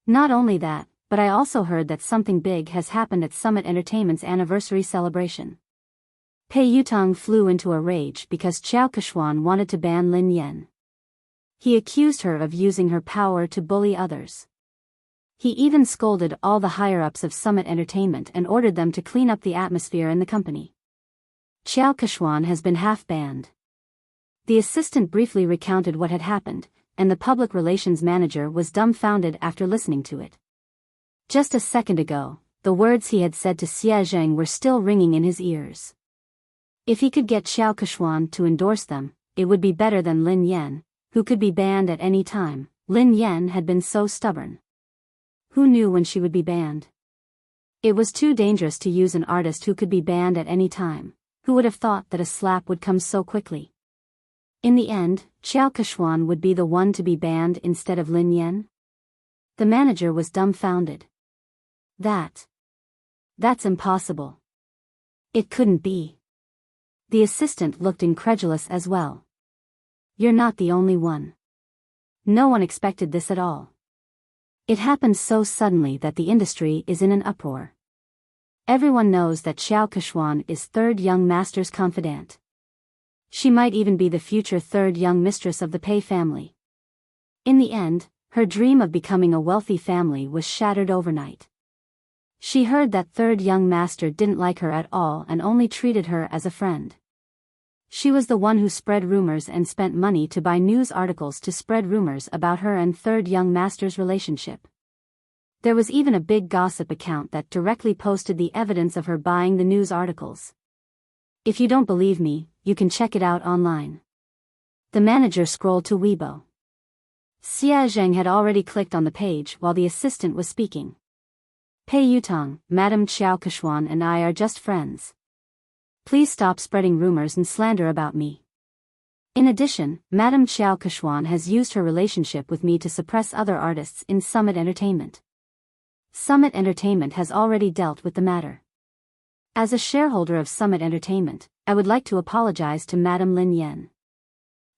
Not only that, but I also heard that something big has happened at Summit Entertainment's anniversary celebration. Pei Yutong flew into a rage because Qiao Keshuan wanted to ban Lin Yan. He accused her of using her power to bully others. He even scolded all the higher-ups of Summit Entertainment and ordered them to clean up the atmosphere in the company. Qiao Keshuan has been half-banned. The assistant briefly recounted what had happened, and the public relations manager was dumbfounded after listening to it. Just a second ago, the words he had said to Xia Zheng were still ringing in his ears. If he could get Qiao Keshuan to endorse them, it would be better than Lin Yan, who could be banned at any time. Lin Yan had been so stubborn. Who knew when she would be banned? It was too dangerous to use an artist who could be banned at any time. Who would have thought that a slap would come so quickly? In the end, Qiao Keshuan would be the one to be banned instead of Lin Yan? The manager was dumbfounded. That's impossible. It couldn't be. The assistant looked incredulous as well. You're not the only one. No one expected this at all. It happened so suddenly that the industry is in an uproar. Everyone knows that Qiao Keshuan is third young master's confidant. She might even be the future third young mistress of the Pei family. In the end, her dream of becoming a wealthy family was shattered overnight. She heard that third young master didn't like her at all and only treated her as a friend. She was the one who spread rumors and spent money to buy news articles to spread rumors about her and third young master's relationship. There was even a big gossip account that directly posted the evidence of her buying the news articles. If you don't believe me, you can check it out online. The manager scrolled to Weibo. Xia Zheng had already clicked on the page while the assistant was speaking. Pei Yutong, Madame Qiao Keshuan and I are just friends. Please stop spreading rumors and slander about me. In addition, Madame Qiao Keshuan has used her relationship with me to suppress other artists in Summit Entertainment. Summit Entertainment has already dealt with the matter. As a shareholder of Summit Entertainment, I would like to apologize to Madame Lin Yan.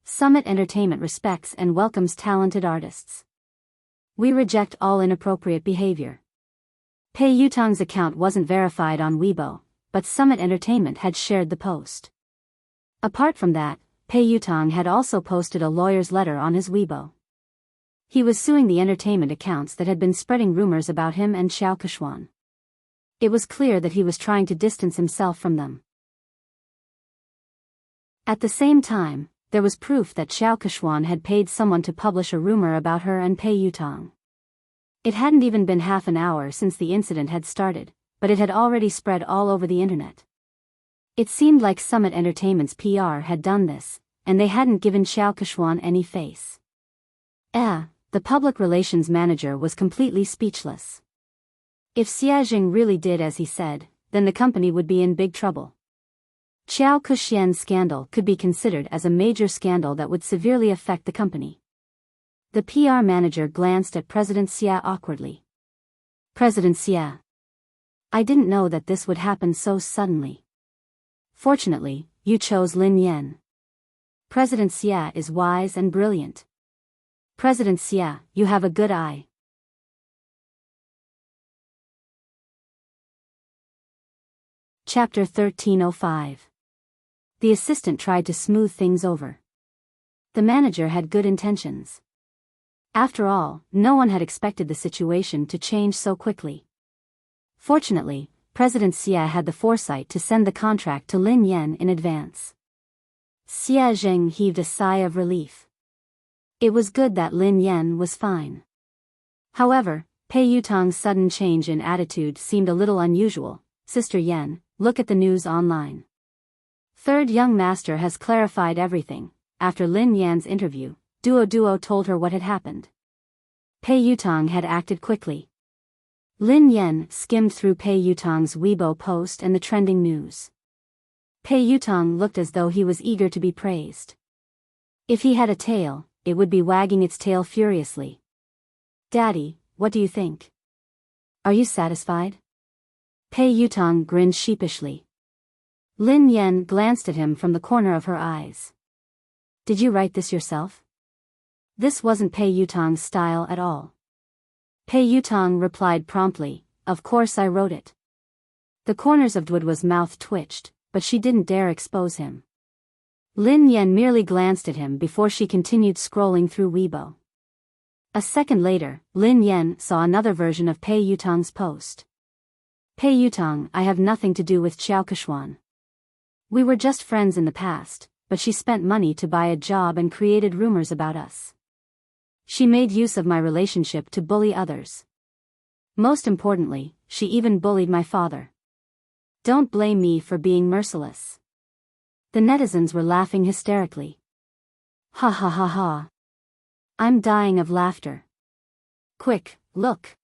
Summit Entertainment respects and welcomes talented artists. We reject all inappropriate behavior. Pei Yutong's account wasn't verified on Weibo, but Summit Entertainment had shared the post. Apart from that, Pei Yutong had also posted a lawyer's letter on his Weibo. He was suing the entertainment accounts that had been spreading rumors about him and Qiao Keshuan. It was clear that he was trying to distance himself from them. At the same time, there was proof that Qiao Keshuan had paid someone to publish a rumor about her and Pei Yutong. It hadn't even been half an hour since the incident had started, but it had already spread all over the internet. It seemed like Summit Entertainment's PR had done this, and they hadn't given Qiao Keshuan any face. The public relations manager was completely speechless. If Xia Zheng really did as he said, then the company would be in big trouble. Qiao Keshuan's scandal could be considered as a major scandal that would severely affect the company. The PR manager glanced at President Xia awkwardly. President Xia. I didn't know that this would happen so suddenly. Fortunately, you chose Lin Yan. President Xia is wise and brilliant. President Xia, you have a good eye. Chapter 1305. The assistant tried to smooth things over. The manager had good intentions. After all, no one had expected the situation to change so quickly. Fortunately, President Xia had the foresight to send the contract to Lin Yan in advance. Xia Zheng heaved a sigh of relief. It was good that Lin Yan was fine. However, Pei Yutong's sudden change in attitude seemed a little unusual. Sister Yan, look at the news online. Third young master has clarified everything. After Lin Yan's interview, Duo told her what had happened. Pei Yutong had acted quickly. Lin Yan skimmed through Pei Yutong's Weibo post and the trending news. Pei Yutong looked as though he was eager to be praised. If he had a tail, it would be wagging its tail furiously. Daddy, what do you think? Are you satisfied? Pei Yutong grinned sheepishly. Lin Yan glanced at him from the corner of her eyes. Did you write this yourself? This wasn't Pei Yutong's style at all. Pei Yutong replied promptly, "Of course I wrote it." The corners of Duodwa's mouth twitched, but she didn't dare expose him. Lin Yan merely glanced at him before she continued scrolling through Weibo. A second later, Lin Yan saw another version of Pei Yutong's post. "Pei Yutong, I have nothing to do with Xiao Keshuan. We were just friends in the past, but she spent money to buy a job and created rumors about us. She made use of my relationship to bully others. Most importantly, she even bullied my father. Don't blame me for being merciless." The netizens were laughing hysterically. "Ha ha ha ha. I'm dying of laughter. Quick, look.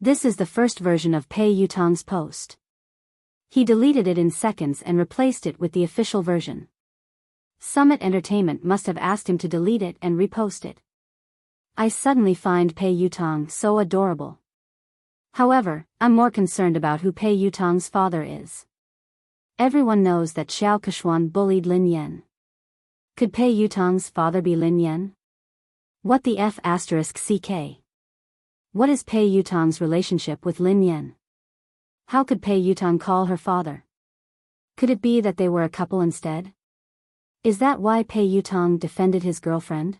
This is the first version of Pei Yutong's post." He deleted it in seconds and replaced it with the official version. Summit Entertainment must have asked him to delete it and repost it. I suddenly find Pei Yutong so adorable. However, I'm more concerned about who Pei Yutong's father is. Everyone knows that Xiao Keshuan bullied Lin Yan. Could Pei Yutong's father be Lin Yan? What the F***ck? What is Pei Yutong's relationship with Lin Yan? How could Pei Yutong call her father? Could it be that they were a couple instead? Is that why Pei Yutong defended his girlfriend?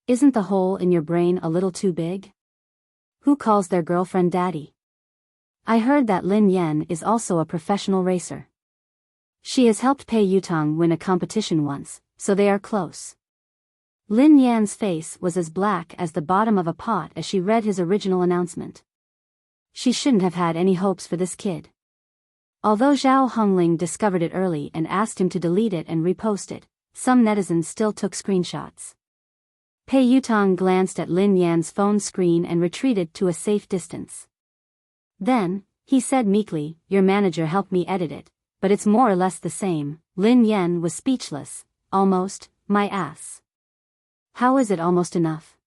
Isn't the hole in your brain a little too big? Who calls their girlfriend daddy? I heard that Lin Yan is also a professional racer. She has helped Pei Yutong win a competition once, so they are close. Lin Yan's face was as black as the bottom of a pot as she read his original announcement. She shouldn't have had any hopes for this kid. Although Zhao Hongling discovered it early and asked him to delete it and repost it, some netizens still took screenshots. Pei Yutong glanced at Lin Yan's phone screen and retreated to a safe distance. Then, he said meekly, "Your manager helped me edit it, but it's more or less the same." Lin Yan was speechless. "Almost, my ass. How is it almost enough?"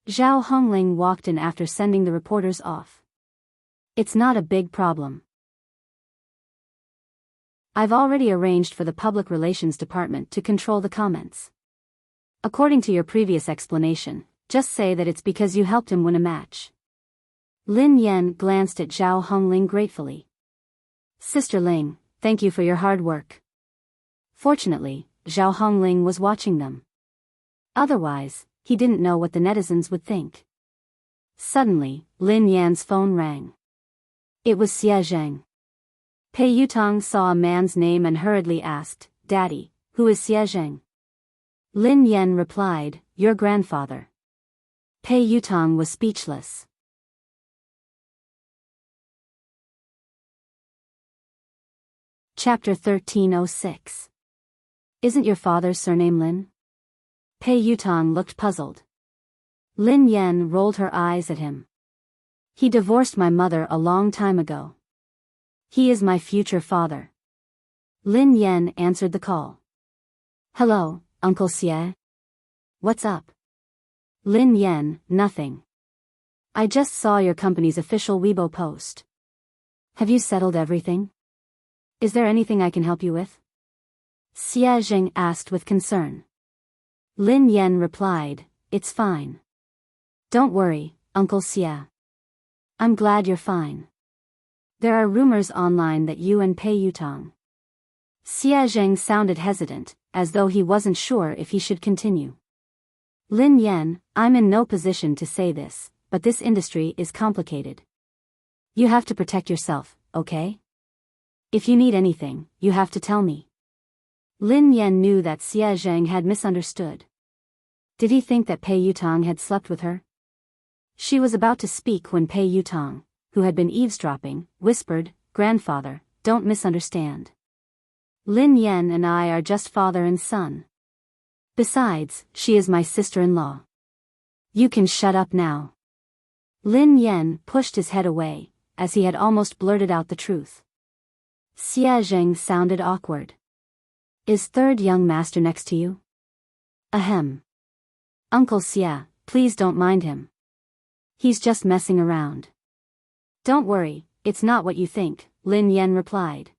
Zhao Hongling walked in after sending the reporters off. "It's not a big problem. I've already arranged for the public relations department to control the comments. According to your previous explanation, just say that it's because you helped him win a match." Lin Yan glanced at Zhao Hongling gratefully. "Sister Ling, thank you for your hard work." Fortunately, Zhao Hongling was watching them. Otherwise, he didn't know what the netizens would think. Suddenly, Lin Yan's phone rang. It was Xie Zheng. Pei Yutong saw a man's name and hurriedly asked, "Daddy, who is Xie Zheng?" Lin Yan replied, "Your grandfather." Pei Yutong was speechless. Chapter 1306. Isn't your father's surname Lin? Pei Yutong looked puzzled. Lin Yan rolled her eyes at him. "He divorced my mother a long time ago. He is my future father." Lin Yan answered the call. "Hello, Uncle Xie. What's up?" Lin Yan, "Nothing. I just saw your company's official Weibo post. Have you settled everything? Is there anything I can help you with?" Xie Zheng asked with concern. Lin Yan replied, "It's fine. Don't worry, Uncle Xie. I'm glad you're fine. There are rumors online that you and Pei Yutong." Xie Zheng sounded hesitant, as though he wasn't sure if he should continue. "Lin Yan, I'm in no position to say this, but this industry is complicated. You have to protect yourself, okay? If you need anything, you have to tell me." Lin Yan knew that Xie Zheng had misunderstood. Did he think that Pei Yutong had slept with her? She was about to speak when Pei Yutong, who had been eavesdropping, whispered, "Grandfather, don't misunderstand. Lin Yan and I are just father and son. Besides, she is my sister-in-law. You can shut up now." Lin Yan pushed his head away, as he had almost blurted out the truth. Xie Zheng sounded awkward. "Is third young master next to you?" "Ahem. Uncle Xie, please don't mind him. He's just messing around." "Don't worry, it's not what you think," Lin Yan replied.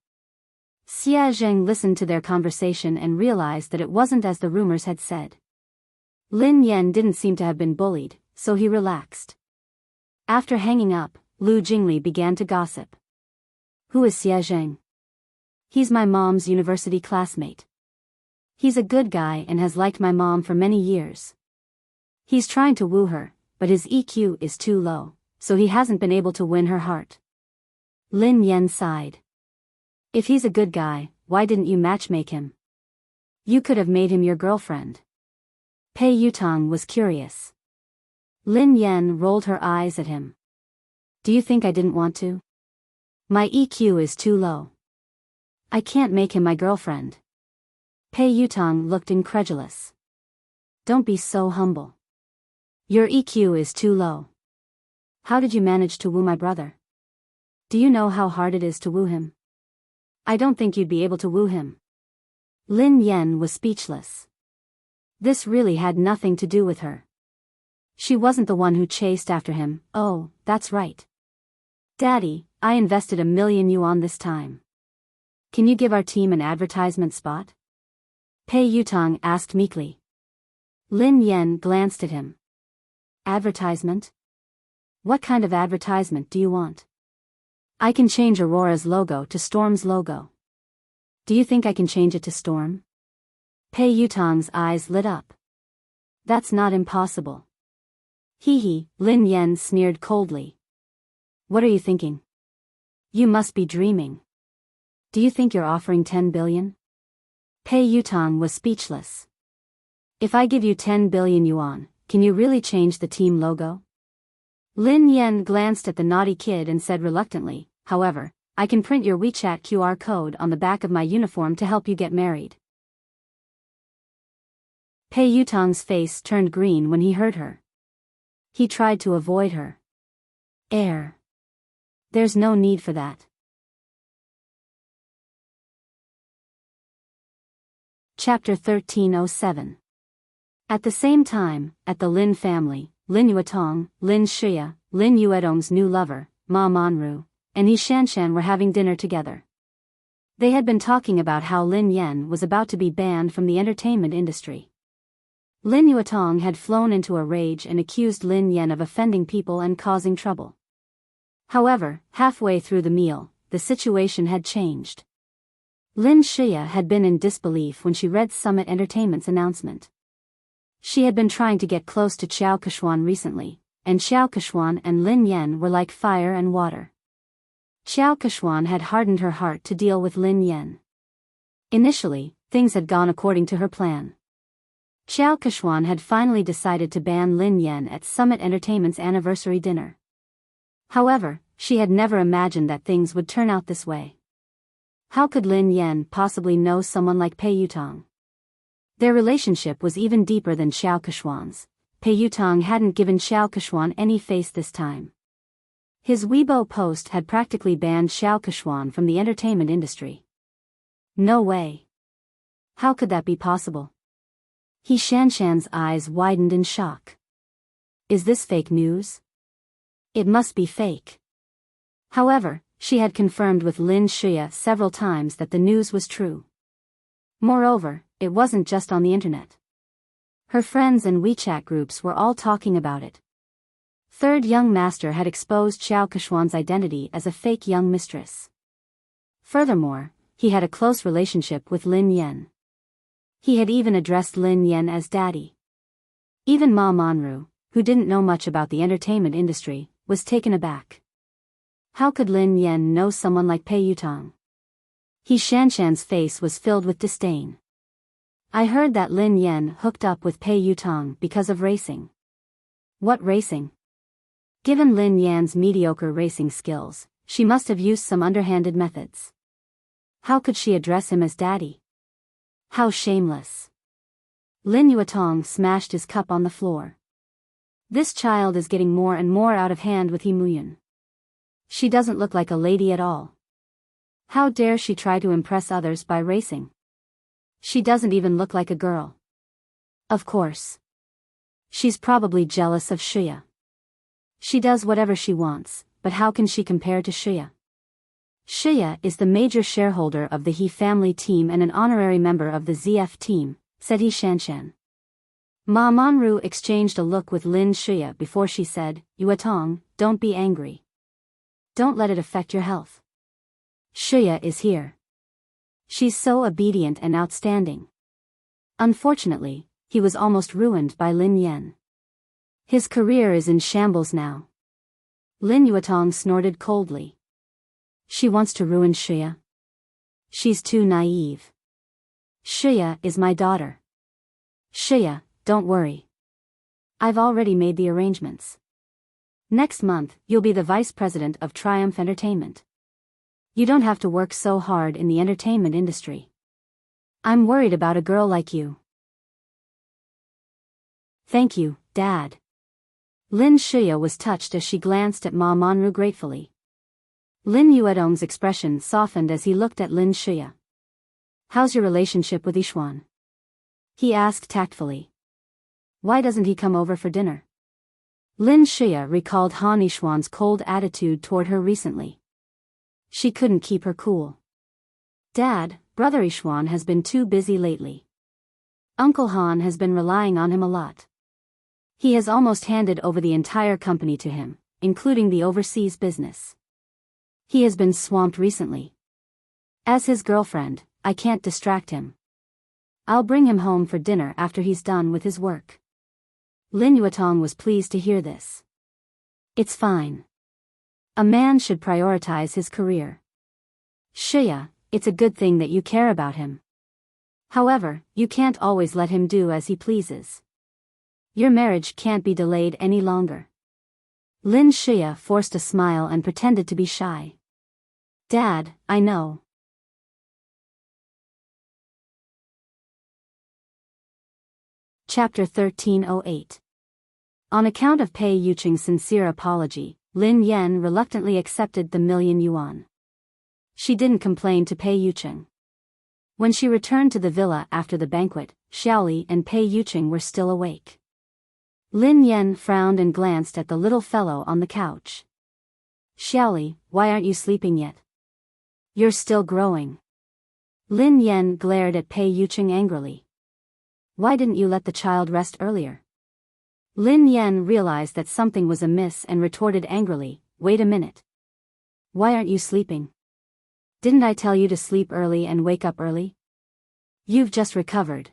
Xie Zheng listened to their conversation and realized that it wasn't as the rumors had said. Lin Yan didn't seem to have been bullied, so he relaxed. After hanging up, Lu Jingli began to gossip. Who is Xie Zheng? He's my mom's university classmate. He's a good guy and has liked my mom for many years. He's trying to woo her, but his EQ is too low, so he hasn't been able to win her heart. Lin Yan sighed. If he's a good guy, why didn't you matchmake him? You could have made him your girlfriend. Pei Yutong was curious. Lin Yan rolled her eyes at him. Do you think I didn't want to? My EQ is too low. I can't make him my girlfriend. Pei Yutong looked incredulous. Don't be so humble. Your EQ is too low. How did you manage to woo my brother? Do you know how hard it is to woo him? I don't think you'd be able to woo him. Lin Yan was speechless. This really had nothing to do with her. She wasn't the one who chased after him. Oh, that's right. Daddy, I invested 1,000,000 yuan this time. Can you give our team an advertisement spot? Pei Yutong asked meekly. Lin Yan glanced at him. Advertisement? What kind of advertisement do you want? I can change Aurora's logo to Storm's logo. Do you think I can change it to Storm? Pei Yutong's eyes lit up. That's not impossible. Hee hee, Lin Yan sneered coldly. What are you thinking? You must be dreaming. Do you think you're offering 10 billion? Pei Yutong was speechless. If I give you 10 billion yuan, can you really change the team logo? Lin Yan glanced at the naughty kid and said reluctantly, however, I can print your WeChat QR code on the back of my uniform to help you get married. Pei Yutong's face turned green when he heard her. He tried to avoid her. There's no need for that. Chapter 1307. At the same time, at the Lin family, Lin Yuetong, Lin Shia, Lin Yuedong's new lover, Ma Manru, and He Shanshan were having dinner together. They had been talking about how Lin Yan was about to be banned from the entertainment industry. Lin Yuetong had flown into a rage and accused Lin Yan of offending people and causing trouble. However, halfway through the meal, the situation had changed. Lin Shia had been in disbelief when she read Summit Entertainment's announcement. She had been trying to get close to Xiao Keshuan recently, and Xiao Keshuan and Lin Yan were like fire and water. Xiao Keshuan had hardened her heart to deal with Lin Yan. Initially, things had gone according to her plan. Xiao Keshuan had finally decided to ban Lin Yan at Summit Entertainment's anniversary dinner. However, she had never imagined that things would turn out this way. How could Lin Yan possibly know someone like Pei Yutong? Their relationship was even deeper than Xiao Keshuan's. Pei Yutong hadn't given Xiao Keshuan any face this time. His Weibo post had practically banned Xiao Keshuan from the entertainment industry. No way. How could that be possible? He Shanshan's eyes widened in shock. Is this fake news? It must be fake. However, she had confirmed with Lin Shia several times that the news was true. Moreover, it wasn't just on the internet. Her friends and WeChat groups were all talking about it. Third young master had exposed Xiao Keshuan's identity as a fake young mistress. Furthermore, he had a close relationship with Lin Yan. He had even addressed Lin Yan as daddy. Even Ma Manru, who didn't know much about the entertainment industry, was taken aback. How could Lin Yan know someone like Pei Yutong? He Shanshan's face was filled with disdain. I heard that Lin Yan hooked up with Pei Yutong because of racing. What racing? Given Lin Yan's mediocre racing skills, she must have used some underhanded methods. How could she address him as daddy? How shameless. Lin Yuetong smashed his cup on the floor. This child is getting more and more out of hand with He Muyun. She doesn't look like a lady at all. How dare she try to impress others by racing? She doesn't even look like a girl. Of course. She's probably jealous of Shia. She does whatever she wants, but how can she compare to Shia? Shia is the major shareholder of the He family team and an honorary member of the ZF team, said He Shanshan. Ma Manru exchanged a look with Lin Shuya before she said, Yuatong, don't be angry. Don't let it affect your health. Shuya is here. She's so obedient and outstanding. Unfortunately, he was almost ruined by Lin Yen. His career is in shambles now. Lin Yuatong snorted coldly. She wants to ruin Shuya. She's too naive. Shuya is my daughter. Shuya, don't worry. I've already made the arrangements. Next month, you'll be the vice president of Triumph Entertainment. You don't have to work so hard in the entertainment industry. I'm worried about a girl like you. Thank you, Dad. Lin Shuya was touched as she glanced at Ma Manru gratefully. Lin Yuedong's expression softened as he looked at Lin Shuya. How's your relationship with Yixuan? He asked tactfully. Why doesn't he come over for dinner? Lin Shuya recalled Han Yixuan's cold attitude toward her recently. She couldn't keep her cool. Dad, Brother Yixuan has been too busy lately. Uncle Han has been relying on him a lot. He has almost handed over the entire company to him, including the overseas business. He has been swamped recently. As his girlfriend, I can't distract him. I'll bring him home for dinner after he's done with his work. Lin Yuatong was pleased to hear this. It's fine. A man should prioritize his career. Shuya, it's a good thing that you care about him. However, you can't always let him do as he pleases. Your marriage can't be delayed any longer. Lin Shuya forced a smile and pretended to be shy. Dad, I know. Chapter 1308. On account of Pei Yuqing's sincere apology, Lin Yen reluctantly accepted the $1,000,000. She didn't complain to Pei Yuqing. When she returned to the villa after the banquet, Xiaoli and Pei Yuqing were still awake. Lin Yen frowned and glanced at the little fellow on the couch. Xiaoli, why aren't you sleeping yet? You're still growing. Lin Yen glared at Pei Yuqing angrily. Why didn't you let the child rest earlier? Lin Yen realized that something was amiss and retorted angrily, wait a minute. Why aren't you sleeping? Didn't I tell you to sleep early and wake up early? You've just recovered.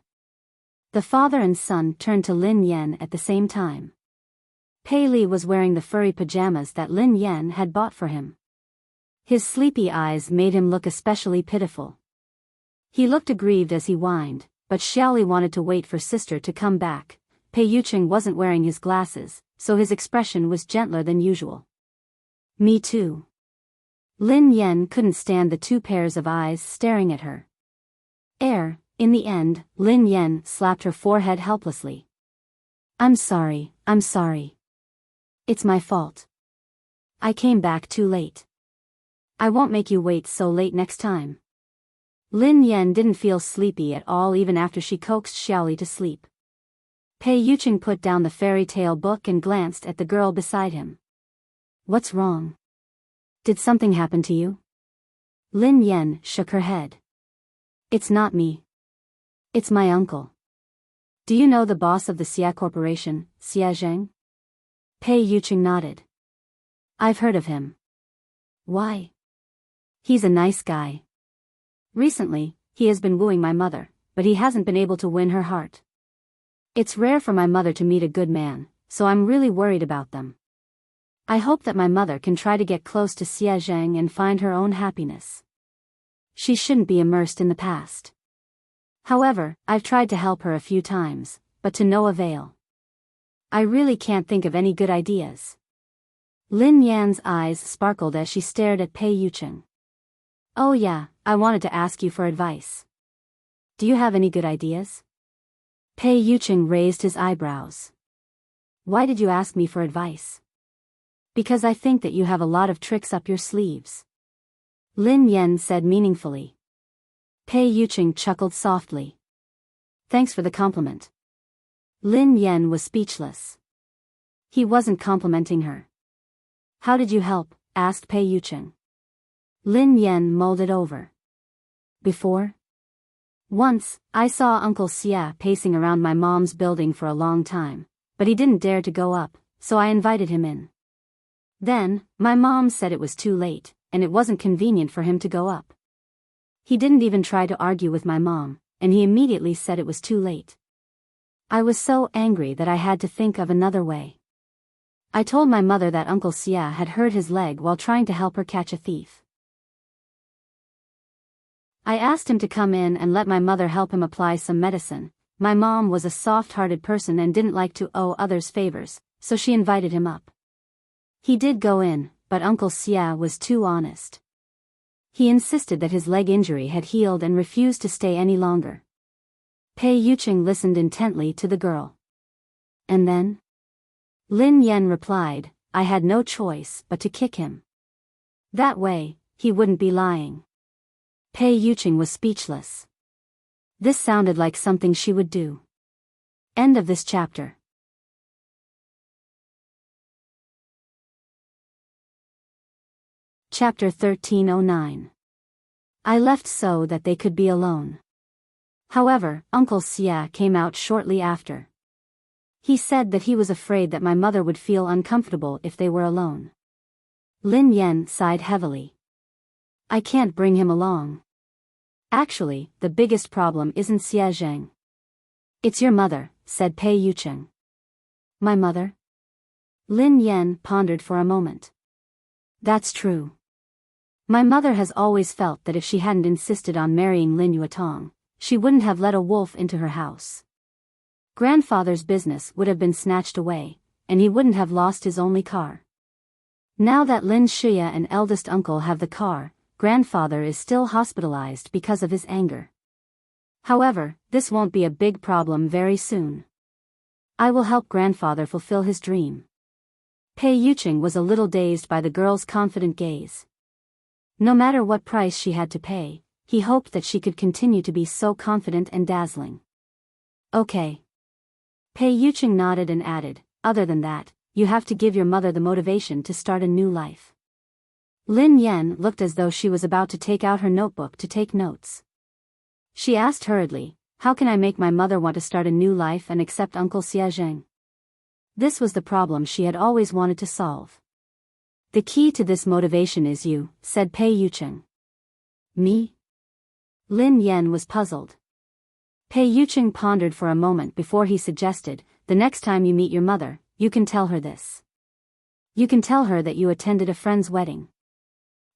The father and son turned to Lin Yen at the same time. Pei Li was wearing the furry pajamas that Lin Yen had bought for him. His sleepy eyes made him look especially pitiful. He looked aggrieved as he whined, but Xiaoli wanted to wait for sister to come back. Pei Yuqing wasn't wearing his glasses, so his expression was gentler than usual. Me too. Lin Yen couldn't stand the two pairs of eyes staring at her. In the end, Lin Yen slapped her forehead helplessly. I'm sorry. It's my fault. I came back too late. I won't make you wait so late next time. Lin Yen didn't feel sleepy at all even after she coaxed Xiaoli to sleep. Pei Yuqing put down the fairy tale book and glanced at the girl beside him. What's wrong? Did something happen to you? Lin Yen shook her head. It's not me. It's my uncle. Do you know the boss of the Xia Corporation, Xia Zheng? Pei Yuqing nodded. I've heard of him. Why? He's a nice guy. Recently, he has been wooing my mother, but he hasn't been able to win her heart. It's rare for my mother to meet a good man, so I'm really worried about them. I hope that my mother can try to get close to Xia Zheng and find her own happiness. She shouldn't be immersed in the past. However, I've tried to help her a few times, but to no avail. I really can't think of any good ideas. Lin Yan's eyes sparkled as she stared at Pei Yuqing. Oh yeah, I wanted to ask you for advice. Do you have any good ideas? Pei Yuqing raised his eyebrows. Why did you ask me for advice? Because I think that you have a lot of tricks up your sleeves. Lin Yan said meaningfully. Pei Yuqing chuckled softly. Thanks for the compliment. Lin Yan was speechless. He wasn't complimenting her. How did you help? Asked Pei Yuqing. Lin Yan mulled it over. Before? Once, I saw Uncle Xia pacing around my mom's building for a long time, but he didn't dare to go up, so I invited him in. Then, my mom said it was too late, and it wasn't convenient for him to go up. He didn't even try to argue with my mom, and he immediately said it was too late. I was so angry that I had to think of another way. I told my mother that Uncle Xia had hurt his leg while trying to help her catch a thief. I asked him to come in and let my mother help him apply some medicine. My mom was a soft-hearted person and didn't like to owe others favors, so she invited him up. He did go in, but Uncle Xia was too honest. He insisted that his leg injury had healed and refused to stay any longer. Pei Yuqing listened intently to the girl. And then? Lin Yan replied, I had no choice but to kick him. That way, he wouldn't be lying. Pei Yuqing was speechless. This sounded like something she would do. End of this chapter. Chapter 1309. I left so that they could be alone. However, Uncle Xia came out shortly after. He said that he was afraid that my mother would feel uncomfortable if they were alone. Lin Yan sighed heavily. I can't bring him along. Actually, the biggest problem isn't Xia Zheng. It's your mother, said Pei Yuqing. My mother? Lin Yan pondered for a moment. That's true. My mother has always felt that if she hadn't insisted on marrying Lin Yuetong, she wouldn't have let a wolf into her house. Grandfather's business would have been snatched away, and he wouldn't have lost his only car. Now that Lin Shuya and eldest uncle have the car, grandfather is still hospitalized because of his anger. However, this won't be a big problem very soon. I will help grandfather fulfill his dream. Pei Yuqing was a little dazed by the girl's confident gaze. No matter what price she had to pay, he hoped that she could continue to be so confident and dazzling. Okay. Pei Yuqing nodded and added, other than that, you have to give your mother the motivation to start a new life. Lin Yan looked as though she was about to take out her notebook to take notes. She asked hurriedly, how can I make my mother want to start a new life and accept Uncle Xia Zheng? This was the problem she had always wanted to solve. The key to this motivation is you, said Pei Yuqing. Me? Lin Yan was puzzled. Pei Yuqing pondered for a moment before he suggested, the next time you meet your mother, you can tell her this. You can tell her that you attended a friend's wedding.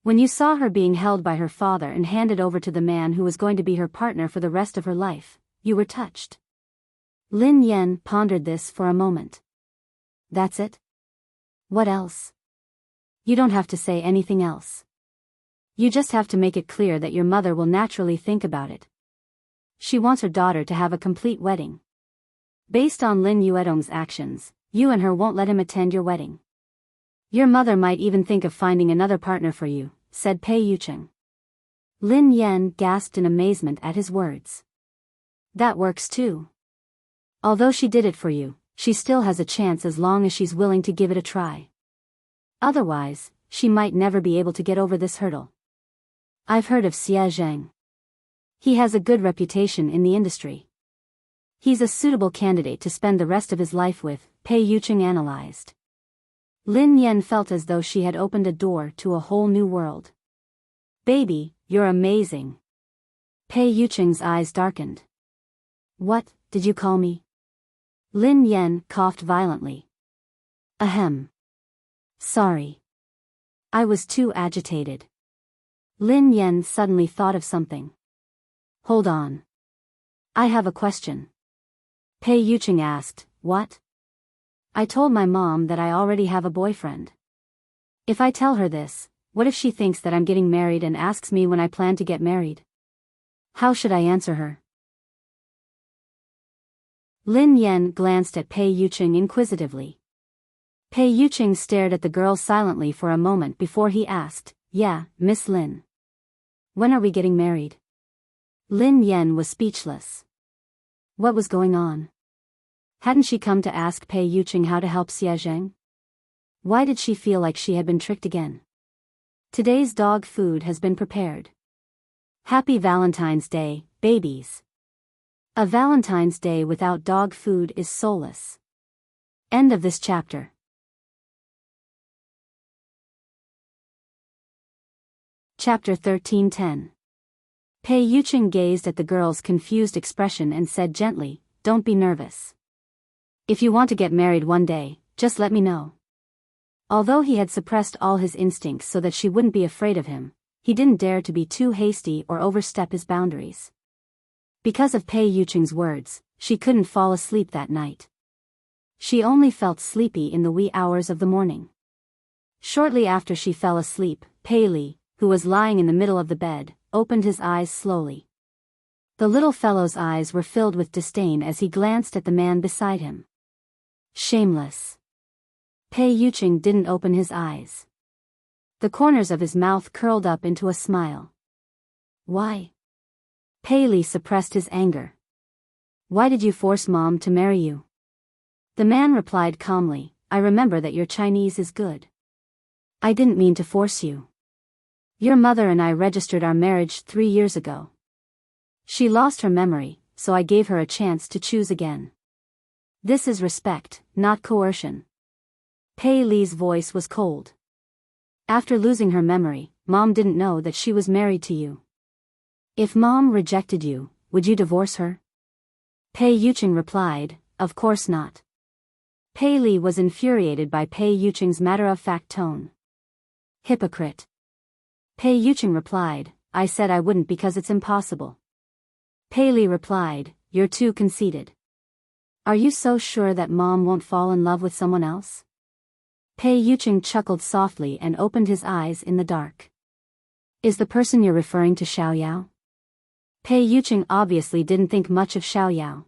When you saw her being held by her father and handed over to the man who was going to be her partner for the rest of her life, you were touched. Lin Yan pondered this for a moment. That's it? What else? You don't have to say anything else. You just have to make it clear that your mother will naturally think about it. She wants her daughter to have a complete wedding. Based on Lin Yuetong's actions, you and her won't let him attend your wedding. Your mother might even think of finding another partner for you, said Pei Yuqing. Lin Yan gasped in amazement at his words. That works too. Although she did it for you, she still has a chance as long as she's willing to give it a try. Otherwise, she might never be able to get over this hurdle. I've heard of Xia Zheng. He has a good reputation in the industry. He's a suitable candidate to spend the rest of his life with, Pei Yuqing analyzed. Lin Yan felt as though she had opened a door to a whole new world. Baby, you're amazing. Pei Yuqing's eyes darkened. What, did you call me? Lin Yan coughed violently. Ahem. Sorry. I was too agitated. Lin Yan suddenly thought of something. Hold on. I have a question. Pei Yuqing asked, what? I told my mom that I already have a boyfriend. If I tell her this, what if she thinks that I'm getting married and asks me when I plan to get married? How should I answer her? Lin Yan glanced at Pei Yuqing inquisitively. Pei Yuqing stared at the girl silently for a moment before he asked, yeah, Miss Lin. When are we getting married? Lin Yan was speechless. What was going on? Hadn't she come to ask Pei Yuqing how to help Xia Zheng? Why did she feel like she had been tricked again? Today's dog food has been prepared. Happy Valentine's Day, babies. A Valentine's Day without dog food is soulless. End of this chapter. Chapter 13:10. Pei Yuqing gazed at the girl's confused expression and said gently, "Don't be nervous. If you want to get married one day, just let me know." Although he had suppressed all his instincts so that she wouldn't be afraid of him, he didn't dare to be too hasty or overstep his boundaries. Because of Pei Yuqing's words, she couldn't fall asleep that night. She only felt sleepy in the wee hours of the morning. Shortly after she fell asleep, Pei Li, who was lying in the middle of the bed, opened his eyes slowly. The little fellow's eyes were filled with disdain as he glanced at the man beside him. Shameless. Pei Yuqing didn't open his eyes. The corners of his mouth curled up into a smile. Why? Pei Li suppressed his anger. Why did you force Mom to marry you? The man replied calmly, I remember that your Chinese is good. I didn't mean to force you. Your mother and I registered our marriage 3 years ago. She lost her memory, so I gave her a chance to choose again. This is respect, not coercion. Pei Li's voice was cold. After losing her memory, Mom didn't know that she was married to you. If Mom rejected you, would you divorce her? Pei Yuqing replied, of course not. Pei Li was infuriated by Pei Yuqing's matter-of-fact tone. Hypocrite. Pei Yuqing replied, I said I wouldn't because it's impossible. Pei Li replied, you're too conceited. Are you so sure that Mom won't fall in love with someone else? Pei Yuqing chuckled softly and opened his eyes in the dark. Is the person you're referring to Xiaoyao? Pei Yuqing obviously didn't think much of Xiaoyao.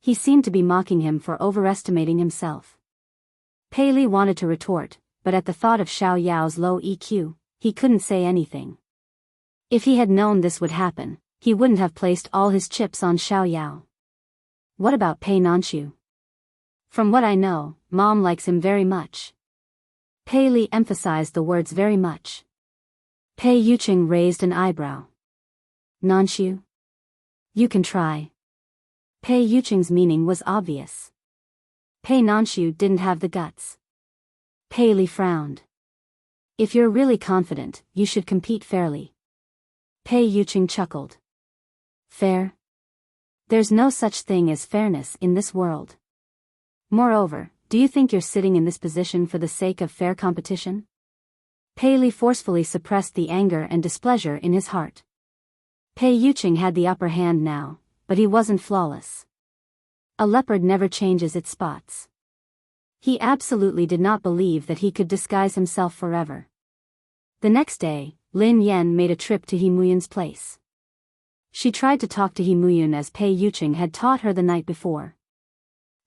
He seemed to be mocking him for overestimating himself. Pei Li wanted to retort, but at the thought of Xiaoyao's low EQ, he couldn't say anything. If he had known this would happen, he wouldn't have placed all his chips on Xiaoyao. What about Pei Nanxiu? From what I know, Mom likes him very much. Pei Li emphasized the words very much. Pei Yuqing raised an eyebrow. Nanxiu? You can try. Pei Yuqing's meaning was obvious. Pei Nanxiu didn't have the guts. Pei Li frowned. If you're really confident, you should compete fairly. Pei Yuqing chuckled. Fair? There's no such thing as fairness in this world. Moreover, do you think you're sitting in this position for the sake of fair competition? Pei Li forcefully suppressed the anger and displeasure in his heart. Pei Yuqing had the upper hand now, but he wasn't flawless. A leopard never changes its spots. He absolutely did not believe that he could disguise himself forever. The next day, Lin Yan made a trip to He Muyun's place. She tried to talk to He Muyun as Pei Yuqing had taught her the night before.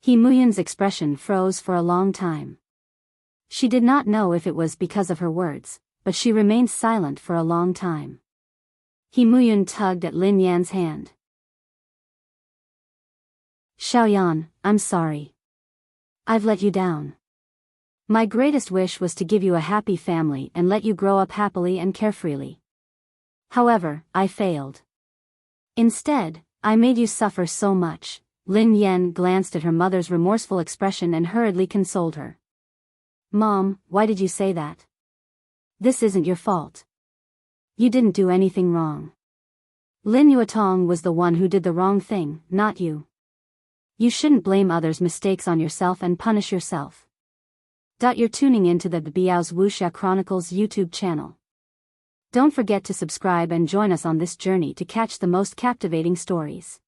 He Muyun's expression froze for a long time. She did not know if it was because of her words, but she remained silent for a long time. He Muyun tugged at Lin Yan's hand. Xiaoyan, I'm sorry. I've let you down. My greatest wish was to give you a happy family and let you grow up happily and carefreely. However, I failed. Instead, I made you suffer so much. Lin Yan glanced at her mother's remorseful expression and hurriedly consoled her. Mom, why did you say that? This isn't your fault. You didn't do anything wrong. Lin Yuetong was the one who did the wrong thing, not you. You shouldn't blame others' mistakes on yourself and punish yourself. You're tuning into the Biyao's Wuxia Chronicles YouTube channel. Don't forget to subscribe and join us on this journey to catch the most captivating stories.